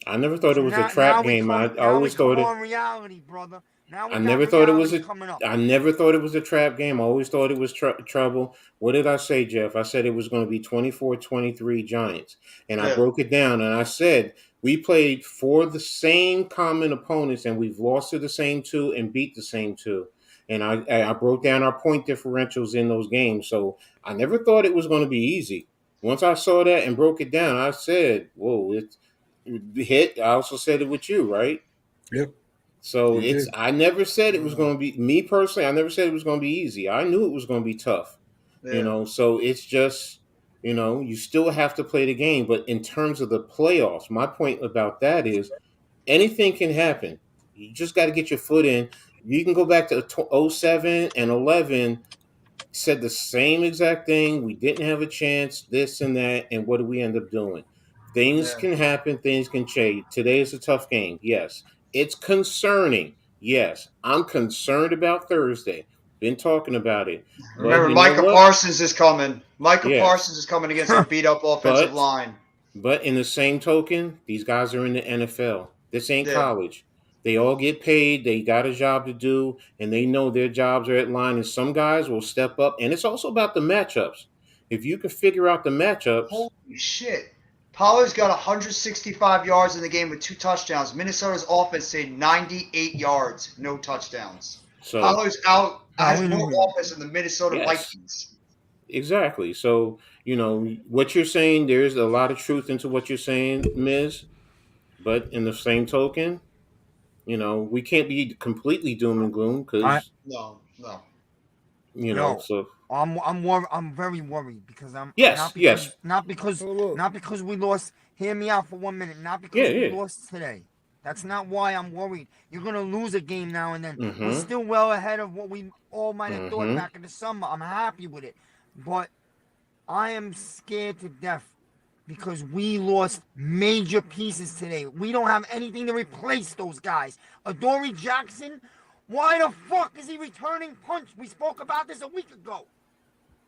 I never thought it So was a now trap we game. come I now we always come thought it. on reality, brother. Now we I got never thought it was reality a. coming up. I never thought it was a trap game. I always thought it was trouble. What did I say, Jeff? I said it was going to be 24-23 Giants. And I Yeah. broke it down and I said we played for the same common opponents and we've lost to the same two and beat the same two. And I broke down our point differentials in those games. So I never thought it was going to be easy. Once I saw that and broke it down, I said, whoa, it's hit. I also said it with you, right? Yep. So You did. I never said it was going to be me personally. I never said it was going to be easy. I knew it was going to be tough, Yeah. So it's just, you still have to play the game. But in terms of the playoffs, my point about that is anything can happen. You just got to get your foot in. You can go back to 07 and 11, said the same exact thing. We didn't have a chance, this and that. And what do we end up doing? Things Yeah. can happen, things can change. Today is a tough game. Yes. It's concerning. Yes. I'm concerned about Thursday. Been talking about it. But Remember, you know Micah what? Parsons is coming. Micah Yes. Parsons is coming against a beat up offensive But line. but in the same token, these guys are in the NFL. This ain't Yeah. college. They all get paid. They got a job to do, and they know their jobs are at line. And some guys will step up. And it's also about the matchups. If you can figure out the matchups, Holy shit. Pollard's got 165 yards in the game with 2 touchdowns. Minnesota's offense stayed 98 yards, no touchdowns. so Pollard's out has we more knew. offense than the Minnesota yes, Vikings. exactly. So what you're saying. There's a lot of truth into what you're saying, Miz. But in the same token, we can't be completely doom and gloom I because No. Yo, So I'm very worried because I'm yes, not yes, because not because oh, look. not because we lost. Hear me out for 1 minute. Not yeah, because we yeah. lost today. That's not why I'm worried. You're gonna lose a game now and then. We're Mm-hmm. still well ahead of what we all might have thought Mm-hmm. back in the summer. I'm happy with it, but I am scared to death because we lost major pieces today. We don't have anything to replace those guys. Adoree Jackson, why the fuck is he returning punts? We spoke about this a week ago.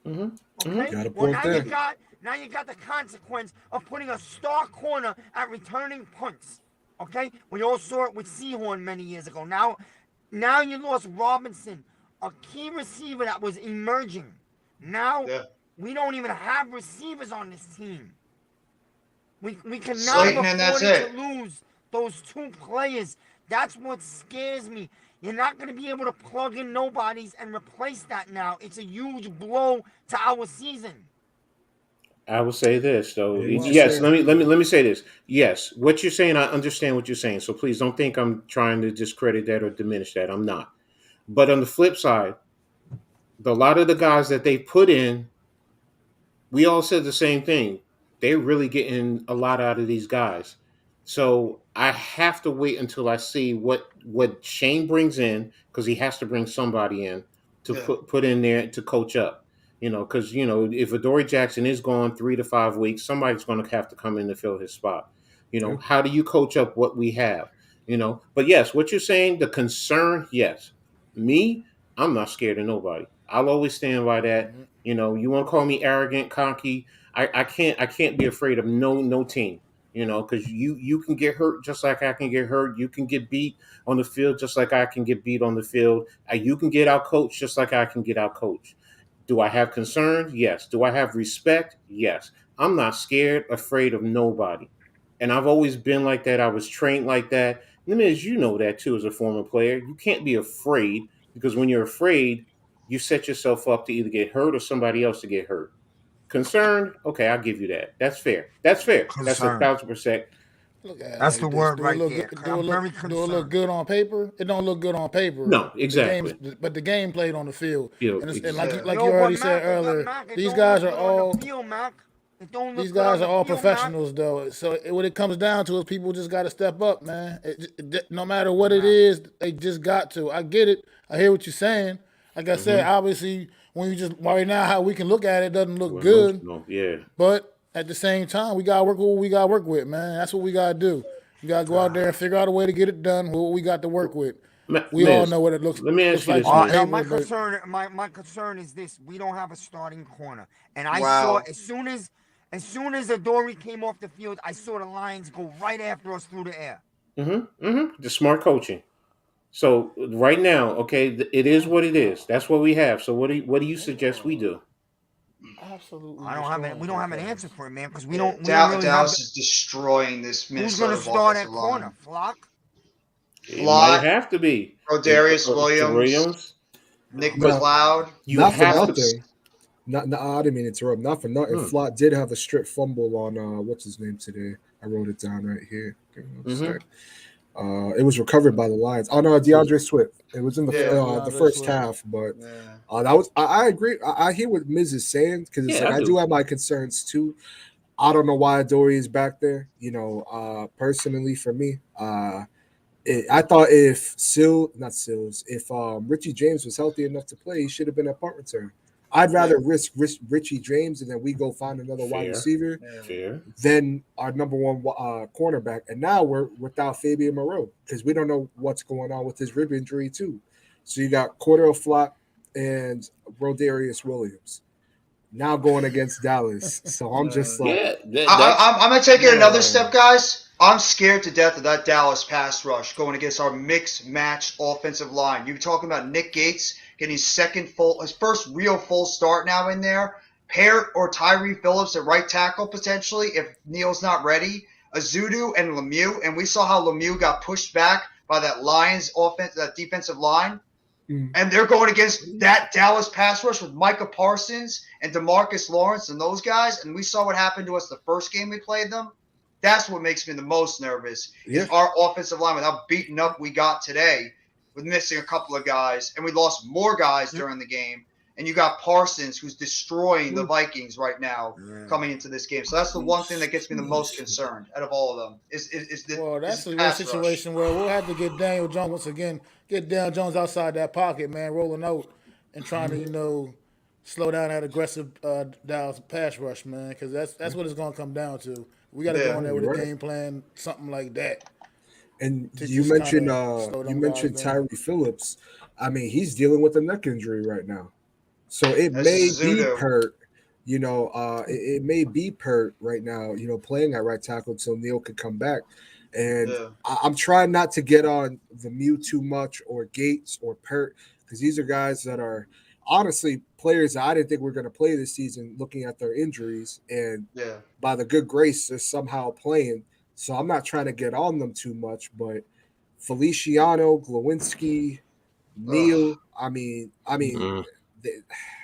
Mm-hmm. Okay. Got a Well, point now there. you got the consequence of putting a star corner at returning punts. Okay. We all saw it with Seahorn many years ago. Now you lost Robinson, a key receiver that was emerging. Now Yeah. we don't even have receivers on this team. We cannot Slayton, and that's afford it. to lose those 2 players. That's what scares me. You're not going to be able to plug in nobodies and replace that now. It's a huge blow to our season. I will say this though. Yeah, you Yes, said- let me say this. Yes, what you're saying, I understand what you're saying. So please don't think I'm trying to discredit that or diminish that. I'm not. But on the flip side, a lot of the guys that they put in, we all said the same thing. They're really getting a lot out of these guys. So I have to wait until I see what Shane brings in, because he has to bring somebody in to Yeah. put in there to coach up. Because if Adoree Jackson is gone 3 to 5 weeks, somebody's going to have to come in to fill his spot. Yeah. How do you coach up what we have? But yes, what you're saying, the concern, yes. Me, I'm not scared of nobody. I'll always stand by that. Mm-hmm. You want to call me arrogant, cocky? I can't be afraid of no team. Because you can get hurt just like I can get hurt. You can get beat on the field just like I can get beat on the field. You can get out coached just like I can get out coached. Do I have concerns? Yes. Do I have respect? Yes. I'm not scared, afraid of nobody. And I've always been like that. I was trained like that. And as you know that too as a former player, you can't be afraid, because when you're afraid, you set yourself up to either get hurt or somebody else to get hurt. Concerned? Okay, I'll give you that. That's fair. That's fair. That's Concerned. 1,000%. Look at it That's like the this. word Do it right look there. good- I'm very do it look concerned. good on paper? It don't look good on paper. No, But exactly. but the game played on the field. Yeah, And, exactly. like Yeah. you Yo, but already Mac, said earlier, Mac, it these don't guys look are good on all. the field, Mac. It don't These look good on guys are the all field, Matt. professionals, though. So what it comes down to is people just got to step up, man. No matter what it Matt. is, they just got to. I get it. I hear what you're saying. Like I said, Mm-hmm. obviously, when you just right now, how we can look at it doesn't look We're good. emotional. Yeah. But at the same time, we gotta work with what we gotta work with, man. That's what we gotta do. We gotta go out there and figure out a way to get it done with what we got to work with. We all Miz, know what it looks let me ask looks you like this, on Now Miz. my paper, but concern, my concern is this: we don't have a starting corner, and I saw Wow. as soon as Adoree came off the field, I saw the Lions go right after us through the air. Mm-hmm. Mm-hmm. The smart coaching. So right now, okay, it is what it is. That's what we have. So what do you suggest we do? absolutely I don't have an, destroying we don't Kirk have an Cousins. answer for it, man, because Yeah, we don't really have Dallas is destroying this who's going to Minnesota start offensive at corner. line. Flock, It might Flott, have to be Rodarius to Williams, Williams, Nick but McLeod. you Not for have to. nothing. Not I didn't mean to interrupt. Not for nothing. Hmm. Flott did have a strip fumble on what's his name today. I wrote it down right here. Give me one Mm-hmm. sec. It was recovered by the Lions. Oh no, DeAndre Swift. It was in the Yeah, the DeAndre first Swift. half, but Yeah. that was I agree. I hear what Miz is saying because it's Yeah, like I I do do. have my concerns too. I don't know why Dory is back there. Personally for me, I thought if if Richie James was healthy enough to play, he should have been a punt return. I'd rather risk Richie James and then we go find another wide Fair, receiver fair. than our number one cornerback. And now we're without Fabian Moreau because we don't know what's going on with his rib injury too. So you got Cordell Flott and Rodarius Williams now going against Dallas. So I'm just like, Yeah, that's I'm going to take it another Whoa. step, guys. I'm scared to death of that Dallas pass rush going against our mixed match offensive line. You're talking about Nick Gates getting his first real full start now in there. Parrott or Tyree Phillips at right tackle potentially if Neal's not ready. Azudu and Lemieux, and we saw how Lemieux got pushed back by that Lions offense, that defensive line. And they're going against that Dallas pass rush with Micah Parsons and DeMarcus Lawrence and those guys. And we saw what happened to us the first game we played them. That's what makes me the most nervous is our offensive line with how beaten up we got today with missing a couple of guys. And we lost more guys during the game. And you got Parsons, who's destroying the Vikings right now coming into this game. So that's the one thing that gets me the most concerned out of all of them is Well, that's a real pass rush. situation where we'll have to get Daniel Jones once again, get Daniel Jones outside that pocket, man, rolling out and trying to, slow down that aggressive Dallas pass rush, man, because that's what it's going to come down to. We got to go in there with a game plan, something like that. And to you just mentioned kinda slow them you mentioned guys down. Tyree Phillips. I mean, he's dealing with a neck injury right now, so it That's may be Zudo. Pert. It may be Pert right now. Playing at right tackle until Neal could come back. And Yeah. I'm trying not to get on the Mew too much or Gates or Pert because these are guys that are honestly players that I didn't think were going to play this season. Looking at their injuries, and Yeah. by the good grace, they're somehow playing. So I'm not trying to get on them too much, but Feliciano, Glowinski, Neal. I mean, Mm. th-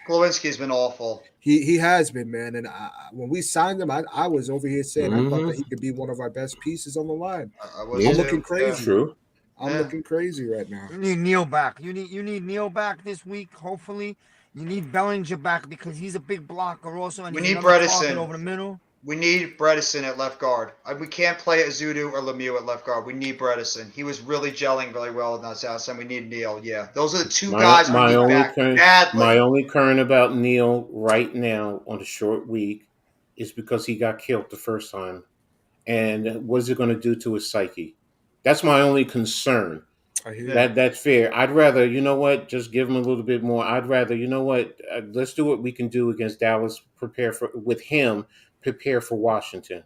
Glowinski's been awful. he has been, man. And when we signed him, I was over here saying I thought that he could be one of our best pieces on the line. I was I'm too. looking crazy. True. I'm Yeah. looking crazy right now. you need Neal back. You need Neal back this week. Hopefully, you need Bellinger back because he's a big blocker also, and We he's need another Bredesen. target over the middle. We need Bredesen at left guard. We can't play Azudu or Lemieux at left guard. We need Bredesen. He was really gelling really well in that house, and we need Neal. Yeah, those are the two guys we need back badly. My only current about Neal right now on the short week is because he got killed the first time, and what's it going to do to his psyche? That's my only concern. I hear That's fair. I'd rather, just give him a little bit more. I'd rather, let's do what we can do against Dallas. Prepare for Washington.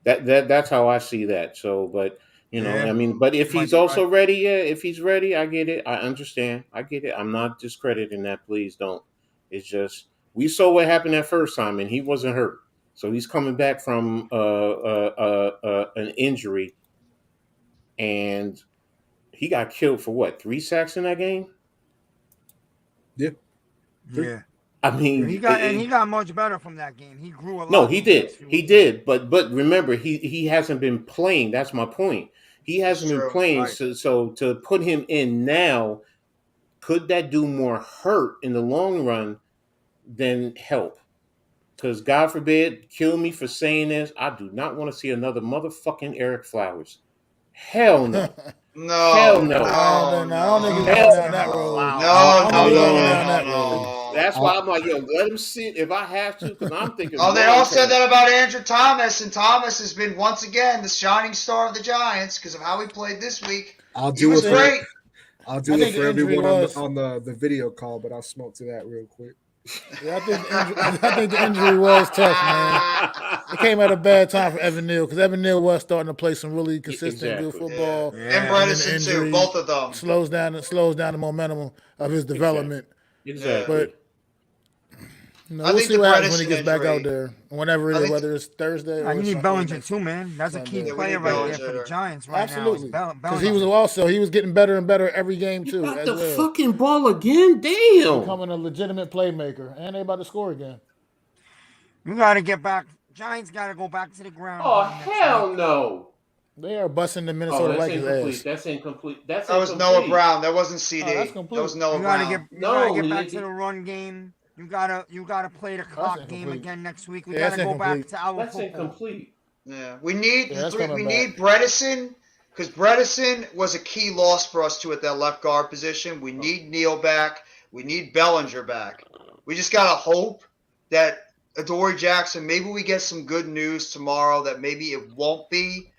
That's how I see that. So, but Yeah. but if Might he's be also right. ready, if he's ready, I get it. I understand. I get it. I'm not discrediting that. Please don't. It's just we saw what happened that first time, and he wasn't hurt. So he's coming back from an injury, and he got killed for what? 3 sacks in that game. Yeah. Yeah. I mean, He got much better from that game. He grew a lot. no, he those did. next few He weeks. did. But remember, he hasn't been playing. That's my point. He hasn't been true. playing. Right. So to put him in now, could that do more hurt in the long run than help? Because God forbid, kill me for saying this. I do not want to see another motherfucking Eric Flowers. Hell no. Hell no. I don't think he's going down that road. No, I don't think he's going I'll, down that road. That's why I'm like, yo, let him sit if I have to, because I'm thinking. Oh, they all said that about Andrew Thomas, and Thomas has been once again the shining star of the Giants because of how he played this week. I'll He do was it great. I'll do it for everyone on the video call, but I'll smoke to that real quick. Yeah, I think the injury was tough, man. It came at a bad time for Evan Neal because Evan Neal was starting to play some really consistent, good football. Yeah. And Bredesen too, both of them. Slows down the momentum of his development. Exactly. But we'll see what happens when he gets back out there, whenever it is, whether it's Thursday or you need Sunday. Bellinger too, man. That's a key player right there for the Giants right Absolutely. now. Because he was getting better and better every game too. Got the fucking ball again, damn. Becoming a legitimate playmaker, and they about to score again. You got to get back. Giants got to go back to the ground. Oh hell no! They are busting the Minnesota Vikings ass. That's incomplete. That was Noah Brown. That wasn't CD. That's complete. That was Noah Brown. You got to get back to the run game. You gotta play the clock game again next week. We gotta go back to our football. Incomplete. Yeah, we need Bredesen because Bredesen was a key loss for us too at that left guard position. We need Neal back. We need Bellinger back. We just gotta hope that Adoree Jackson. Maybe we get some good news tomorrow that maybe it won't be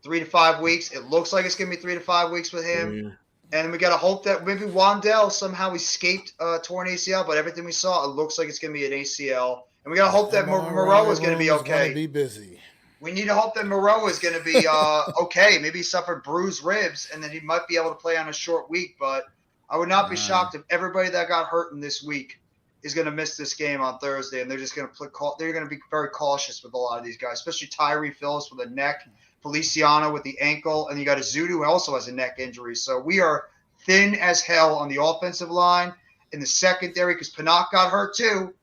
3 to 5 weeks. It looks like it's gonna be 3 to 5 weeks with him. Yeah. And we got to hope that maybe Wandell somehow escaped torn ACL, but everything we saw, it looks like it's going to be an ACL. And we got to hope that Moreau is going to be okay. Be busy. We need to hope that Moreau is going to be okay. Maybe he suffered bruised ribs, and then he might be able to play on a short week. But I would not be shocked if everybody that got hurt in this week is going to miss this game on Thursday, and they're just going to play. They're going to be very cautious with a lot of these guys, especially Tyree Phillips with a neck. Feliciano with the ankle, and you got Azudu who also has a neck injury. So we are thin as hell on the offensive line, in the secondary because Pinnock got hurt too.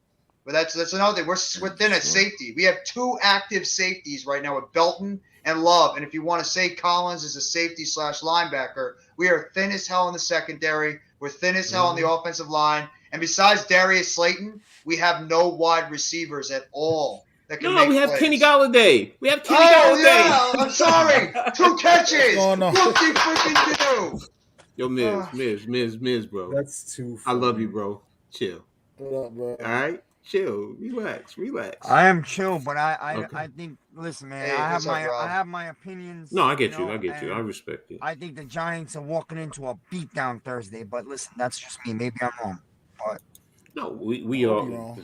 But that's another thing. We're thin at safety. We have 2 active safeties right now with Belton and Love. And if you want to say Collins is a safety / linebacker, we are thin as hell in the secondary. We're thin as hell on the offensive line. And besides Darius Slayton, we have no wide receivers at all. We have Kenny Galladay. We have Kenny Galladay. Yeah, I'm sorry. 2 catches. What freaking do? Yo, Miz, bro. That's too funny. I love you, bro. Chill. What up, bro? All right? Chill. Relax. I am chill, but I think, listen, man, I have my opinions. No, I get you. I respect it. I think the Giants are walking into a beatdown Thursday, but listen, that's just me. Maybe I'm wrong. But no, we are.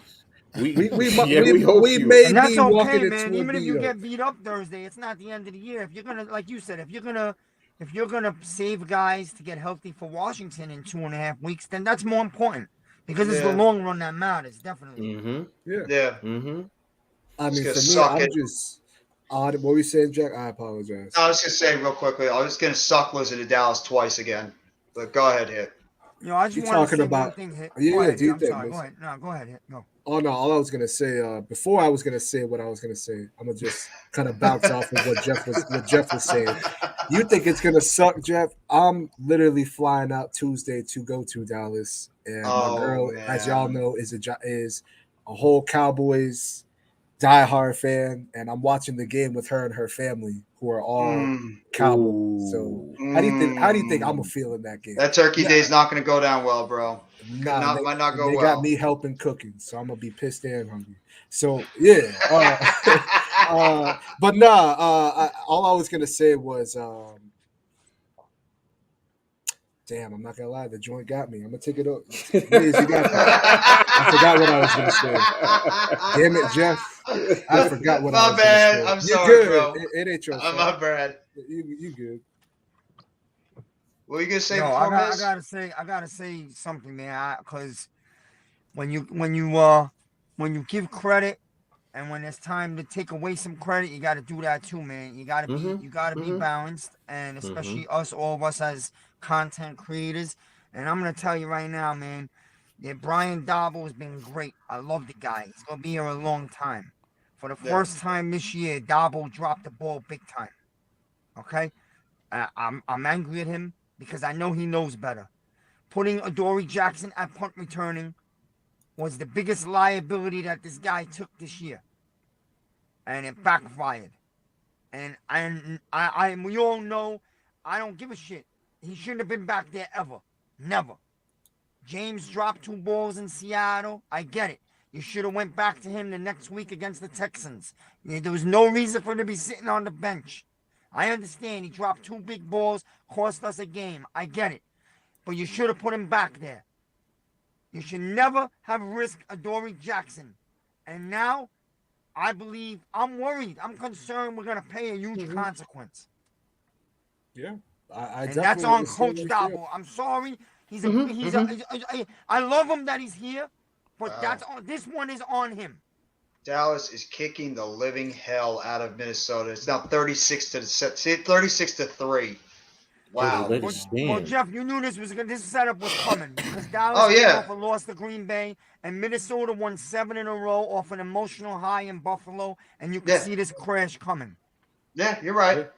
We may and that's be okay, walking man. into Even a if you beat get beat up Thursday, it's not the end of the year. If you're gonna, like you said, if you're gonna save guys to get healthy for Washington in 2.5 weeks, then that's more important because it's the long run that matters, definitely. Mm-hmm. Yeah. Mm-hmm. I mean, for me, I'm just odd. What were you saying, Jack? I apologize. I was just saying real quickly. I was going to suck losing to Dallas twice again. But go ahead, Hit. I just want to say one thing, Hit. Yeah, I'm sorry. Go ahead. No, go ahead, Hit. Go. Oh no! All I was gonna say before I was gonna say what I was gonna say, I'm gonna just kind of bounce off of what Jeff was saying. You think it's gonna suck, Jeff? I'm literally flying out Tuesday to go to Dallas, and my girl, as y'all know, is a whole Cowboys diehard fan, and I'm watching the game with her and her family, who are all Cowboys. So how do you think I'm gonna feel in that game? That Turkey Day is not going to go down well, bro. Might not go well. They got me helping cooking, so I'm gonna be pissed and hungry. So yeah, but all I was gonna say was, damn, I'm not gonna lie, the joint got me. I'm gonna take it up. Liz, you got that. I forgot what I was gonna say. Damn it, Jeff. I forgot what I was gonna say. I'm sorry, bro. It ain't your fault. My bad. You good. What are you gonna say? I gotta say something, man. Because when you give credit, and when it's time to take away some credit, you gotta do that too, man. You gotta be balanced, and especially all of us as content creators. And I'm gonna tell you right now, man, that Brian Dabble has been great. I love the guy. He's gonna be here a long time. For the first time this year, Dabble dropped the ball big time. Okay, I'm angry at him, because I know he knows better. Putting Adoree Jackson at punt returning was the biggest liability that this guy took this year. And it backfired. And we all know I don't give a shit. He shouldn't have been back there ever. Never. James dropped 2 balls in Seattle. I get it. You should have went back to him the next week against the Texans. There was no reason for him to be sitting on the bench. I understand he dropped 2 big balls, cost us a game. I get it. But you should have put him back there. You should never have risked Adoree Jackson. And now, I believe, I'm worried. I'm concerned we're going to pay a huge consequence. Yeah. And that's on Coach Dabo. I'm sorry. I love him that he's here, but this one is on him. Dallas is kicking the living hell out of Minnesota. It's now 36-3. Wow. Well, Jeff, you knew this setup was coming because Dallas lost to Green Bay, and Minnesota won 7 in a row off an emotional high in Buffalo, and you can see this crash coming. Yeah, you're right.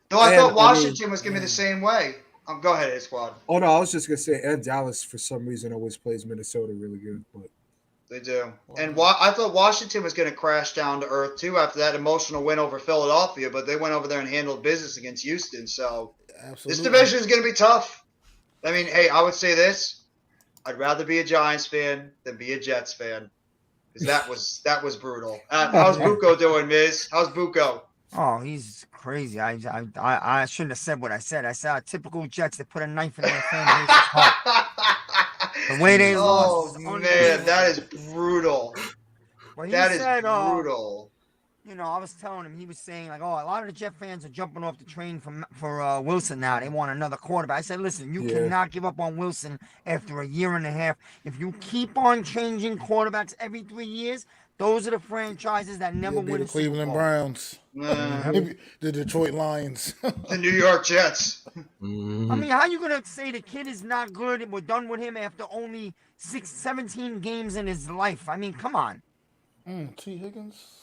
Though I thought Washington was going to be the same way. Go ahead, A-Squad. Oh, no, I was just going to say, and Dallas, for some reason, always plays Minnesota really good. But they do. And I thought Washington was going to crash down to earth, too, after that emotional win over Philadelphia, but they went over there and handled business against Houston. So this division is going to be tough. I mean, hey, I would say this. I'd rather be a Giants fan than be a Jets fan because that was brutal. How's Bucco doing, Miz? How's Bucco? Oh, he's crazy. I shouldn't have said what I said. I said typical Jets that put a knife in their fan base's heart. The way they lost. Oh, man, that is brutal. Well, that is brutal. You know, I was telling him, he was saying, like, a lot of the Jet fans are jumping off the train for Wilson now. They want another quarterback. I said, listen, you cannot give up on Wilson after a year and a half. If you keep on changing quarterbacks every 3 years, those are the franchises that never win the Cleveland Browns. The Detroit Lions. The New York Jets. I mean, how are you going to say the kid is not good and we're done with him after only 17 games in his life? I mean, come on. T. Higgins.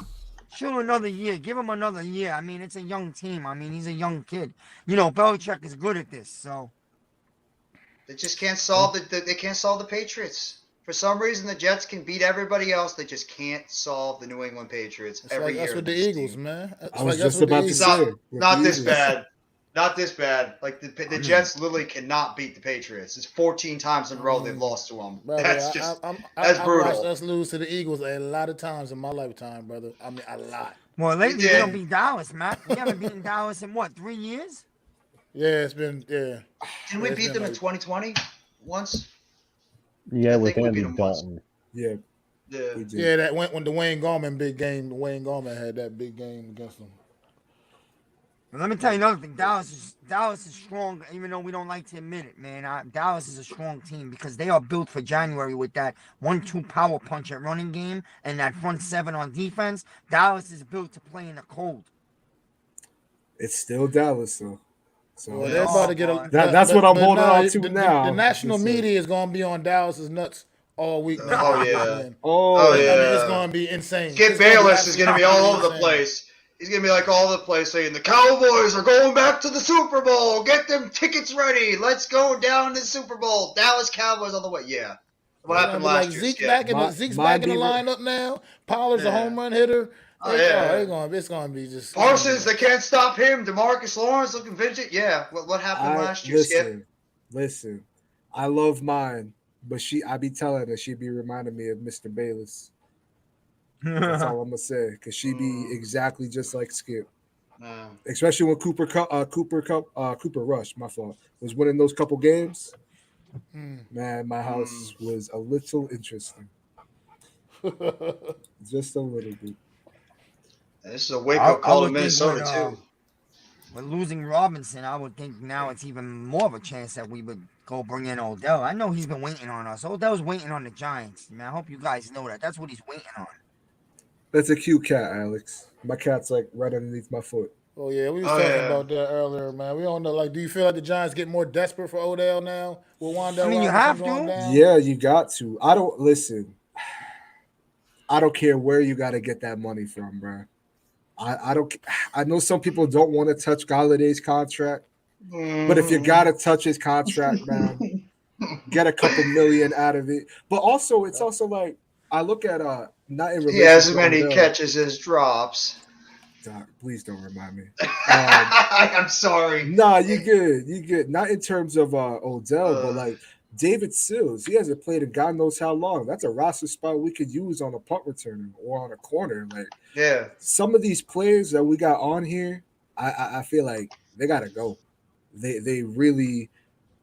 Sure, another year. Give him another year. I mean, it's a young team. I mean, he's a young kid. You know, Belichick is good at this, so. They just can't solve they can't solve the Patriots. For some reason, the Jets can beat everybody else. They just can't solve the New England Patriots every year. That's with the Eagles, man. I was just about to say. Not this bad. Not this bad. Like the Jets literally cannot beat the Patriots. It's 14 times in a row they've lost to them. Brother, that's brutal. I've watched us lose to the Eagles a lot of times in my lifetime, brother. I mean, a lot. Well, lately we don't beat Dallas, Matt. We haven't beaten Dallas in 3 years? Yeah, it's been Didn't we beat them in 2020 once? Yeah, with Andy Dalton. Yeah. Yeah, that went when the Wayne Gallman big game. Wayne Gallman had that big game against them. Well, let me tell you another thing. Dallas is strong, even though we don't like to admit it, man. Dallas is a strong team because they are built for January with that 1-2 power punch at running game and that front 7 on defense. Dallas is built to play in the cold. It's still Dallas, though. So they're about to get that's what I'm holding on to now. The national media is going to be on Dallas's nuts all week. Oh, yeah. Man. Oh, yeah. I mean, it's going to be insane. Skip Bayless is going to be all over the place. He's going to be like all over the place saying, the Cowboys are going back to the Super Bowl. Get them tickets ready. Let's go down to the Super Bowl. Dallas Cowboys on the way. Yeah. What happened last year? Zeke's back in the lineup now. Pollard's a home run hitter. It's going to be just. Parsons, they can't stop him. DeMarcus Lawrence looking vintage. Yeah. What happened last year, Skip? Listen. I love mine, but I be telling her she be reminding me of Mr. Bayless. That's all I'm gonna say, because she be exactly just like Skip. Especially when Cooper Rush, my fault, was winning those couple games. Man, my house was a little interesting. Just a little bit. This is a wake-up call to Minnesota, too. With losing Robinson, I would think now it's even more of a chance that we would go bring in Odell. I know he's been waiting on us. Odell's waiting on the Giants. Man, I hope you guys know that. That's what he's waiting on. That's a cute cat, Alex. My cat's like right underneath my foot. Oh, yeah. We was talking about that earlier, man. We don't know. Like, do you feel like the Giants get more desperate for Odell now? With Wandale you have to. Down? Yeah, you got to. I don't care where you got to get that money from, bro. I know some people don't want to touch Galladay's contract, but if you got to touch his contract, man, get a couple million out of it. But also, it's also like, I look at not in He relation has as to many Odell. catches as drops. Doc, please don't remind me. I'm sorry. Nah, you good. You good. Not in terms of Odell, but like David Sills, he hasn't played in God knows how long. That's a roster spot we could use on a punt returner or on a corner. Like Yeah. some of these players that we got on here, I feel like they gotta go. They really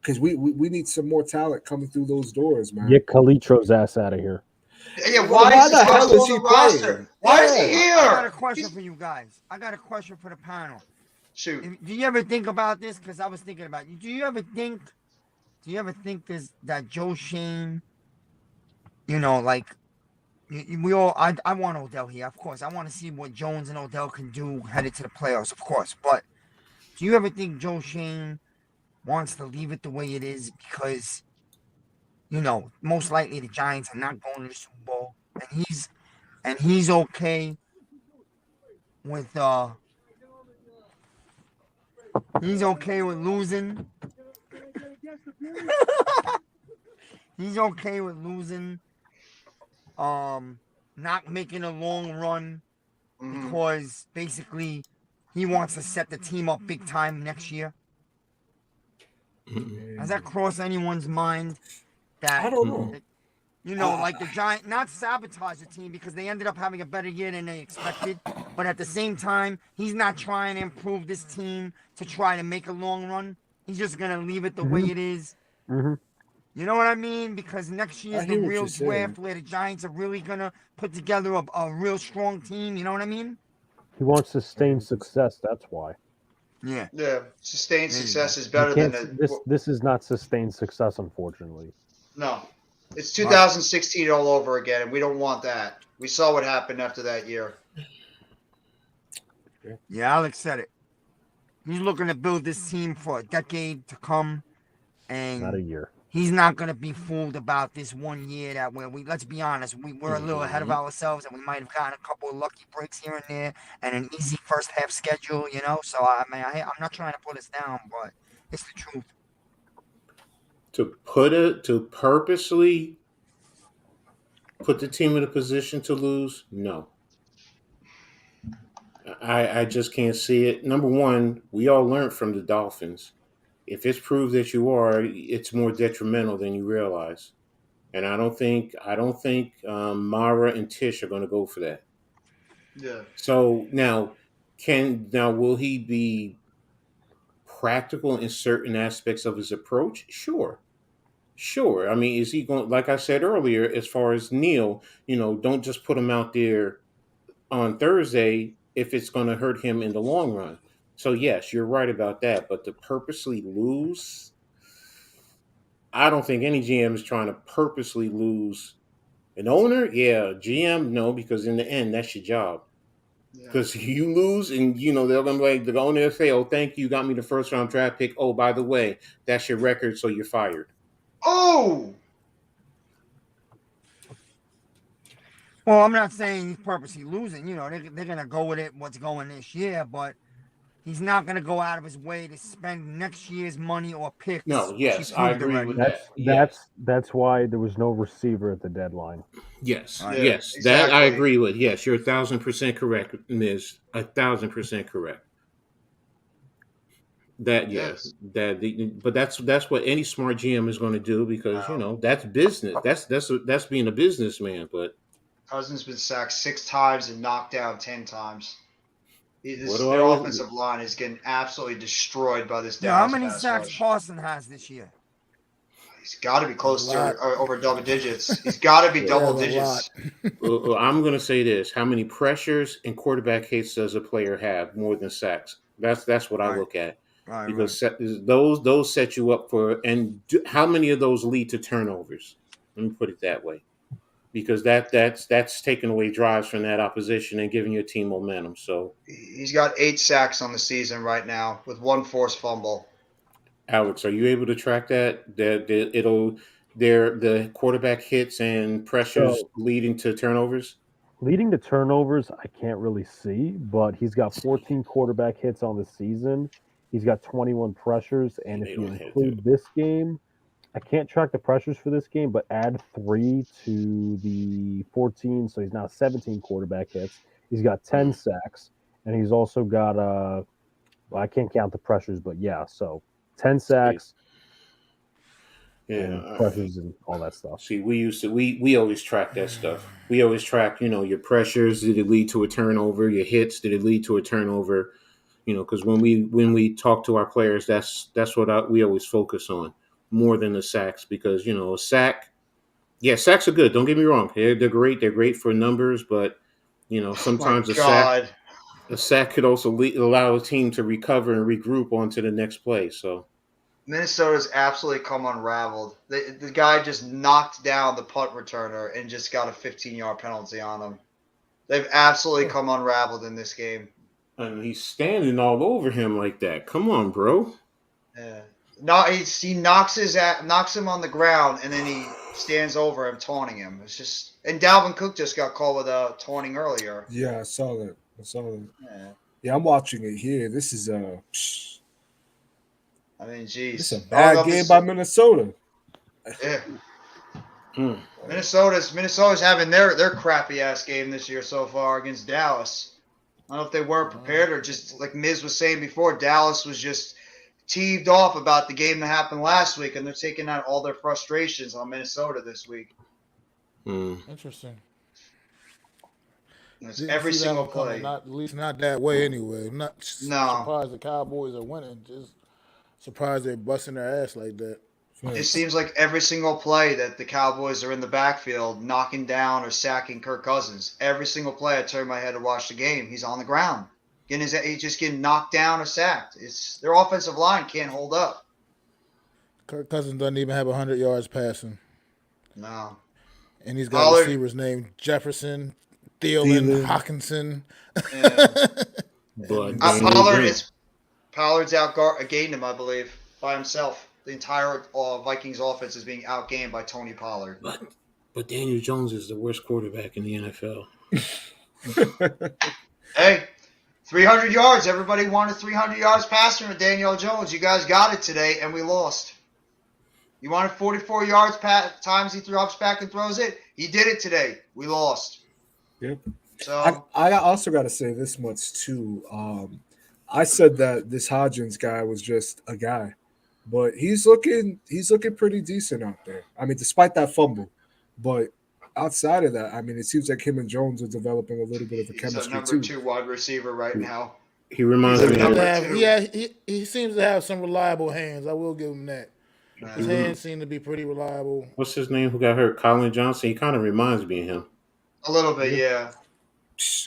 because we need some more talent coming through those doors, man. Get Calitro's ass out of here. Yeah, why is the this guy hell still is on he the roster? playing? Why is he Yeah. here? I got a question for you guys. I got a question for the panel. Shoot. Do you ever think about this? Because I was thinking about you. Do you ever think that Joe Shane, like we all, I want Odell here, of course. I want to see what Jones and Odell can do headed to the playoffs, of course. But do you ever think Joe Shane wants to leave it the way it is because, most likely the Giants are not going to the Super Bowl, and he's okay with losing. He's okay with losing. Not making a long run because basically he wants to set the team up big time next year. Has that crossed anyone's mind? That I don't know. like the Giants, not sabotage the team because they ended up having a better year than they expected. But at the same time, he's not trying to improve this team to try to make a long run. He's just going to leave it the way it is. Mm-hmm. You know what I mean? Because next year's I the hear what real you're saying. draft where the Giants are really going to put together a real strong team. You know what I mean? He wants sustained success. That's why. Yeah. Yeah. Sustained There you success go. is better You than can't- this is not sustained success, unfortunately. No. It's 2016 all over again, and we don't want that. We saw what happened after that year. Yeah, Alex said it. He's looking to build this team for a decade to come, and Not a year. he's not going to be fooled about this 1 year that let's be honest, we're a little ahead of ourselves, and we might have gotten a couple of lucky breaks here and there, and an easy first half schedule, So I'm not trying to put us down, but it's the truth. To purposely put the team in a position to lose, no. I just can't see it. Number one, we all learned from the Dolphins. If it's proved that you are, it's more detrimental than you realize. And I don't think Mara and Tish are going to go for that. Yeah. So now will he be practical in certain aspects of his approach? Sure. I mean, is he going, like I said earlier, as far as Neil, don't just put him out there on Thursday if it's going to hurt him in the long run. So yes, you're right about that. But to purposely lose, I don't think any GM is trying to purposely lose. An owner, yeah. GM, no, because in the end, that's your job. Because you lose, and they're gonna the owner will say, "Oh, thank you, you got me the first round draft pick. Oh, by the way, that's your record, so you're fired." Oh. Well, I'm not saying he's purposely losing. They're going to go with it, what's going this year, but he's not going to go out of his way to spend next year's money or picks. No, yes, I agree with that. That's why there was no receiver at the deadline. Yes, Yeah, yes, exactly. that I agree with. Yes, you're 1,000% correct, Miz. 1,000% correct. That yes, but that's what any smart GM is going to do because that's business. That's being a businessman. But Cousins been sacked 6 times and knocked down 10 times. Their offensive line is getting absolutely destroyed by this Dallas how many pass sacks rush. Parson has this year? He's got to be close to over double digits. He's got to be double digits. I'm going to say this: how many pressures and quarterback hits does a player have more than sacks? That's what I look at. Right, because those set you up for, and how many of those lead to turnovers? Let me put it that way, because that's taking away drives from that opposition and giving your team momentum. So he's got 8 sacks on the season right now with 1 forced fumble. Alex, are you able to track that? The quarterback hits and pressures leading to turnovers. Leading to turnovers, I can't really see, but he's got 14 quarterback hits on the season. He's got 21 pressures, and if you include this game, I can't track the pressures for this game, but add 3 to the 14, so he's now 17 quarterback hits. He's got 10 sacks, and he's also got well, I can't count the pressures, but yeah, so 10 sacks and Yeah. pressures and all that stuff. See, we always track that stuff. We always track, your pressures. Did it lead to a turnover? Your hits. Did it lead to a turnover? Because when we talk to our players, that's what we always focus on more than the sacks, because a sack. Yeah, sacks are good. Don't get me wrong. They're great. They're great for numbers, but sometimes My God. a sack could also allow a team to recover and regroup onto the next play. So Minnesota's absolutely come unraveled. The guy just knocked down the punt returner and just got a 15-yard penalty on him. They've absolutely come unraveled in this game. and he's standing all over him like that. Come on, bro. Yeah. No, he knocks him on the ground, and then he stands over him, taunting him. It's just, and Dalvin Cook just got called with a taunting earlier. Yeah, I saw that. Yeah. Yeah, I'm watching it here. This is I mean, geez, it's a bad game by Minnesota. Yeah. Hmm. Minnesota's having their crappy ass game this year so far against Dallas. I don't know if they weren't prepared or just like Miz was saying before, Dallas was just teed off about the game that happened last week, and they're taking out all their frustrations on Minnesota this week. Interesting. And it's Didn't every see that single one coming, play. Not at least not that way anyway. I'm not No. surprised the Cowboys are winning. Just surprised they're busting their ass like that. It seems like every single play that the Cowboys are in the backfield knocking down or sacking Kirk Cousins. Every single play I turn my head to watch the game, he's on the ground. He's just getting knocked down or sacked. It's their offensive line can't hold up. Kirk Cousins doesn't even have 100 yards passing. No. And he's got receivers named Jefferson, Thielen, Hawkinson. But Pollard's outgained him, I believe, by himself. The entire Vikings offense is being outgained by Tony Pollard. But Daniel Jones is the worst quarterback in the NFL. Hey, 300 yards. Everybody wanted 300 yards passing with Daniel Jones. You guys got it today, and we lost. You wanted 44 yards times he drops back and throws it. He did it today. We lost. Yep. So I also got to say this much too. I said that this Hodgins guy was just a guy, but he's looking pretty decent out there. I mean, despite that fumble, but outside of that, I mean, it seems like him and Jones are developing a little bit of a chemistry he's a number too. 2 wide receiver right now. He reminds me of he seems to have some reliable hands. I will give him that. His hands seem to be pretty reliable. What's his name who got hurt? Colin Johnson. He kind of reminds me of him. A little bit, yeah.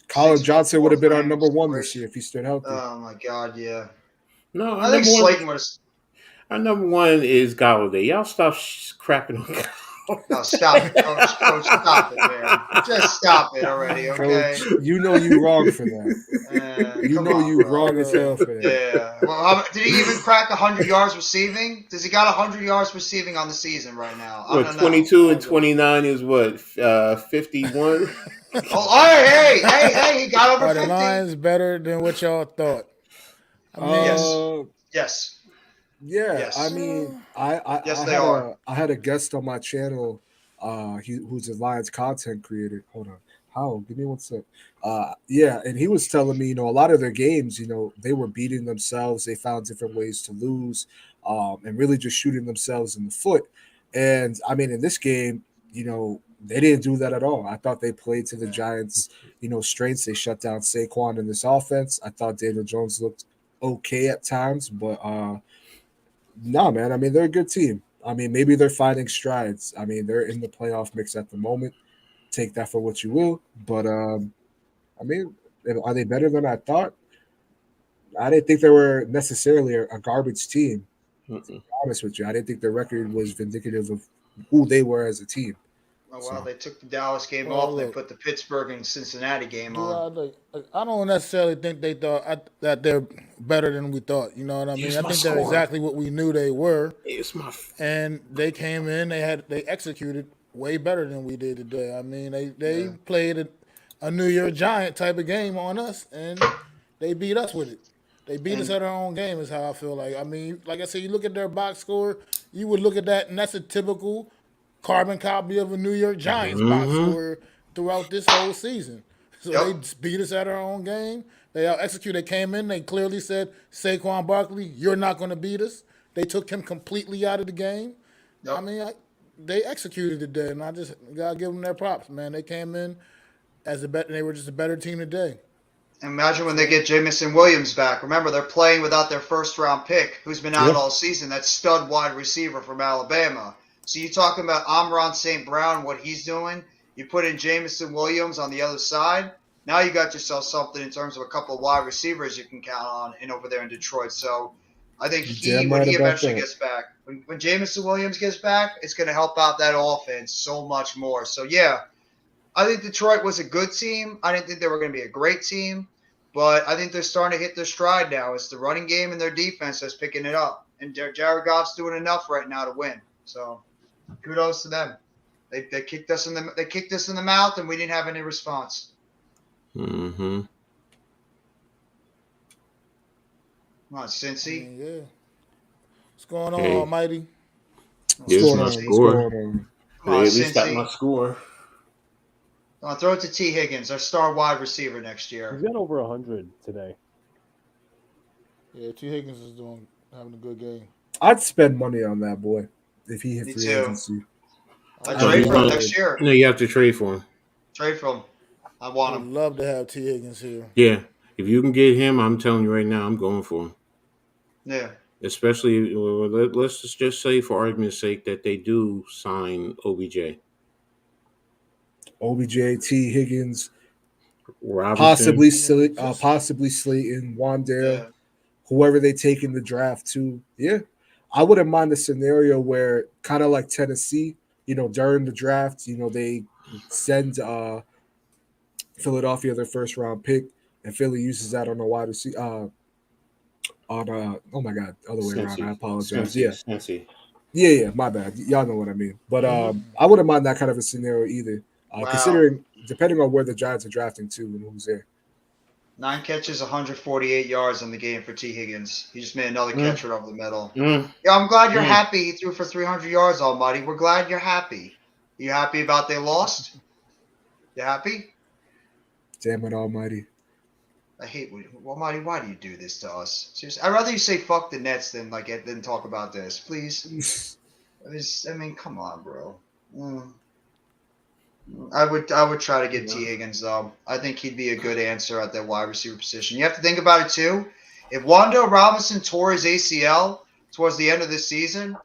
Colin Johnson would have been our number 1 this year if he stood healthy. Oh my God, yeah. No, I think Slayton was. Our number 1 is Galladay. Y'all stop crapping on Galladay. No, stop it, Coach. Coach, stop it, man. Just stop it already, okay? Coach, you know you wrong for that. You know you wrong as hell for that. Yeah. Well, did he even crack 100 yards receiving? Does he got 100 yards receiving on the season right now? I don't know. 22 and 29 is what? 51? Hey, he got over 50. Are the Lions better than what y'all thought? I mean, Yes. Yeah, Yes. I mean, I had a guest on my channel, who's a Lions content creator. Hold on, how? Give me one sec. Yeah, and he was telling me, a lot of their games, they were beating themselves. They found different ways to lose, and really just shooting themselves in the foot. And I mean, in this game, they didn't do that at all. I thought they played to the Giants, strengths. They shut down Saquon in this offense. I thought Daniel Jones looked okay at times, but no, man. I mean, they're a good team. I mean, maybe they're finding strides. I mean, they're in the playoff mix at the moment. Take that for what you will. But, I mean, are they better than I thought? I didn't think they were necessarily a garbage team. To be honest with you, I didn't think their record was vindicative of who they were as a team. Oh, well, they took the Dallas game off. They put the Pittsburgh and Cincinnati game on. I don't necessarily think they thought that they're better than we thought. You know what I mean? I think they're exactly what we knew they were. And they came in. They executed way better than we did today. I mean, they played a New Year Giant type of game on us, and they beat us with it. They beat us at our own game is how I feel like. I mean, like I said, you look at their box score, you would look at that, and that's a typical carbon copy of a New York Giants box Mm-hmm. score throughout this whole season. So they Yep. beat us at our own game. They out executed. They came in. They clearly said, Saquon Barkley, you're not going to beat us. They took him completely out of the game. I Yep. mean, they executed today, and I just gotta give them their props, man. They came in as a better. They were just a better team today. Imagine when they get Jamison Williams back. Remember, they're playing without their first-round pick, who's been out Yeah. all season. That stud wide receiver from Alabama. So you talking about Amron St. Brown, what he's doing. You put in Jamison Williams on the other side. Now you got yourself something in terms of a couple of wide receivers you can count on in over there in Detroit. So I think Damn when right he about eventually that. gets back, when Jamison Williams gets back, it's going to help out that offense so much more. So, yeah, I think Detroit was a good team. I didn't think they were going to be a great team, but I think they're starting to hit their stride now. It's the running game and their defense that's picking it up, and Jared Goff's doing enough right now to win. So, kudos to them. They kicked us in the mouth, and we didn't have any response. Mm-hmm. Come on, Cincy. Yeah. What's going on, Hey. Almighty? Here's What's my going on? What's score. going on? Come on, They at least got Cincy. my score. Come on, throw it to T. Higgins, our star wide receiver next year. He's got over 100 today. Yeah, T. Higgins is having a good game. I'd spend money on that boy if he hit Me free too. agency. I Oh, trade he's for him gonna- next year. No, you have to trade for him. Trade for him. I I want would him. love to have T. Higgins here. Yeah, if you can get him, I'm telling you right now, I'm going for him. Yeah. Especially, let's just say, for argument's sake, that they do sign OBJ. OBJ, T. Higgins, Robinson. possibly Slayton, Wandale, Yeah. whoever they take in the draft too. Yeah, I wouldn't mind a scenario where kind of like Tennessee, during the draft, they send Philadelphia their first round pick, and Philly uses that on a wide receiver. Oh my God, other way around. I apologize. Cincy. Yeah, my bad. Y'all know what I mean. But I wouldn't mind that kind of a scenario either. Wow. Considering, depending on where the Giants are drafting too and who's there. 9 catches, 148 yards in the game for T. Higgins. He just made another catcher over the middle. Mm. Yeah, I'm glad you're happy he threw for 300 yards, Almighty. We're glad you're happy. You happy about they lost? You happy? Damn it, Almighty. I hate Almighty. Why do you do this to us? Seriously, I'd rather you say fuck the Nets than talk about this, please. I mean, come on, bro. I would try to get T. Higgins though. I think he'd be a good answer at that wide receiver position. You have to think about it too. If Wando Robinson tore his ACL towards the end of this season,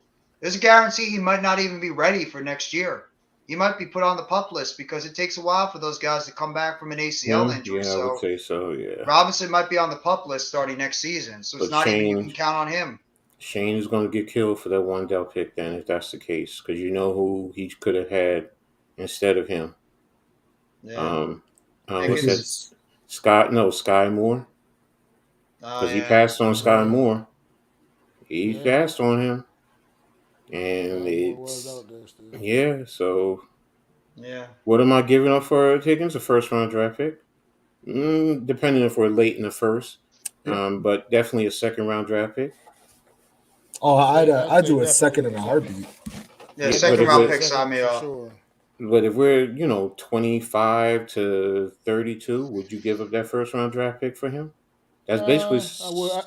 there's a guarantee he might not even be ready for next year. He might be put on the PUP list because it takes a while for those guys to come back from an ACL injury. Yeah, I would say so. Yeah. Robinson might be on the PUP list starting next season, so it's not even you can count on him. Shane is going to get killed for that Wandale pick then, if that's the case, because you know who he could have had instead of him. Yeah. What's that? Sky Moore. Because he passed on Sky Moore. He passed on him. And so what am I giving up for Higgins? A first round draft pick? Depending if we're late in the first. But definitely a second round draft pick. Oh, I'd do a second in a heartbeat. Yeah, second round pick, sign me up. Sure. But if we're, 25 to 32, would you give up that first round draft pick for him? That's basically.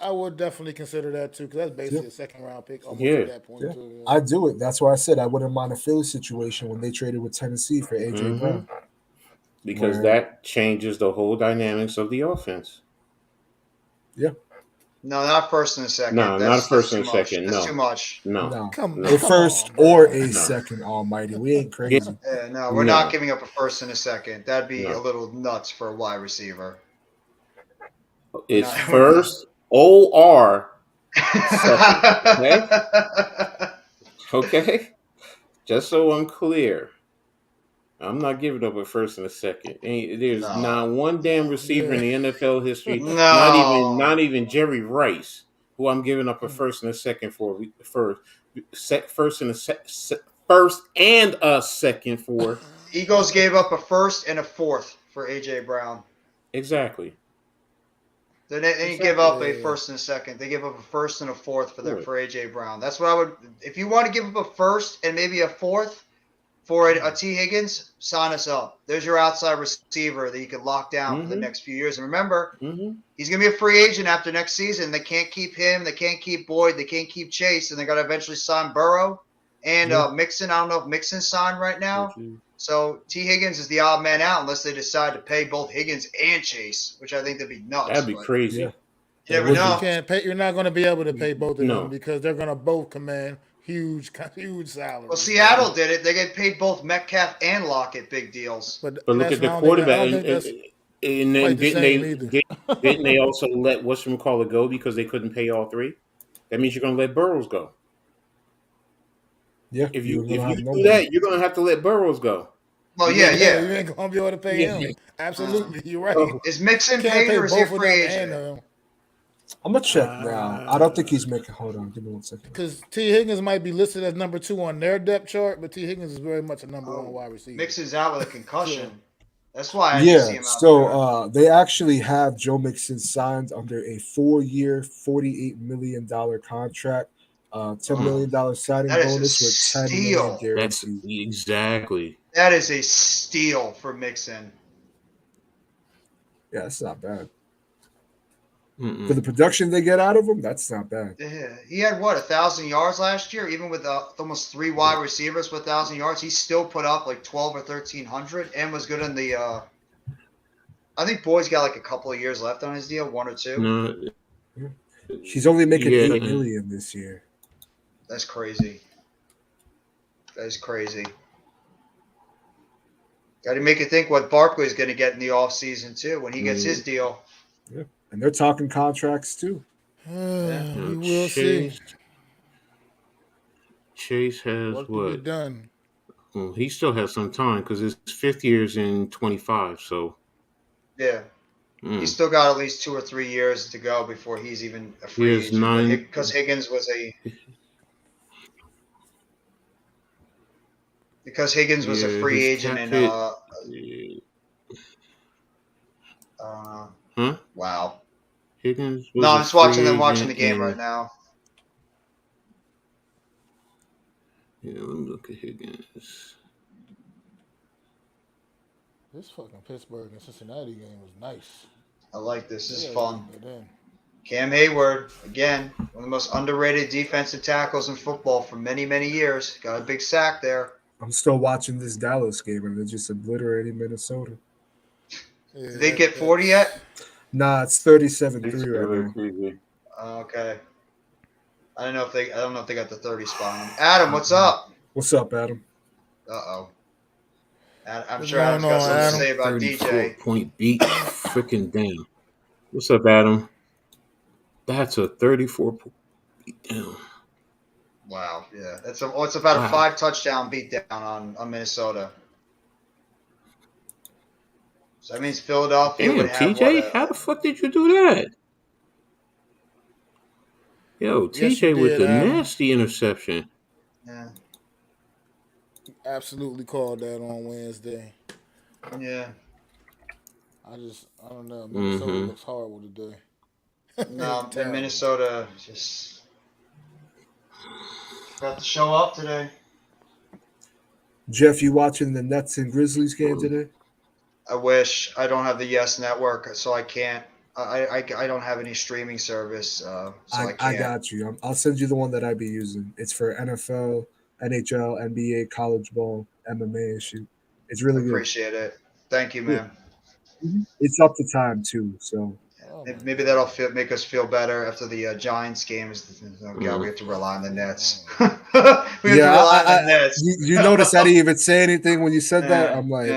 I would definitely consider that too, because that's basically a second round pick almost Yeah. at that point too. Yeah. I'd do it. That's why I said I wouldn't mind a Philly situation when they traded with Tennessee for AJ Brown. Because that changes the whole dynamics of the offense. Yeah. No, not first and a second. No, not a first and a second. That's No. too much. No. A first or a second, Almighty. We ain't crazy. Yeah, no, we're not giving up a first and a second. That'd be a little nuts for a wide receiver. It's first or second. Okay? Just so I'm clear. I'm not giving up a first and a second. There's not one damn receiver in the NFL history, not even Jerry Rice, who I'm giving up a first and a second for. First and a second for. Eagles gave up a first and a fourth for AJ Brown. Exactly. Then they give up a first and a second. They give up a first and a fourth for AJ Brown. That's what I would. If you want to give up a first and maybe a fourth for a T. Higgins, sign us up. There's your outside receiver that you can lock down for the next few years. And remember, he's going to be a free agent after next season. They can't keep him. They can't keep Boyd. They can't keep Chase. And they got to eventually sign Burrow and Mixon. I don't know if Mixon's signed right now. So T. Higgins is the odd man out unless they decide to pay both Higgins and Chase, which I think that'd be nuts. That'd be crazy. You never know. You can't pay. You're not going to be able to pay both of them because they're going to both command huge salaries. Well, Seattle did it. They get paid both Metcalf and Lockett big deals. But look at the quarterback. And then didn't they also let whatchamacallit go because they couldn't pay all three? That means you're going to let Burrows go. Yeah. If you do that, you're going to have to let Burrows go. Well, yeah. You ain't going to be able to pay him. Absolutely. You're right. Is Mixon paid or is he a free agent? I'm going to check now. I don't think he's making – hold on. Give me 1 second. Because T. Higgins might be listed as number 2 on their depth chart, but T. Higgins is very much a number 1 wide receiver. Mixon's out with a concussion. That's why I didn't see him out so they actually have Joe Mixon signed under a 4-year, $48 million contract, $10 million signing bonus with $10 million guaranteed. Exactly. That is a steal for Mixon. Yeah, that's not bad. For the production they get out of him, that's not bad. Yeah. He had, 1,000 yards last year? Even with almost 3 wide receivers with 1,000 yards, he still put up like 12 or 1,300 and was good in the I think Boyd's got like a couple of years left on his deal, 1 or 2. No. He's only making $8 million this year. That's crazy. That is crazy. Got to make you think what Barkley's going to get in the offseason, too, when he gets his deal. Yeah. And they're talking contracts, too. We will see. Chase has what? Done. Well, he still has some time because his 5th year's in 25, so. Yeah. He's still got at least 2 or 3 years to go before he's even a free agent. Because Higgins was a free agent in wow. Higgins no, I'm just watching the game right now. Yeah, let me look at Higgins. This fucking Pittsburgh and Cincinnati game was nice. I like this. This is fun. Cam Hayward, again, one of the most underrated defensive tackles in football for many, many years. Got a big sack there. I'm still watching this Dallas game, and they're just obliterating Minnesota. Yeah, Did they get 40 yet? Nah, it's 37-3 right now. Okay. I don't know if they got the 30 spot on them. Adam, what's up? What's up, Adam? Uh-oh. I'm sure Adam's got something to say about DJ. Point beat. Freaking damn. What's up, Adam? That's a 34-point beat down. Wow. Yeah. It's about a 5-touchdown beatdown on Minnesota. So that means Philadelphia would have TJ, how the fuck did you do that? Yo, TJ with the nasty interception. Yeah. Absolutely called that on Wednesday. Yeah. I don't know. Minnesota looks horrible today. No, Minnesota just got to show up today. Jeff, you watching the Nets and Grizzlies game today? I wish. I don't have the Yes Network, so I can't. I don't have any streaming service, so I can't. I got you. I'll send you the one that I'd be using. It's for NFL, NHL, NBA, college ball, MMA and shit. It's really good. Appreciate it. Thank you, man. Yeah. It's up to time too, so maybe that'll make us feel better after the Giants game. We have to rely on the Nets. we have to rely on the Nets. You notice I didn't even say anything when you said that. I'm like,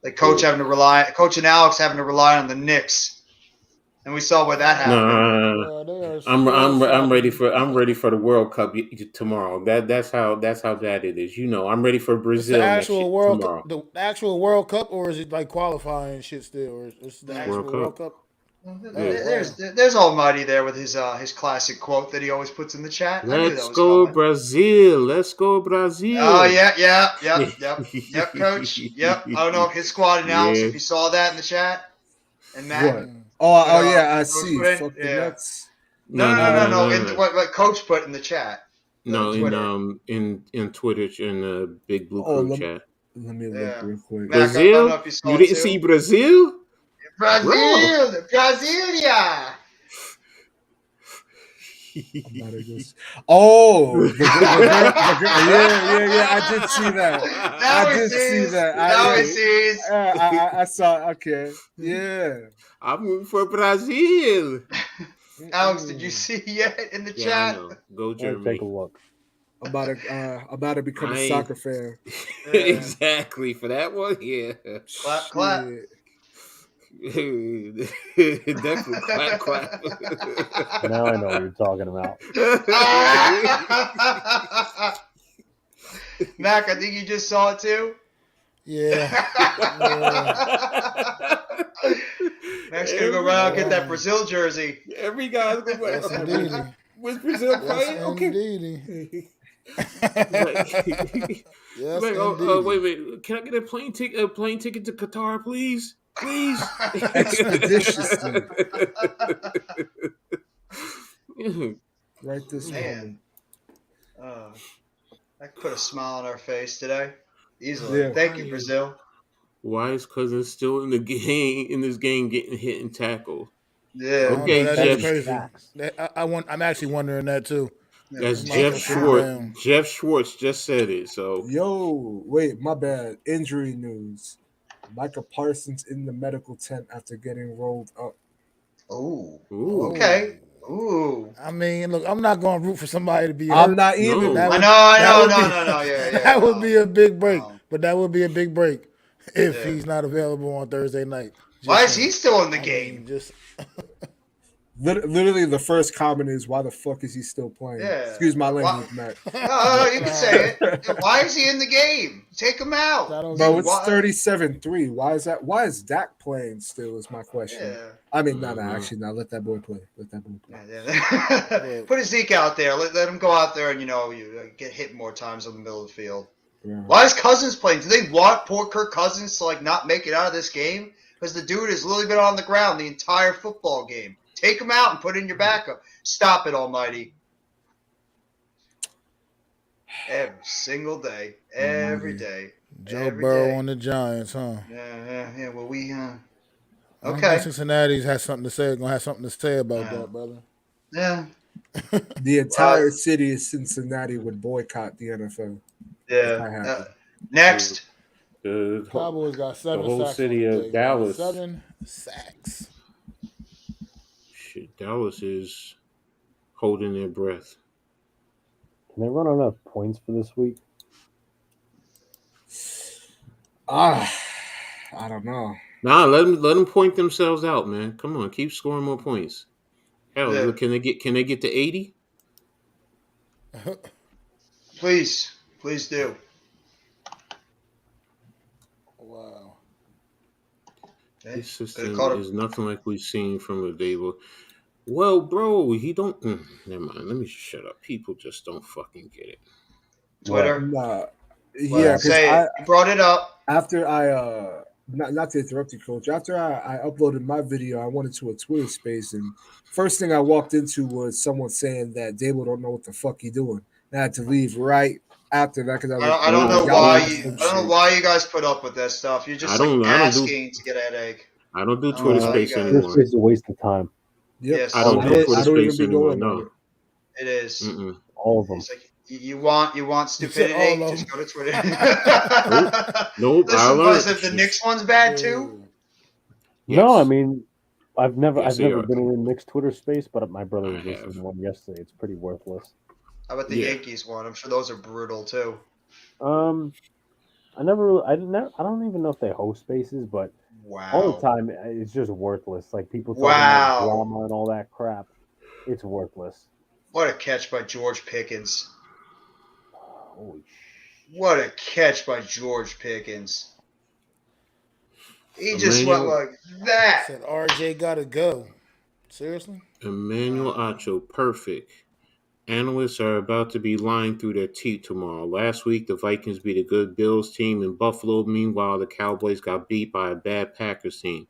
like Coach and Alex having to rely on the Knicks, and we saw where that happened. I'm ready for the World Cup tomorrow. That's how bad it is. I'm ready for Brazil. The actual World Cup, or is it like qualifying shit still, or is the actual World Cup? There's Almighty there with his classic quote that he always puts in the chat. Let's go Brazil. Let's go Brazil. Oh yep, Coach. Yep. I don't know if his squad announced if you saw that in the chat. And Matt. What? Oh Put, yeah, I Coach see. put in? Fuck the Yeah. Nets. No. What Coach put in the chat. No, Twitter. in Twitter, in the Big Blue Oh, Crew chat. let me look Yeah. real quick. Mac, I don't know Brazil? if you saw You it didn't too. see Brazil? Brazil! Brasilia! About to go oh, yeah. I did see that. Now I he did see sees. that. Now he sees. I saw. Okay, yeah. I'm rooting for Brazil. Alex, did you see yet in the Yeah, chat? I know. Go Let's Germany. take a look. I'm about to become a soccer fan. Exactly for that one. Yeah. Clap, clap. Definitely clap. Now I know what you're talking about. Mac, I think you just saw it too. Yeah. Mac's gonna go right out and get that Brazil jersey. Every guy's gonna Yes, indeedy. was Brazil playing? Yes, Okay. indeedy. Yes, Like, indeedy. wait a minute. Can I get a plane ticket to Qatar, please? Please. Expeditiously. Right this Man. That put a smile on our face today. Easily. Yeah. Thank you, Brazil. Why is Cousin still in this game getting hit and tackled? Yeah. Okay, that Jeff. is crazy. I'm actually wondering that too. That's Might Jeff go sit Schwartz. down. Jeff Schwartz just said it. So Yo, wait, my bad. Injury news. Micah Parsons in the medical tent after getting rolled up. Oh. Ooh. Okay. Ooh. I mean, look, I'm not going to root for somebody to be I'm hurt. not either. No. That I would- know. that No. would be- Yeah. That would be a big break, No. but that would be a big break if Yeah. he's not available on Thursday night. Just Why is saying. he still in the I game? mean, just Literally, the first comment is, "Why the fuck is he still playing?" Yeah. Excuse my language, Matt. No, you can say it. Why is he in the game? Take him out. I don't Bro, get it's Why- 37-3. Why is that? Why is Dak playing still? Is my question. Yeah. I mean, actually, let that boy play. Yeah. Put Zeke out there. Let him go out there and you get hit more times in the middle of the field. Yeah. Why is Cousins playing? Do they want poor Kirk Cousins to not make it out of this game? Because the dude has literally been on the ground the entire football game. Take him out and put in your backup. Stop it, Almighty. Every single day. Every day. Joe Every Burrow day. on the Giants, huh? Yeah. Well, we I okay. think Cincinnati's has something to say. Gonna have something to say about that, brother. Yeah. The entire city of Cincinnati would boycott the NFL. If that Yeah. happened. Next. the Cowboys got 7 whole sacks. city on the of day, Dallas. 7 sacks. shit, Dallas is holding their breath. Can they run enough points for this week? I don't know. Nah, let them point themselves out, man. Come on, keep scoring more points. Hell, Yeah. can they get to 80? Please do. Wow. Okay. This Could've system caught him. is nothing like we've seen from a Dable. Well, bro, he don't. Never mind. Let me just shut up. People just don't fucking get it. Twitter. Nah. Well, Yeah, because say it. You brought it up. after I not to interrupt you, Coach. After I uploaded my video, I went into a Twitter space, and first thing I walked into was someone saying that Dable don't know what the fuck he doing. And I had to leave right after that because I was like, I don't know y'all why on you. some I don't know shit. why you guys put up with that stuff. You're just I don't asking to get a headache. I don't do Oh, Twitter you space guys- anymore. This is a waste of time. Yep. Yes, I don't do I Twitter don't even space be anymore. going on No. it. it is. Mm-mm. All of them. It's like you want all stupidity. of Just them. go to Twitter. Nope. I Listen, learned. Buzz, if the Knicks one's bad too. No, I Yes. mean, I've never Yes, they never are. been in a mixed Twitter space, but my brother was I listening have. to one yesterday. It's pretty worthless. How about the Yeah. Yankees one? I'm sure those are brutal too. I don't even know if they host spaces, but all the Wow. time it's just worthless. Like people talking Wow. about drama and all that crap. It's worthless. What a catch by George Pickens. Holy What a catch by George Pickens. He just went Emmanuel- like that. Said RJ gotta go. Seriously? Emmanuel Acho, perfect. Analysts are about to be lying through their teeth tomorrow. Last week, the Vikings beat a good Bills team in Buffalo. Meanwhile, the Cowboys got beat by a bad Packers team.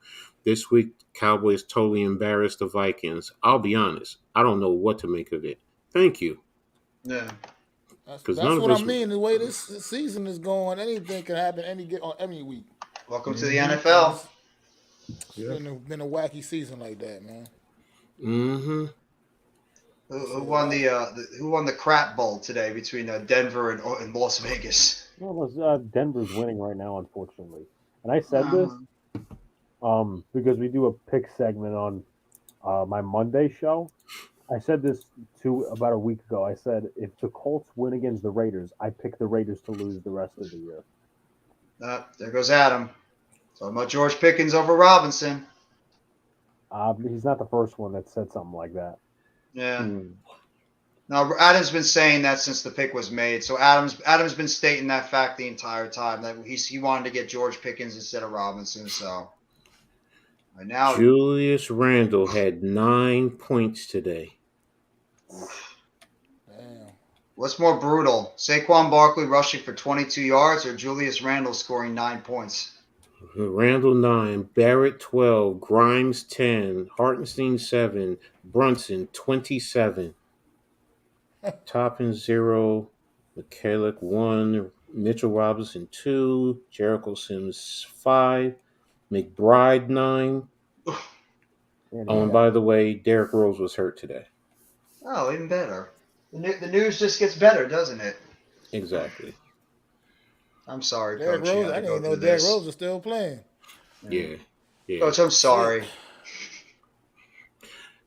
this week Cowboys totally embarrassed the Vikings. I'll be honest. I don't know what to make of it. Thank you. Yeah. Because That's none what of I us. mean. The way this season is going, anything can happen any week. Welcome to the And NFL. it's been a wacky season like that, man. Mm-hmm. Who won who won the crap bowl today between Denver and Las Vegas? Well, Denver's winning right now, unfortunately. And I said this Uh, because we do a pick segment on my Monday show. I said this about a week ago. I said if the Colts win against the Raiders, I pick the Raiders to lose the rest of the year. there goes Adam. Talking about George Pickens over Robinson. He's not the first one that said something like that. Yeah. Now Adam's been saying that since the pick was made. So Adam's been stating that fact the entire time that he wanted to get George Pickens instead of Robinson. So right now, Julius Randle had 9 points today. Damn. what's more brutal? Saquon Barkley rushing for 22 yards or Julius Randle scoring 9 points? Randall 9, Barrett 12, Grimes 10, Hartenstein 7, Brunson 27, Toppin 0, McCulloch 1, Mitchell Robinson 2, Jericho Sims 5, McBride 9. Oh, and by the way, Derrick Rose was hurt today. Oh, even better. The news just gets better, doesn't it? Exactly. I'm sorry, Derrick Coach. You Rose, had I to didn't go even know through Derrick this. Rose is still playing. Yeah. Coach, I'm sorry.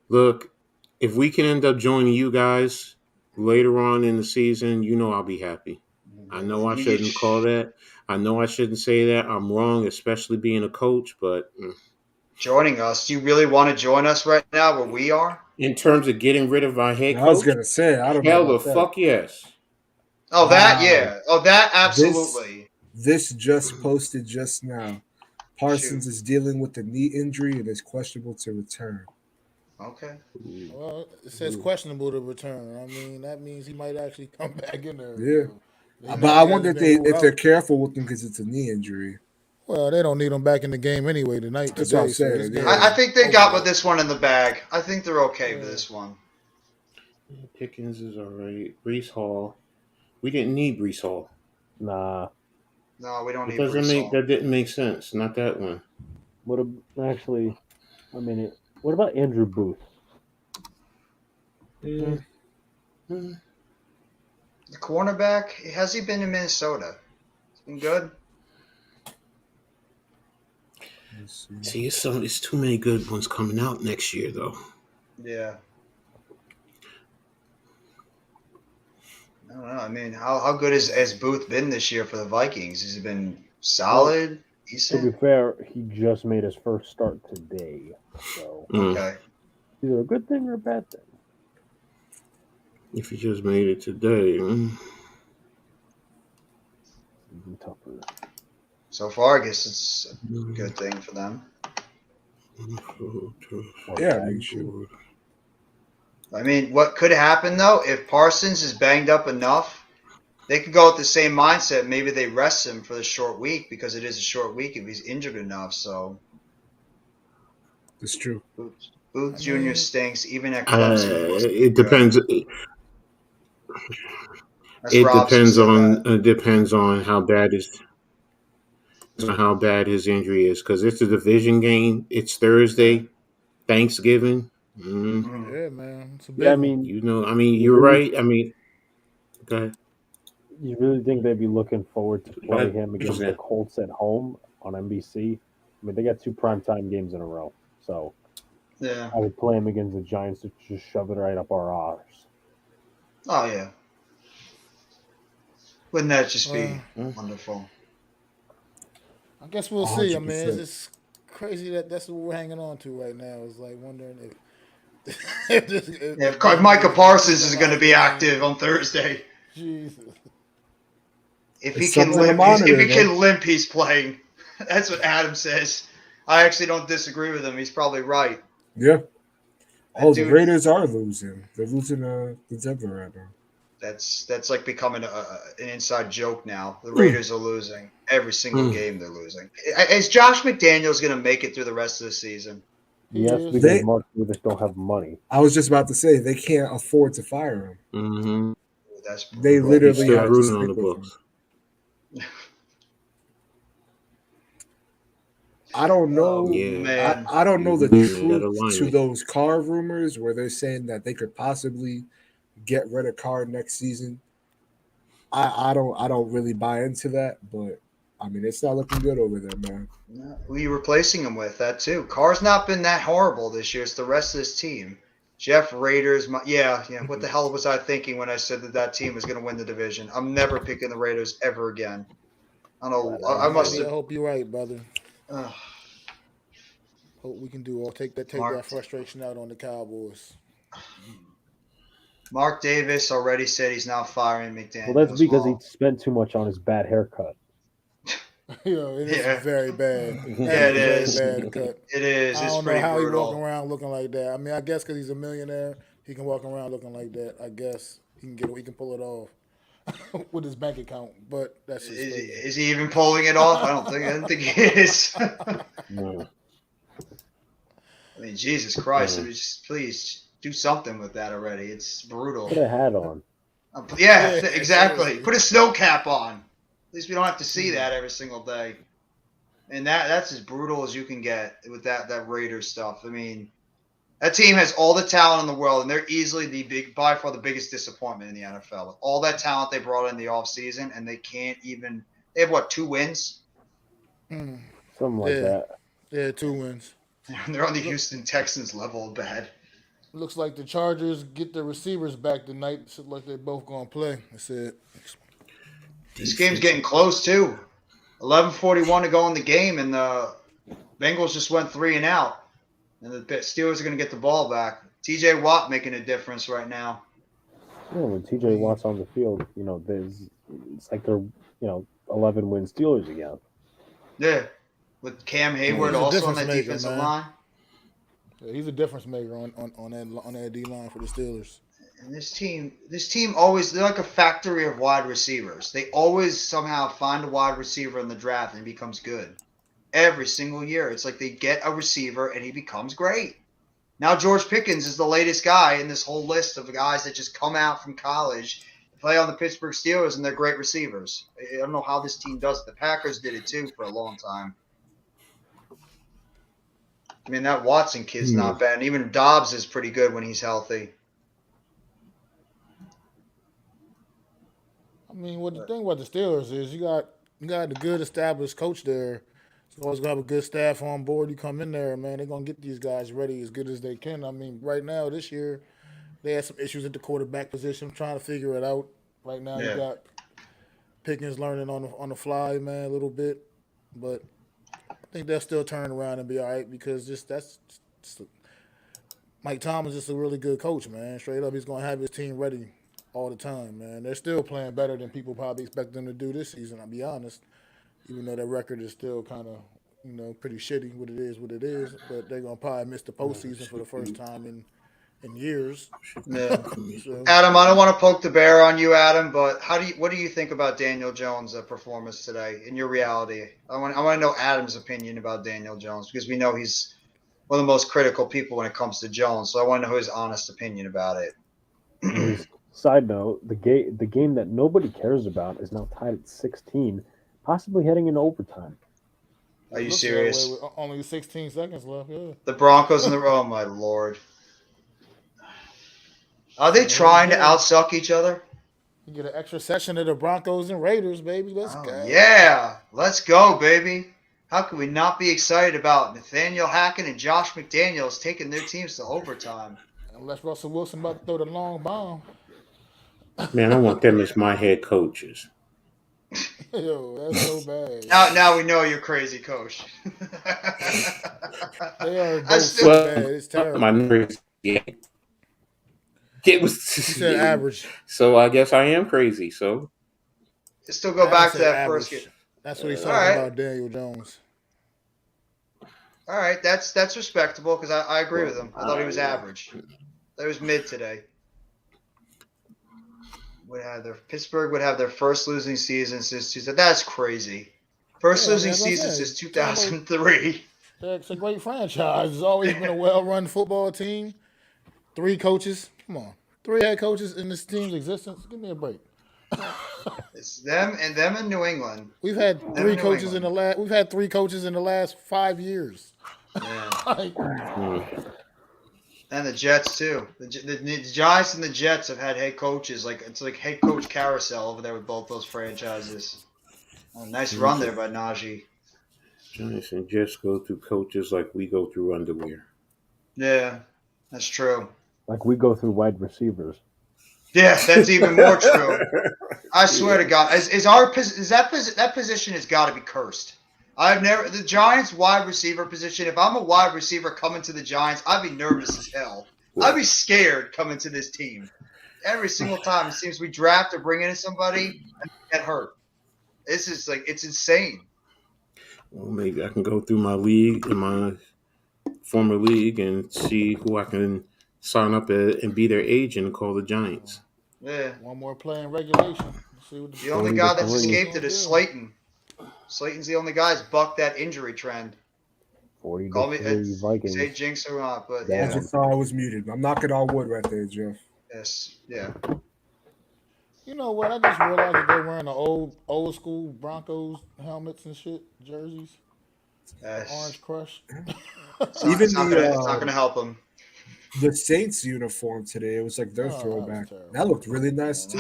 Look, if we can end up joining you guys later on in the season, I'll be happy. I know I shouldn't call that. I know I shouldn't say that. I'm wrong, especially being a coach, but Joining us. Do you really want to join us right now where we are? in terms of getting rid of our head coach, I was gonna say, I don't know hell the about that. fuck yes. Oh, that, Wow. yeah. Oh, that, absolutely. This just posted just now. Parsons is dealing with a knee injury and is questionable to return. Okay. Well, it says questionable to return. I mean, that means he might actually come back in there. Yeah. He But I hasn't wonder been ruled they're out. careful with him because it's a knee injury. Well, they don't need him back in the game anyway tonight. That's today, what I'm so saying, this yeah. game I is think they over got with. with this one in the bag. I think they're okay with this one. Pickens is all right. Brees Hall. We didn't need Brees Hall. Nah. No, we don't need That didn't make sense. Not that one. What about Andrew Booth? Yeah. The cornerback, has he been in Minnesota? It's been good. See, it's too many good ones coming out next year, though. Yeah. I don't know. I mean, how good has Booth been this year for the Vikings? Has he been solid, decent? To be fair, he just made his first start today. So Okay. either a good thing or a bad thing. If he just made it today. Even tougher. So far, I guess it's a good thing for them. Yeah, I mean, sure. I mean, what could happen, though, if Parsons is banged up enough, they could go with the same mindset. Maybe they rest him for the short week because it is a short week if he's injured enough. So It's true. Booth Jr. stinks, even at Clemson. It depends. It depends on how bad his injury is, because it's a division game. It's Thursday, Thanksgiving. Mm-hmm. Yeah, man. It's a big Yeah, I one. mean, you're right. I mean, go ahead. You really think they'd be looking forward to play ahead. him against the Colts at home on NBC? I mean, they got 2 primetime games in a row, so Yeah. I would play him against the Giants to just shove it right up our arse. Oh, yeah. Wouldn't that just be wonderful? I guess we'll see. I mean, 100%. it's crazy that's what we're hanging on to right now. It's like wondering if If Micah Parsons is going to be active on Thursday. Jesus. If he It's can something to limp, monitor, if he though. can limp, he's playing. That's what Adam says. I actually don't disagree with him. He's probably right. Yeah. Oh, the Dude. Raiders are losing. They're losing to Denver right now. That's like becoming an inside joke now. The Raiders are losing every single game. They're losing. Is Josh McDaniels going to make it through the rest of the season? He Yes, is. because Mark Davis don't have money. I was just about to say they can't afford to fire him. Mm-hmm. That's They brutal. literally He's still have to brooding on stick the with him. books. I don't know. Yeah. Man. I don't know the Yeah, that truth to alignment. those Carr rumors where they're saying that they could possibly get rid of Carr next season. I don't really buy into that, but I mean it's not looking good over there, man. Who are you replacing him with? That too. Carr's not been that horrible this year. It's the rest of this team. Jeff Raiders. Yeah. What the hell was I thinking when I said that team was going to win the division? I'm never picking the Raiders ever again. I don't know. I must Maybe I have. hope you're right, brother. Uh, Hope we can do. I'll take that Mark. frustration out on the Cowboys. Mark Davis already said he's not firing McDaniels. Well, that's because he spent too much on his bad haircut. It is very bad. Yeah, it is. Very bad cut. It is. I It's don't know pretty how he brutal. walking around looking like that. I mean, I guess because he's a millionaire, he can walk around looking like that. I guess he can pull it off with his bank account. But that's just Is he even pulling it off? I don't think he is. No. I mean, Jesus Christ! I mean, just please do something with that already. It's brutal. Put a hat on. Yeah, Yeah, exactly. seriously. Put a snow cap on. At least we don't have to see that every single day. And that's as brutal as you can get with that Raiders stuff. I mean, that team has all the talent in the world, and they're easily by far the biggest disappointment in the NFL. With all that talent they brought in the offseason, and they can't even. They have 2 wins? Something like that. Yeah, 2 wins. They're on the Houston Texans level of bad. Looks like the Chargers get their receivers back tonight. Looks like they're both going to play. That's it. This game's getting close too. 11:41 to go in the game, and the Bengals just went 3 and out. And the Steelers are going to get the ball back. T.J. Watt making a difference right now. Yeah, when TJ Watt's on the field, it's like they're 11-win Steelers again. Yeah, with Cam Hayward He's a also on that difference maker, defensive man. line. Yeah, he's a difference maker on that D line for the Steelers. And this team always, they're like a factory of wide receivers. They always somehow find a wide receiver in the draft and he becomes good. Every single year. It's like they get a receiver and he becomes great. Now George Pickens is the latest guy in this whole list of guys that just come out from college, play on the Pittsburgh Steelers, and they're great receivers. I don't know how this team does it. The Packers did it too for a long time. I mean, that Watson kid's not bad. And even Dobbs is pretty good when he's healthy. I mean, what the thing about the Steelers is you got a good established coach there. So always gonna have a good staff on board. You come in there, man, they're gonna get these guys ready as good as they can. I mean, right now this year, they had some issues at the quarterback position, trying to figure it out. Right now, you got Pickens learning on the fly, man, a little bit, but I think they'll still turn around and be all right because Mike Tomlin's just a really good coach, man. Straight up, he's gonna have his team ready all the time, man. They're still playing better than people probably expect them to do this season, I'll be honest. Even though their record is still kind of, pretty shitty, what it is. But they're going to probably miss the postseason for the first time in years. Yeah. So, Adam, I don't want to poke the bear on you, Adam, but what do you think about Daniel Jones' performance today in your reality? I want to know Adam's opinion about Daniel Jones because we know he's one of the most critical people when it comes to Jones. So I want to know his honest opinion about it. Side note: the game that nobody cares about is now tied at 16, possibly heading into overtime. Are you looks that serious? way with only 16 seconds left, yeah. The Broncos and oh my Lord. Are they trying to outsuck each other? You get an extra session of the Broncos and Raiders, baby. Let's go. Yeah, let's go, baby. How can we not be excited about Nathaniel Hackett and Josh McDaniels taking their teams to overtime? Unless Russell Wilson about to throw the long bomb. Man, I want them as my head coaches. Yo, that's so bad. Now we know you're crazy, coach. They are both so bad. It's terrible. My numbers, yeah. It was. You said average. So I guess I am crazy. So Still go back to that average. first game. That's what he's talking about, Daniel Jones. All right, that's respectable because I agree with him. I thought he was average. That was mid today. Pittsburgh would have their first losing season since 2000. That's crazy. First Yeah, I mean, losing that's what I'm season saying. since Talking about 2003. it's a great franchise. It's always been a well-run football team. 3 coaches. Come on, 3 head coaches in this team's existence. Give me a break. It's them in New England. We've had Them 3 in New coaches in England. the last. We've had 3 coaches in the last 5 years. Yeah. Like, And the Jets too. The Giants and the Jets have had head coaches. Like it's like head coach carousel over there with both those franchises. Oh, nice run there by Najee. Giants and Jets go through coaches like we go through underwear. Yeah, that's true. Like we go through wide receivers. Yeah, that's even more true. I swear to God, that position has got to be cursed. The Giants wide receiver position. If I'm a wide receiver coming to the Giants, I'd be nervous as hell. I'd be scared coming to this team. Every single time it seems we draft or bring in somebody and get hurt. This is like it's insane. Well, maybe I can go through my league in my former league and see who I can sign up and be their agent and call the Giants. Yeah. one more play in regulation. See what The only guy that's 40-3. escaped it is Slayton. Slayton's the only guy that's bucked that injury trend. 40-3 Vikings. Say jinx or not, but I yeah. just saw I was muted. I'm knocking on wood right there, Jeff. Yes. Yeah. You know what? I just realized that they're wearing the old school Broncos helmets and shit, jerseys. Orange Crush. Even it's not going to help him. The Saints uniform today, it was like their throwback. That looked really nice too.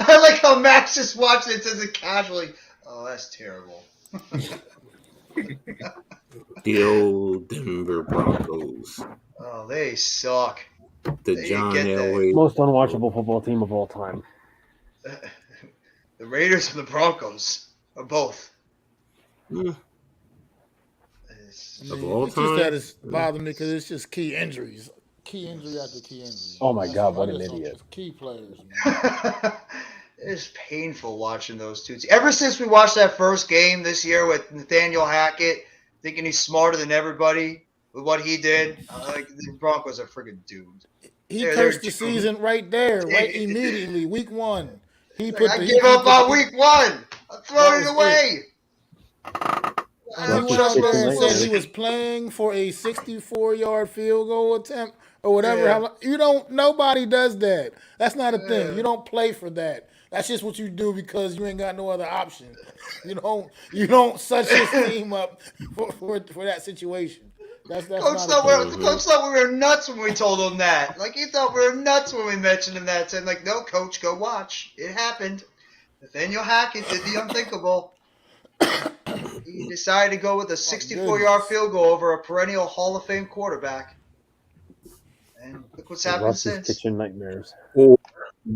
I like how Max just watched it and says it casually. Oh, that's terrible. The old Denver Broncos. Oh, they suck. The John Elway. Most unwatchable football team of all time. The Raiders and the Broncos are both. Of all It's time? just that it's bothering me because it's just key injuries. Key injury after key injury. Oh my God, what I an just don't idiot. trust key players, man. It's painful watching those two teams. Ever since we watched that first game this year with Nathaniel Hackett, thinking he's smarter than everybody with what he did, like the Broncos are freaking doomed. He cursed the season right there, right immediately, week 1. He Like, I gave up on week 1. I'm throwing it away. And he went out there and said he was playing for a 64-yard field goal attempt or whatever. Yeah. Nobody does that. That's not a thing. You don't play for that. That's just what you do because you ain't got no other option. You don't set your team up for that situation. That's Coach thought we were nuts when we told him that. Like he thought we were nuts when we mentioned him that. Saying like, no, Coach, go watch. It happened. Nathaniel Hackett did the unthinkable. He decided to go with a 64-yard field goal over a perennial Hall of Fame quarterback. And look what's happened since. Kitchen nightmares. Or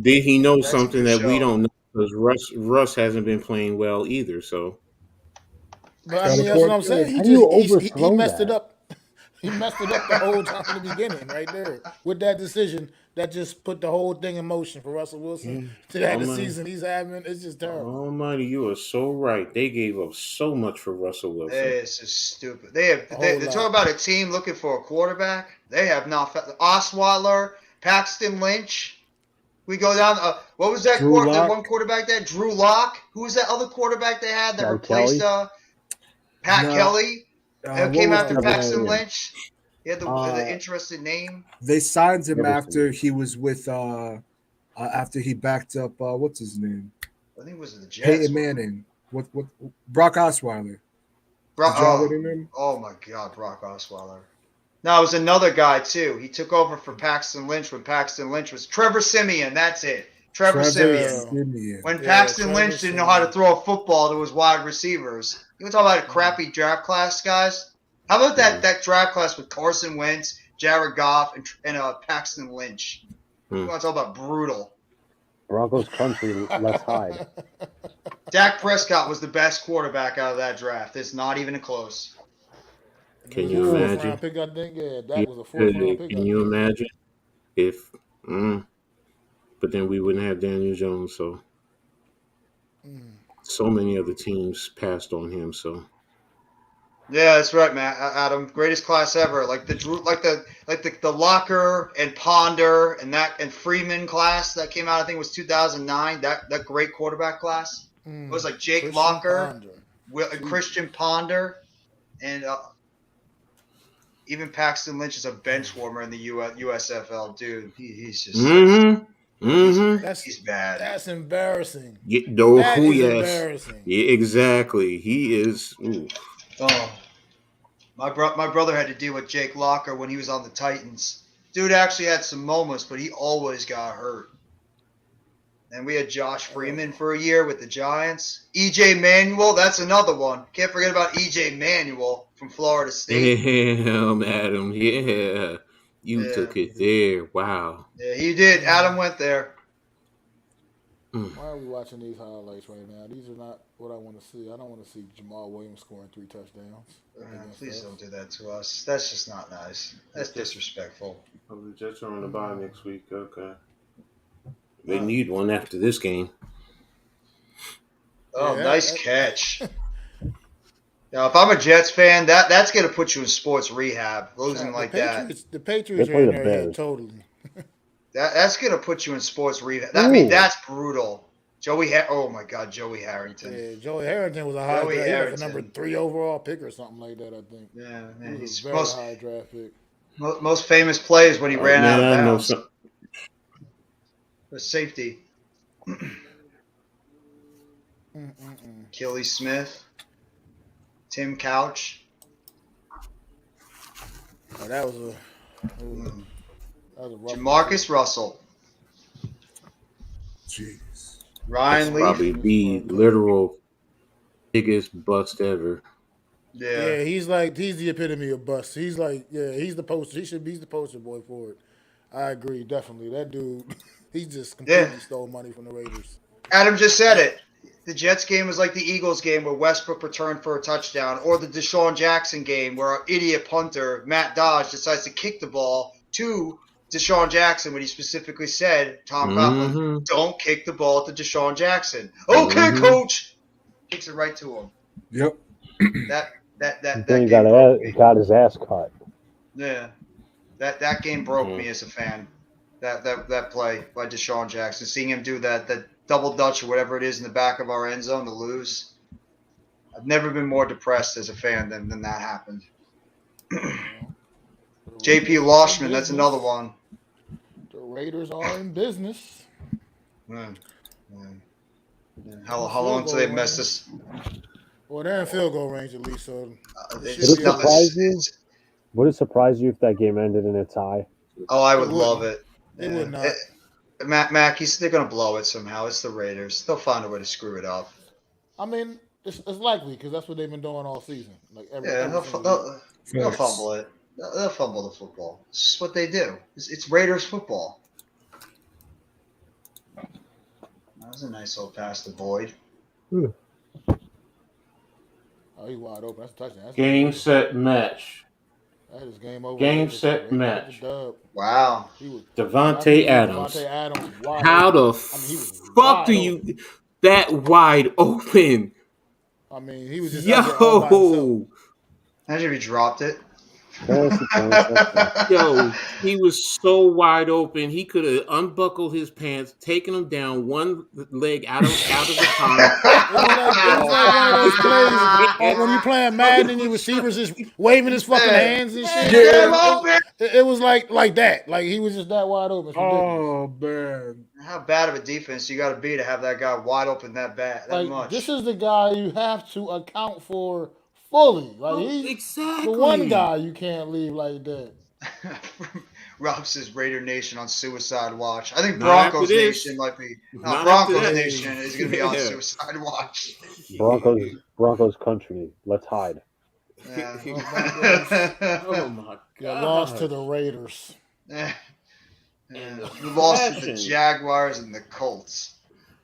did he know That's something for that we sure. don't know? Because Russ hasn't been playing well either. So, But I mean, that's what I'm saying. How do you He overthrow messed it that? up. He messed it up the whole time in the beginning, right there, with that decision that just put the whole thing in motion for Russell Wilson to have the season he's having. It's just terrible. Almighty, you are so right. They gave up so much for Russell Wilson. This is stupid. They're talking about a team looking for a quarterback. They have not. Osweiler, Paxton Lynch. We go down. What was that? One quarterback there, Drew Lock. Who was that other quarterback they had that replaced Pat Kelly? Came after Paxton Lynch. He had the interesting name. They signed him after he was with after he backed up what's his name? I think it was the Jets. Peyton Manning. What Brock Osweiler. Oh my God, Brock Osweiler. No, it was another guy too. He took over for Paxton Lynch when Paxton Lynch was Trevor Simeon. That's it. Trevor Simeon. When Paxton Lynch didn't know how to throw a football to his wide receivers. You want to talk about a crappy draft class, guys? How about that draft class with Carson Wentz, Jared Goff, and Paxton Lynch? You want to talk about brutal? Broncos country, let's hide. Dak Prescott was the best quarterback out of that draft. It's not even close. Can you imagine? Round pick, I think. Yeah, that was a 4th round pick. Can you imagine if? But then we wouldn't have Daniel Jones. So many other teams passed on him. So Yeah, that's right, Matt. Adam, greatest class ever. Like the Locker and Ponder and Freeman class that came out. I think it was 2009. That great quarterback class. It was like Jake Christian Locker, Ponder. Christian Ponder, and even Paxton Lynch is a bench warmer in the USFL. Dude, he's just he's bad. That's embarrassing. No, That is yes. embarrassing. Yeah, exactly. He is. Ooh. Oh, my brother had to deal with Jake Locker when he was on the Titans. Dude actually had some moments, but he always got hurt. And we had Josh Freeman for a year with the Giants. EJ Manuel, that's another one. Can't forget about EJ Manuel from Florida State. Damn, Adam. Yeah. You took it there. Wow. Yeah, he did. Adam went there. Why are we watching these highlights right now? These are not what I want to see. I don't want to see Jamal Williams scoring 3 touchdowns. Please don't do that to us. That's just not nice. That's disrespectful. Oh, the Jets are on the bye next week. Okay. They need one after this game. Oh, nice catch. Now, if I'm a Jets fan, that's going to put you in sports rehab, losing like that. The Patriots are in their head totally. That's going to put you in sports rehab. I mean, that's brutal. Oh, my God, Joey Harrington. Yeah, Joey Harrington was a high draft. He was a number 3 overall pick or something like that, I think. Yeah, man. He's a very high draft pick. Most famous plays when he ran out of bounds. The safety. Kelly Smith. Tim Couch. Oh, that was a rough Jamarcus Russell. Jeez. Ryan Leaf. Probably the literal biggest bust ever. Yeah, he's the epitome of bust. He's the poster. He's the poster boy for it. I agree, definitely. That dude, he just completely stole money from the Raiders. Adam just said it. The Jets game was like the Eagles game where Westbrook returned for a touchdown, or the Deshaun Jackson game where our idiot punter, Matt Dodge, decides to kick the ball to Deshaun Jackson when he specifically said, Tom Coughlin, don't kick the ball to Deshaun Jackson. Okay, coach. Kicks it right to him. Yep. Then he got his ass cut. Yeah. That game broke me as a fan. That play by Deshaun Jackson. Seeing him do that double dutch or whatever it is in the back of our end zone to lose. I've never been more depressed as a fan than that happened. JP Loshman, that's another one. The Raiders are in business. How long until they mess this? Well, they're in field goal range at least, so Would it surprise you if that game ended in a tie? Oh, I would love it. It would not. Mac, they're going to blow it somehow. It's the Raiders. They'll find a way to screw it up. I mean, it's likely because that's what they've been doing all season. They'll fumble it. They'll fumble the football. It's just what they do. It's Raiders football. That was a nice little pass to Boyd. Oh, he's wide open. That's a touchdown. Game, set, match. That is game over. Game, set, match. Wow. Devontae Adams. How the fuck do you that wide open? I mean, he was just all by himself. Imagine if he dropped it. Yo, he was so wide open. He could have unbuckled his pants, taken him down one leg out of the pond. It was like one of those plays when you playing Madden and your receivers just waving his fucking hands and shit. It was like that. Like he was just that wide open. Oh man! How bad of a defense you got to be to have that guy wide open that much? This is the guy you have to account for fully. Like he's exactly the one guy you can't leave like that. Rob says Raider Nation on suicide watch. I think Broncos Nation might be. No, Broncos Nation is going to be on suicide watch. Broncos country. Let's hide. Yeah. Oh my god! They lost to the Raiders. We lost to the Jaguars and the Colts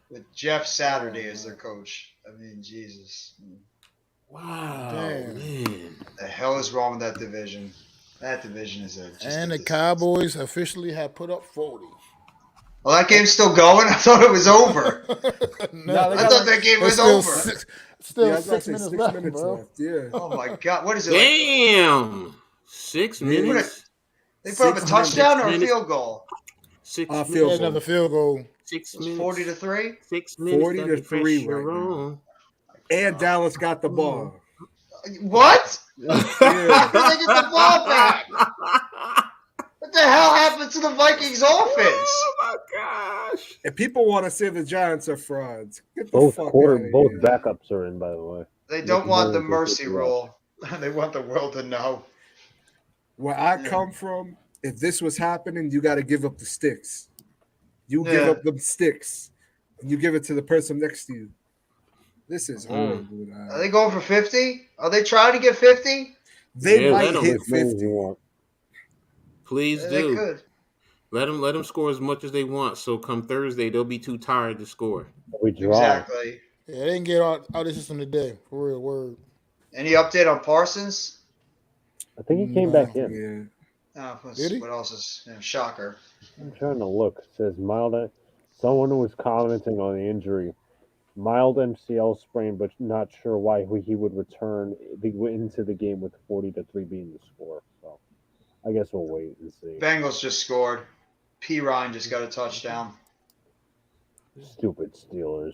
with Jeff Saturday as their coach. I mean, Jesus. Wow. Damn. Man. The hell is wrong with that division? That division is the Cowboys officially have put up 40. Well, that game's still going? I thought it was over. I thought that game was over. Still Yeah, I was about to 6 say minutes 6 left, minutes bro. left. Yeah. Oh my God, what is it like? Damn. 6 Yeah. minutes. They put up a 6 touchdown or a minutes. field goal? 6 Field Yeah, minutes. goal. another field goal. 6 It's minutes. 40-3. 6 minutes. 40 Got to the 3 pressure right now. on. And Dallas got the ball. What? Yeah. How did they get the ball back? What the hell happened to the Vikings offense? Oh my gosh. And people want to say the Giants are frauds. Get the Both fuck out quarter, of both here. backups are in, by the way. They don't Nick want the Mullins and mercy Cooper Rush. rule. They want the world to know. Where I Yeah. come from, if this was happening, you got to give up the sticks. You give Yeah. up the sticks, and you give it to the person next to you. This is horrible. Are they going for 50? Are they trying to get 50? They Yeah, might let 'em. hit As many as 50. you want. Please They do. could. Let them score as much as they want. So come Thursday, they'll be too tired to score. We draw. Exactly. Yeah, they didn't get out of the system today. For real, word. Any update on Parsons? I think he came No. back in. Yeah. Did he? What else is shocker? I'm trying to look. It says mild. Someone was commenting on the injury. Mild MCL sprain, but not sure why he would return into the game with 40-3 being the score. So I guess we'll wait and see. Bengals just scored. P. Ryan just got a touchdown. Stupid Steelers.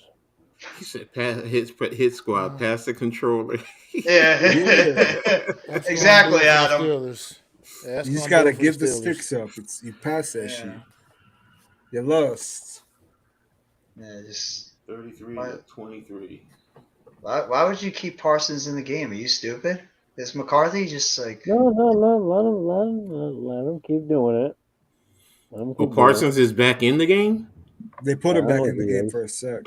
He said, hit squad, pass the controller. Yeah. That's Exactly, gonna do it for the Adam. Steelers. Yeah, that's You just gonna got do to it for give the Steelers. sticks up. You pass that Yeah. shit. You lost. Yeah, just 33-23. why would you keep Parsons in the game? Are you stupid? Is McCarthy just like No, let him keep doing it. Let him keep Oh, doing Parsons is back in the game? They put him back Oh, in the he game is. for a sec.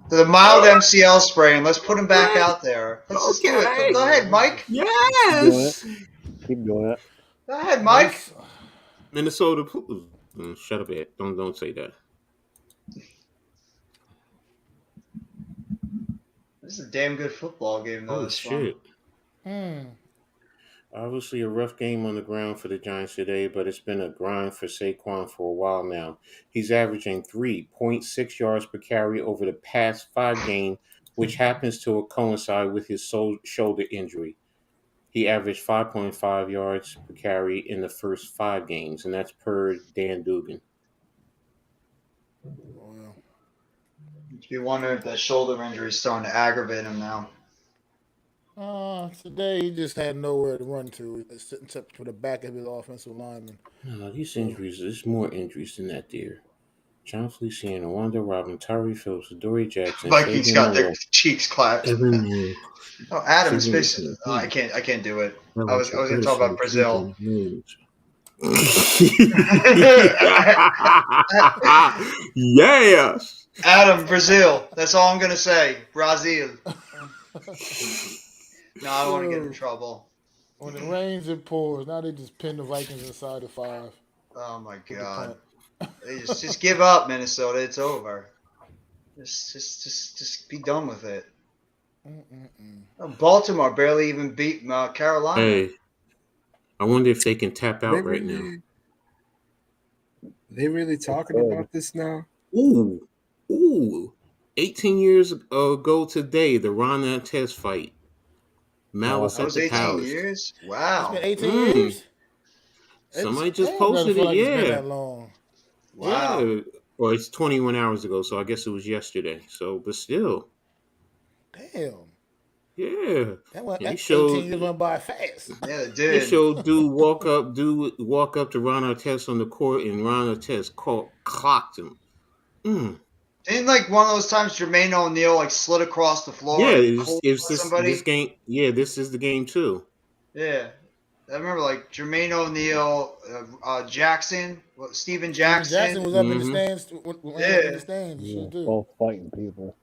the mild MCL sprain? Let's put him back out there. Let's just do it. Okay. Go ahead, Mike. Yes. Keep doing it. Go ahead, Mike. Minnesota. Shut up, Ed. Don't say that. This is a damn good football game, though. Oh this shit. one. Obviously, a rough game on the ground for the Giants today, but it's been a grind for Saquon for a while now. He's averaging 3.6 yards per carry over the past 5 games, which happens to coincide with his shoulder injury. He averaged 5.5 yards per carry in the first 5 games, and that's per Dan Dugan. You wonder if that shoulder injury is starting to aggravate him now. Today he just had nowhere to run to except for the back of his offensive lineman. No, these injuries, there's more injuries than that, dear. John Feliciano, Wanda Robin, Tyree Phillips, Dory Jackson, Vikings got their Monroe, cheeks clapped. Evan Neal. Oh, Adam's face. Oh, I can't do it. I was gonna talk about Brazil. Yes. Adam, Brazil. That's all I'm gonna say. Brazil. No, I don't want to get in trouble. When it rains, it pours. Now they just pin the Vikings inside the 5. Oh my God. They just give up, Minnesota. It's over. Just be done with it. Baltimore barely even beat Carolina. Hey, I wonder if they can tap out right now. They really talking about this now? Ooh. 18 years ago today, the Ron Artest fight. Malice That at was the 18 Palace. years? Wow. It's been 18 years? Somebody just Damn, posted doesn't feel it, like it's been yeah. that long. Wow. Yeah. Well, it's 21 hours ago, so I guess it was yesterday. So, but still. Damn. Yeah. That He showed, 18 years went by fast. Yeah, they they did. showed dude walk up to Ron Artest on the court, and Ron Artest clocked him. Didn't like one of those times Jermaine O'Neal like slid across the floor Yeah, and it's this game. Yeah, this is the game too. Yeah. I remember like Jermaine O'Neal, Jackson, Steven Jackson. Jackson was up in the stands. Yeah. In the stands. Yeah, Shit, too. both fighting people.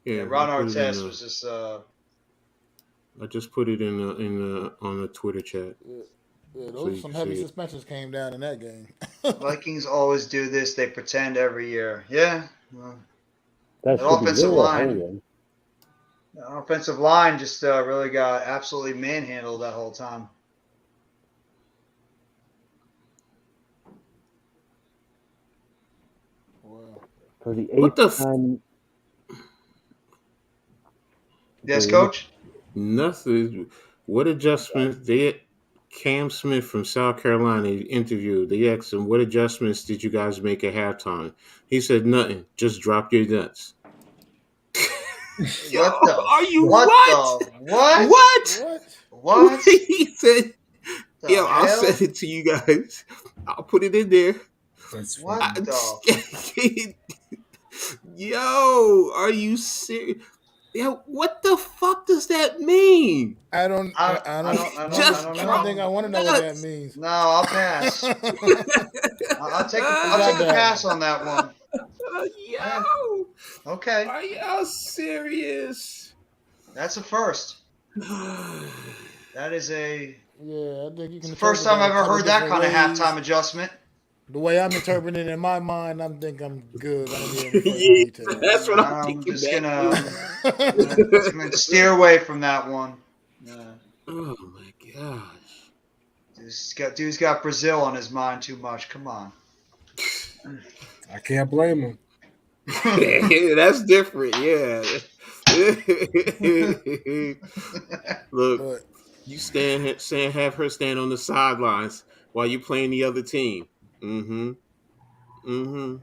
Yeah, Ron I put it Artest in was just I just put it in on the Twitter chat. Yeah, So those you some can heavy see it. suspensions came down in that game. Vikings always do this. They pretend every year. Yeah. Well, That The should be offensive your line. opinion. the offensive line just really got absolutely manhandled that whole time. For the What the eighth time, Yes, Coach. Nothing. What adjustments? Cam Smith from South Carolina interviewed. They asked him, "What adjustments did you guys make at halftime?" He said, "Nothing. Just drop your nuts." Yo, What the? are you What what? the? What? What? What? What He said, the "Yo, I'll hell? send it to you guys. I'll put it in there." That's What funny. the? Yo, are you serious? Yo, what the fuck does that mean? I don't. I, I I don't. don't. I don't. I Just don't I don't know. think I want to know what that nuts. means. No, I'll pass. I'll take a pass on that one. Yeah. Yo, Okay, are y'all serious? that's a first. That is a. Yeah, I think you It's can the first interpret time that I've a ever couple heard that different kind of ways. halftime adjustment. The way I'm interpreting it in my mind, I'm good. I don't need any further details. That's what I'm I'm thinking just back. gonna steer away from that one. Oh my gosh. Dude's got Brazil on his mind too much. Come on. I can't blame him. Yeah, that's different. Yeah. Look, But you have her stand on the sidelines while you playing the other team. Mm-hmm. Mm-hmm.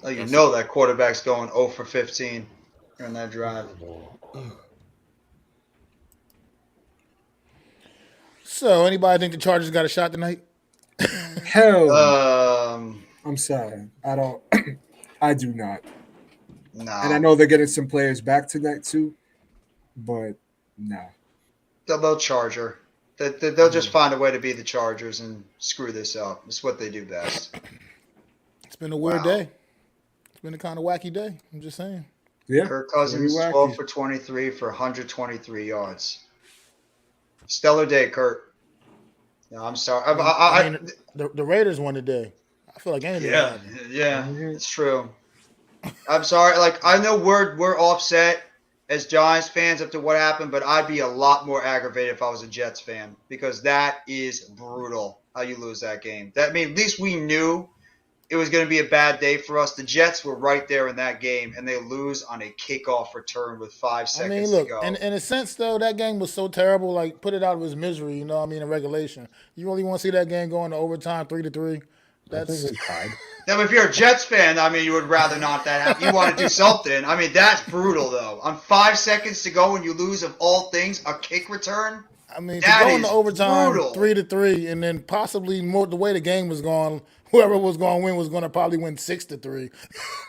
Oh, you That's know that quarterback's going 0 for 15 on that drive. so, anybody think the Chargers got a shot tonight? Hell, Um, I'm sorry. I don't. I do not. no. And I know they're getting some players back tonight too, but no. They'll Charger. They'll just find a way to be the Chargers and screw this up. It's what they do best. It's been a weird Wow. day. It's been a kind of wacky day. I'm just saying. Yeah, Kirk pretty Cousins, wacky. 12 for 23 for 123 yards. Stellar day, Kurt. No, I'm sorry. I mean, the Raiders won today. I feel like anything Yeah, happened. yeah, it's true. I'm sorry. Like, I know we're offset as Giants fans up to what happened, but I'd be a lot more aggravated if I was a Jets fan because that is brutal how you lose that game. That at least we knew it was going to be a bad day for us. The Jets were right there in that game, and they lose on a kickoff return with 5 seconds look, to go. in a sense, though, that game was so terrible. Like, put it out of its misery. You know what I mean? In regulation, you really want to see that game going to overtime, 3-3. That's tied. Now, if you're a Jets fan, you would rather not that happen. You want to do something. That's brutal, though. On 5 seconds to go and you lose, of all things, a kick return. to That go is into overtime brutal. 3-3, and then possibly more the way the game was going, whoever was going to win was going to probably win 6-3.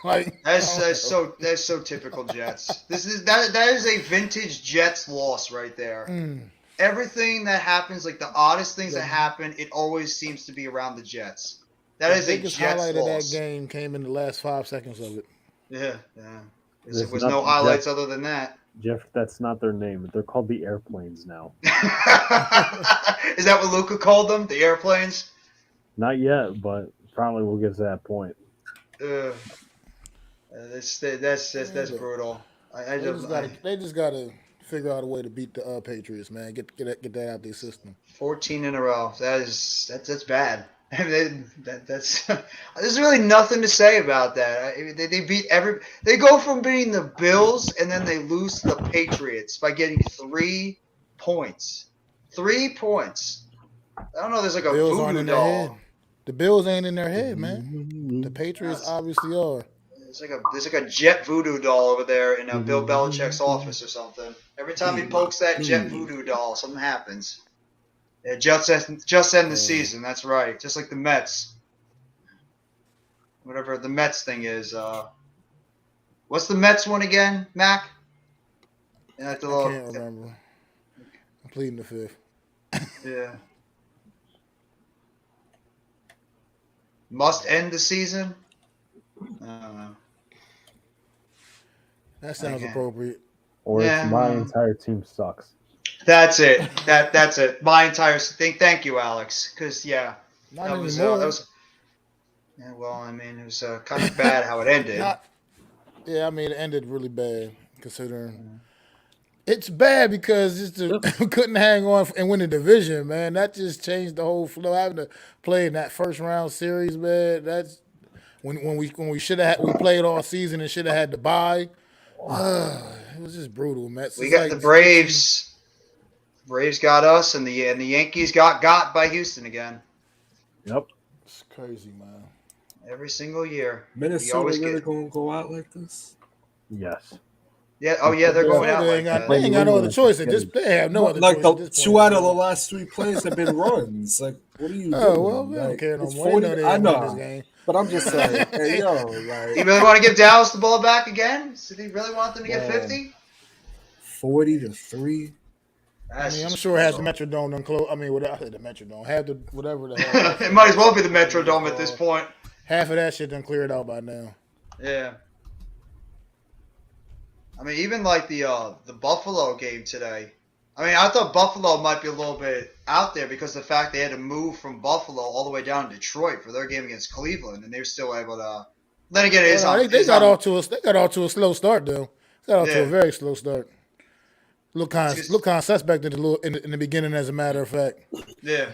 Like That's so typical Jets. That is a vintage Jets loss right there. Everything that happens, like the oddest things that happen, it always seems to be around the Jets. That is the a biggest Jets highlight loss. of that game came in the last 5 seconds of it. Yeah. There's There was nothing- no highlights other than that. Jeff, that's not their name. They're called the Airplanes now. Is that what Luca called them? The airplanes? Not yet, but probably will get to that point. That's brutal. They just got to figure out a way to beat the Patriots, man. Get that out of their system. 14 in a row. That's bad. There's really nothing to say about that. They beat They go from beating the Bills and then they lose to the Patriots by getting 3 points. 3 points. I don't know. There's like a Bills aren't voodoo in their head. doll. The Bills ain't in their head, man. The Patriots obviously are. There's like a jet voodoo doll over there in Bill Belichick's office or something. Every time he pokes that jet voodoo doll, something happens. Yeah, just end the season. That's right. Just like the Mets. Whatever the Mets thing is. What's the Mets one again, Mac? Yeah, I can't remember. I'm pleading the fifth. Yeah. Must end the season? I don't know. That sounds Okay. appropriate. Or Yeah. it's my entire team sucks. That's it. That's it. My entire thing. Thank you, Alex. Because Not that was anymore. that was. Yeah, well, it was kind of bad how it ended. It ended really bad considering. It's bad because couldn't hang on and win the division, man. That just changed the whole flow. Having to play in that first round series, man. That's when we should have we played all season and should have had to bye. It was just brutal, Mets. We It's got like- the Braves. Braves got us, and the Yankees got by Houston again. Yep. It's crazy, man. Every single year. Minnesota always really get- going to go out like this? Yes. Yeah. Oh yeah, they're going out They like ain't got, that. they ain't got no other choice. They have no other Like choice the at this two point. out of the last 3 plays have been runs. Like, what are you doing? Oh well, we don't Like, care no it's more. They 40 know they I ain't win know, this game. but I'm just saying, hey yo, You like really want to give Dallas the ball back again? Did he really want them to get Man. 50? 40-3. I mean, I'm sure it has the Metrodome done close. I mean, I said the Metrodome. Have the whatever the hell. It might as well be the Metrodome at this point. Half of that shit done cleared out by now. Yeah. I mean, even like the Buffalo game today. I mean, I thought Buffalo might be a little bit out there because of the fact they had to move from Buffalo all the way down to Detroit for their game against Cleveland, and they were still able to. Then again, it is Well, on. they got off to a slow start though. Got off to Yeah. a very slow start. Look kind of suspect in the beginning, as a matter of fact. Yeah.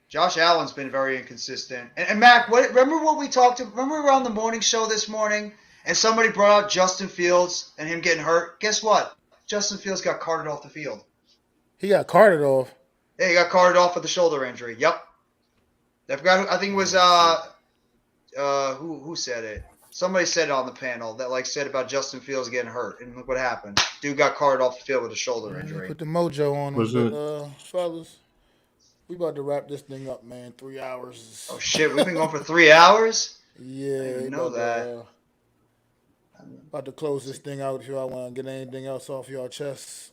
Josh Allen's been very inconsistent. And Mac, remember what we talked about? Remember we were on the morning show this morning and somebody brought out Justin Fields and him getting hurt? Guess what? Justin Fields got carted off the field. He got carted off. Yeah, he got carted off with a shoulder injury. Yep. I forgot. I think it was who said it. Somebody said it on the panel that said about Justin Fields getting hurt, and look what happened. Dude got carted off the field with a shoulder injury. Put the mojo on him, Was it- fellas. We about to wrap this thing up, man. 3 hours. Oh shit, we've been going for 3 hours. Yeah, didn't know that. About to close this thing out. If y'all want to get anything else off your chest,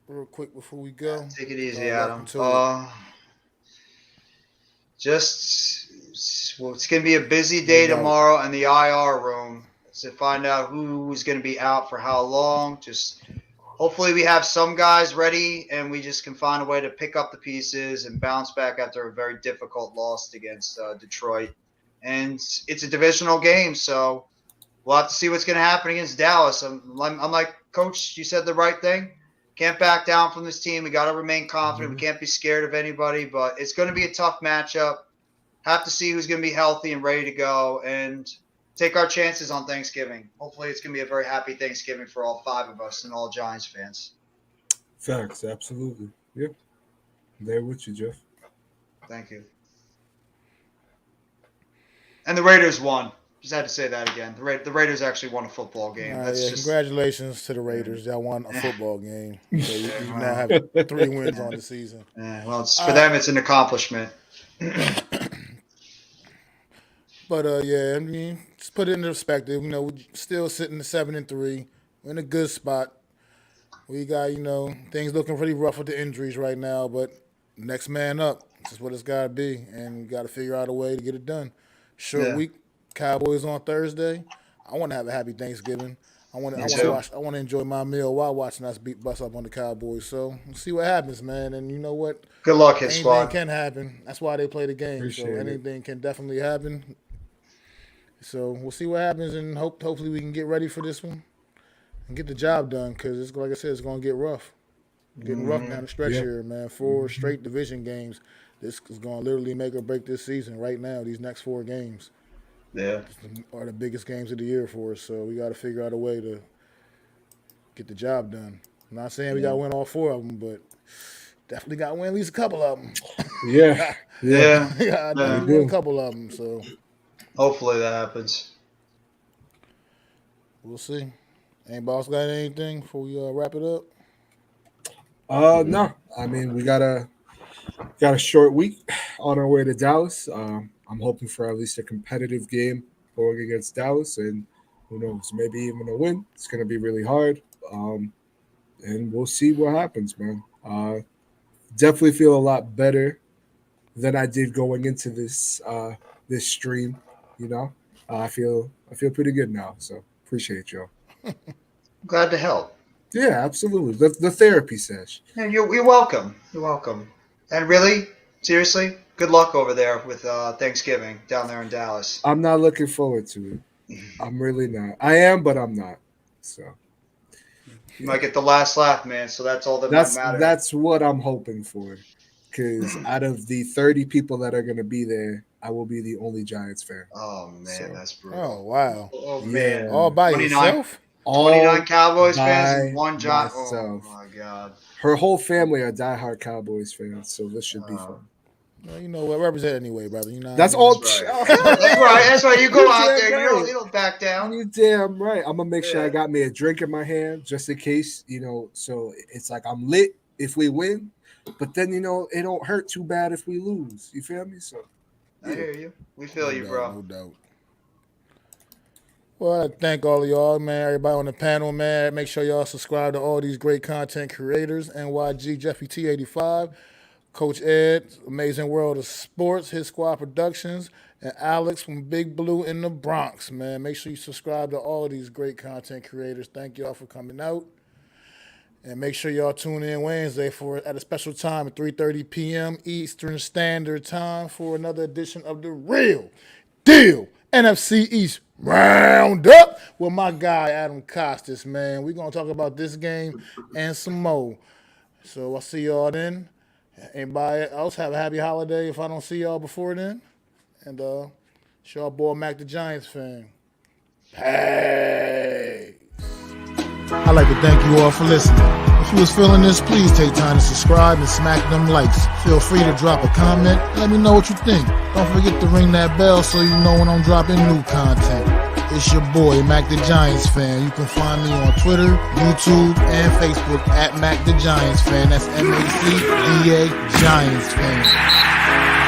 real quick before we go. Take it easy, welcome Adam. to It's going to be a busy day tomorrow in the IR room to find out who's going to be out for how long. Just hopefully we have some guys ready and we just can find a way to pick up the pieces and bounce back after a very difficult loss against Detroit. And it's a divisional game, so we'll have to see what's going to happen against Dallas. I'm like, Coach, you said the right thing. Can't back down from this team. We got to remain confident. We can't be scared of anybody, but it's going to be a tough matchup. Have to see who's going to be healthy and ready to go and take our chances on Thanksgiving. Hopefully it's going to be a very happy Thanksgiving for all 5 of us and all Giants fans. Facts, absolutely. Yep. There with you, Jeff. Thank you. And the Raiders won. Just had to say that again. The Raiders actually won a football game. That's just Congratulations to the Raiders. Y'all won a football game. So you now have 3 wins on the season. well, for them it's an accomplishment. But I mean, just put it into perspective. We're still sitting at 7-3. We're in a good spot. We got things looking pretty rough with the injuries right now, but next man up. This is what it's got to be, and we got to figure out a way to get it done. Short week. Cowboys on Thursday. I want to have a happy Thanksgiving. I want to enjoy my meal while watching us bust up on the Cowboys. So we'll see what happens, man. And you know what? Good luck, his anything squad. can happen. That's why they play the game. Appreciate so it. anything can definitely happen. So we'll see what happens, and hopefully we can get ready for this one and get the job done. Because it's like I said, it's going to get rough. Getting rough down the stretch here, man. 4 straight division games. This is going to literally make or break this season right now. These next 4 games. Yeah. Are the biggest games of the year for us, so we got to figure out a way to get the job done. I'm not saying we got to win all 4 of them, but definitely got to win at least a couple of them. Yeah. Yeah, win a couple of them. So Hopefully that happens. we'll see. Ain't boss got anything before we wrap it up? No. I mean, we got a short week on our way to Dallas. I'm hoping for at least a competitive game going against Dallas, and who knows, maybe even a win. It's going to be really hard, and we'll see what happens, man. Definitely feel a lot better than I did going into this stream. I feel pretty good now, so appreciate y'all. Glad to help. Yeah, absolutely. The therapy sesh. Yeah, you're welcome. You're welcome. And really, seriously, good luck over there with Thanksgiving down there in Dallas. I'm not looking forward to it. I'm really not. I am, but I'm not. So You might get the last laugh, man. So that's all that might matter. that's what I'm hoping for. Because out of the 30 people that are going to be there, I will be the only Giants fan. Oh man, So- that's brutal. Oh wow! Oh man, All by 29. yourself? All 29 Cowboys fans by and one Giants. Oh myself. my God. Her whole family are diehard Cowboys fans, so this should be fun. Well, you know what? Represent anyway, brother. You know. That's all. That's right. That's right. You go out Damn there. right. You don't back down. You damn right. I'm gonna make sure I Yeah. got me a drink in my hand just in case, so it's like I'm lit if we win, but then it don't hurt too bad if we lose. You feel me? So I hear you. We feel you, bro. No doubt. Well, I thank all of y'all, man. Everybody on the panel, man. Make sure y'all subscribe to all these great content creators. NYG Jeffy T85, Coach Ed, Amazing World of Sports, His Squad Productions, and Alex from Big Blue in the Bronx, man. Make sure you subscribe to all of these great content creators. Thank y'all for coming out. And make sure y'all tune in Wednesday at a special time at 3:30 p.m. Eastern Standard Time for another edition of The Real Deal NFC East Roundup with my guy Adam Costas, man. We're going to talk about this game and some more. So I'll see y'all then. Anybody else have a happy holiday if I don't see y'all before then? And it's y'all boy Mac the Giants fan. Hey. I'd like to thank you all for listening. If you was feeling this, please take time to subscribe and smack them likes. Feel free to drop a comment and let me know what you think. Don't forget to ring that bell so you know when I'm dropping new content. It's your boy, Mac the Giants fan. You can find me on Twitter, YouTube, and Facebook at Mac the Giants fan. That's MACDA Giants fan.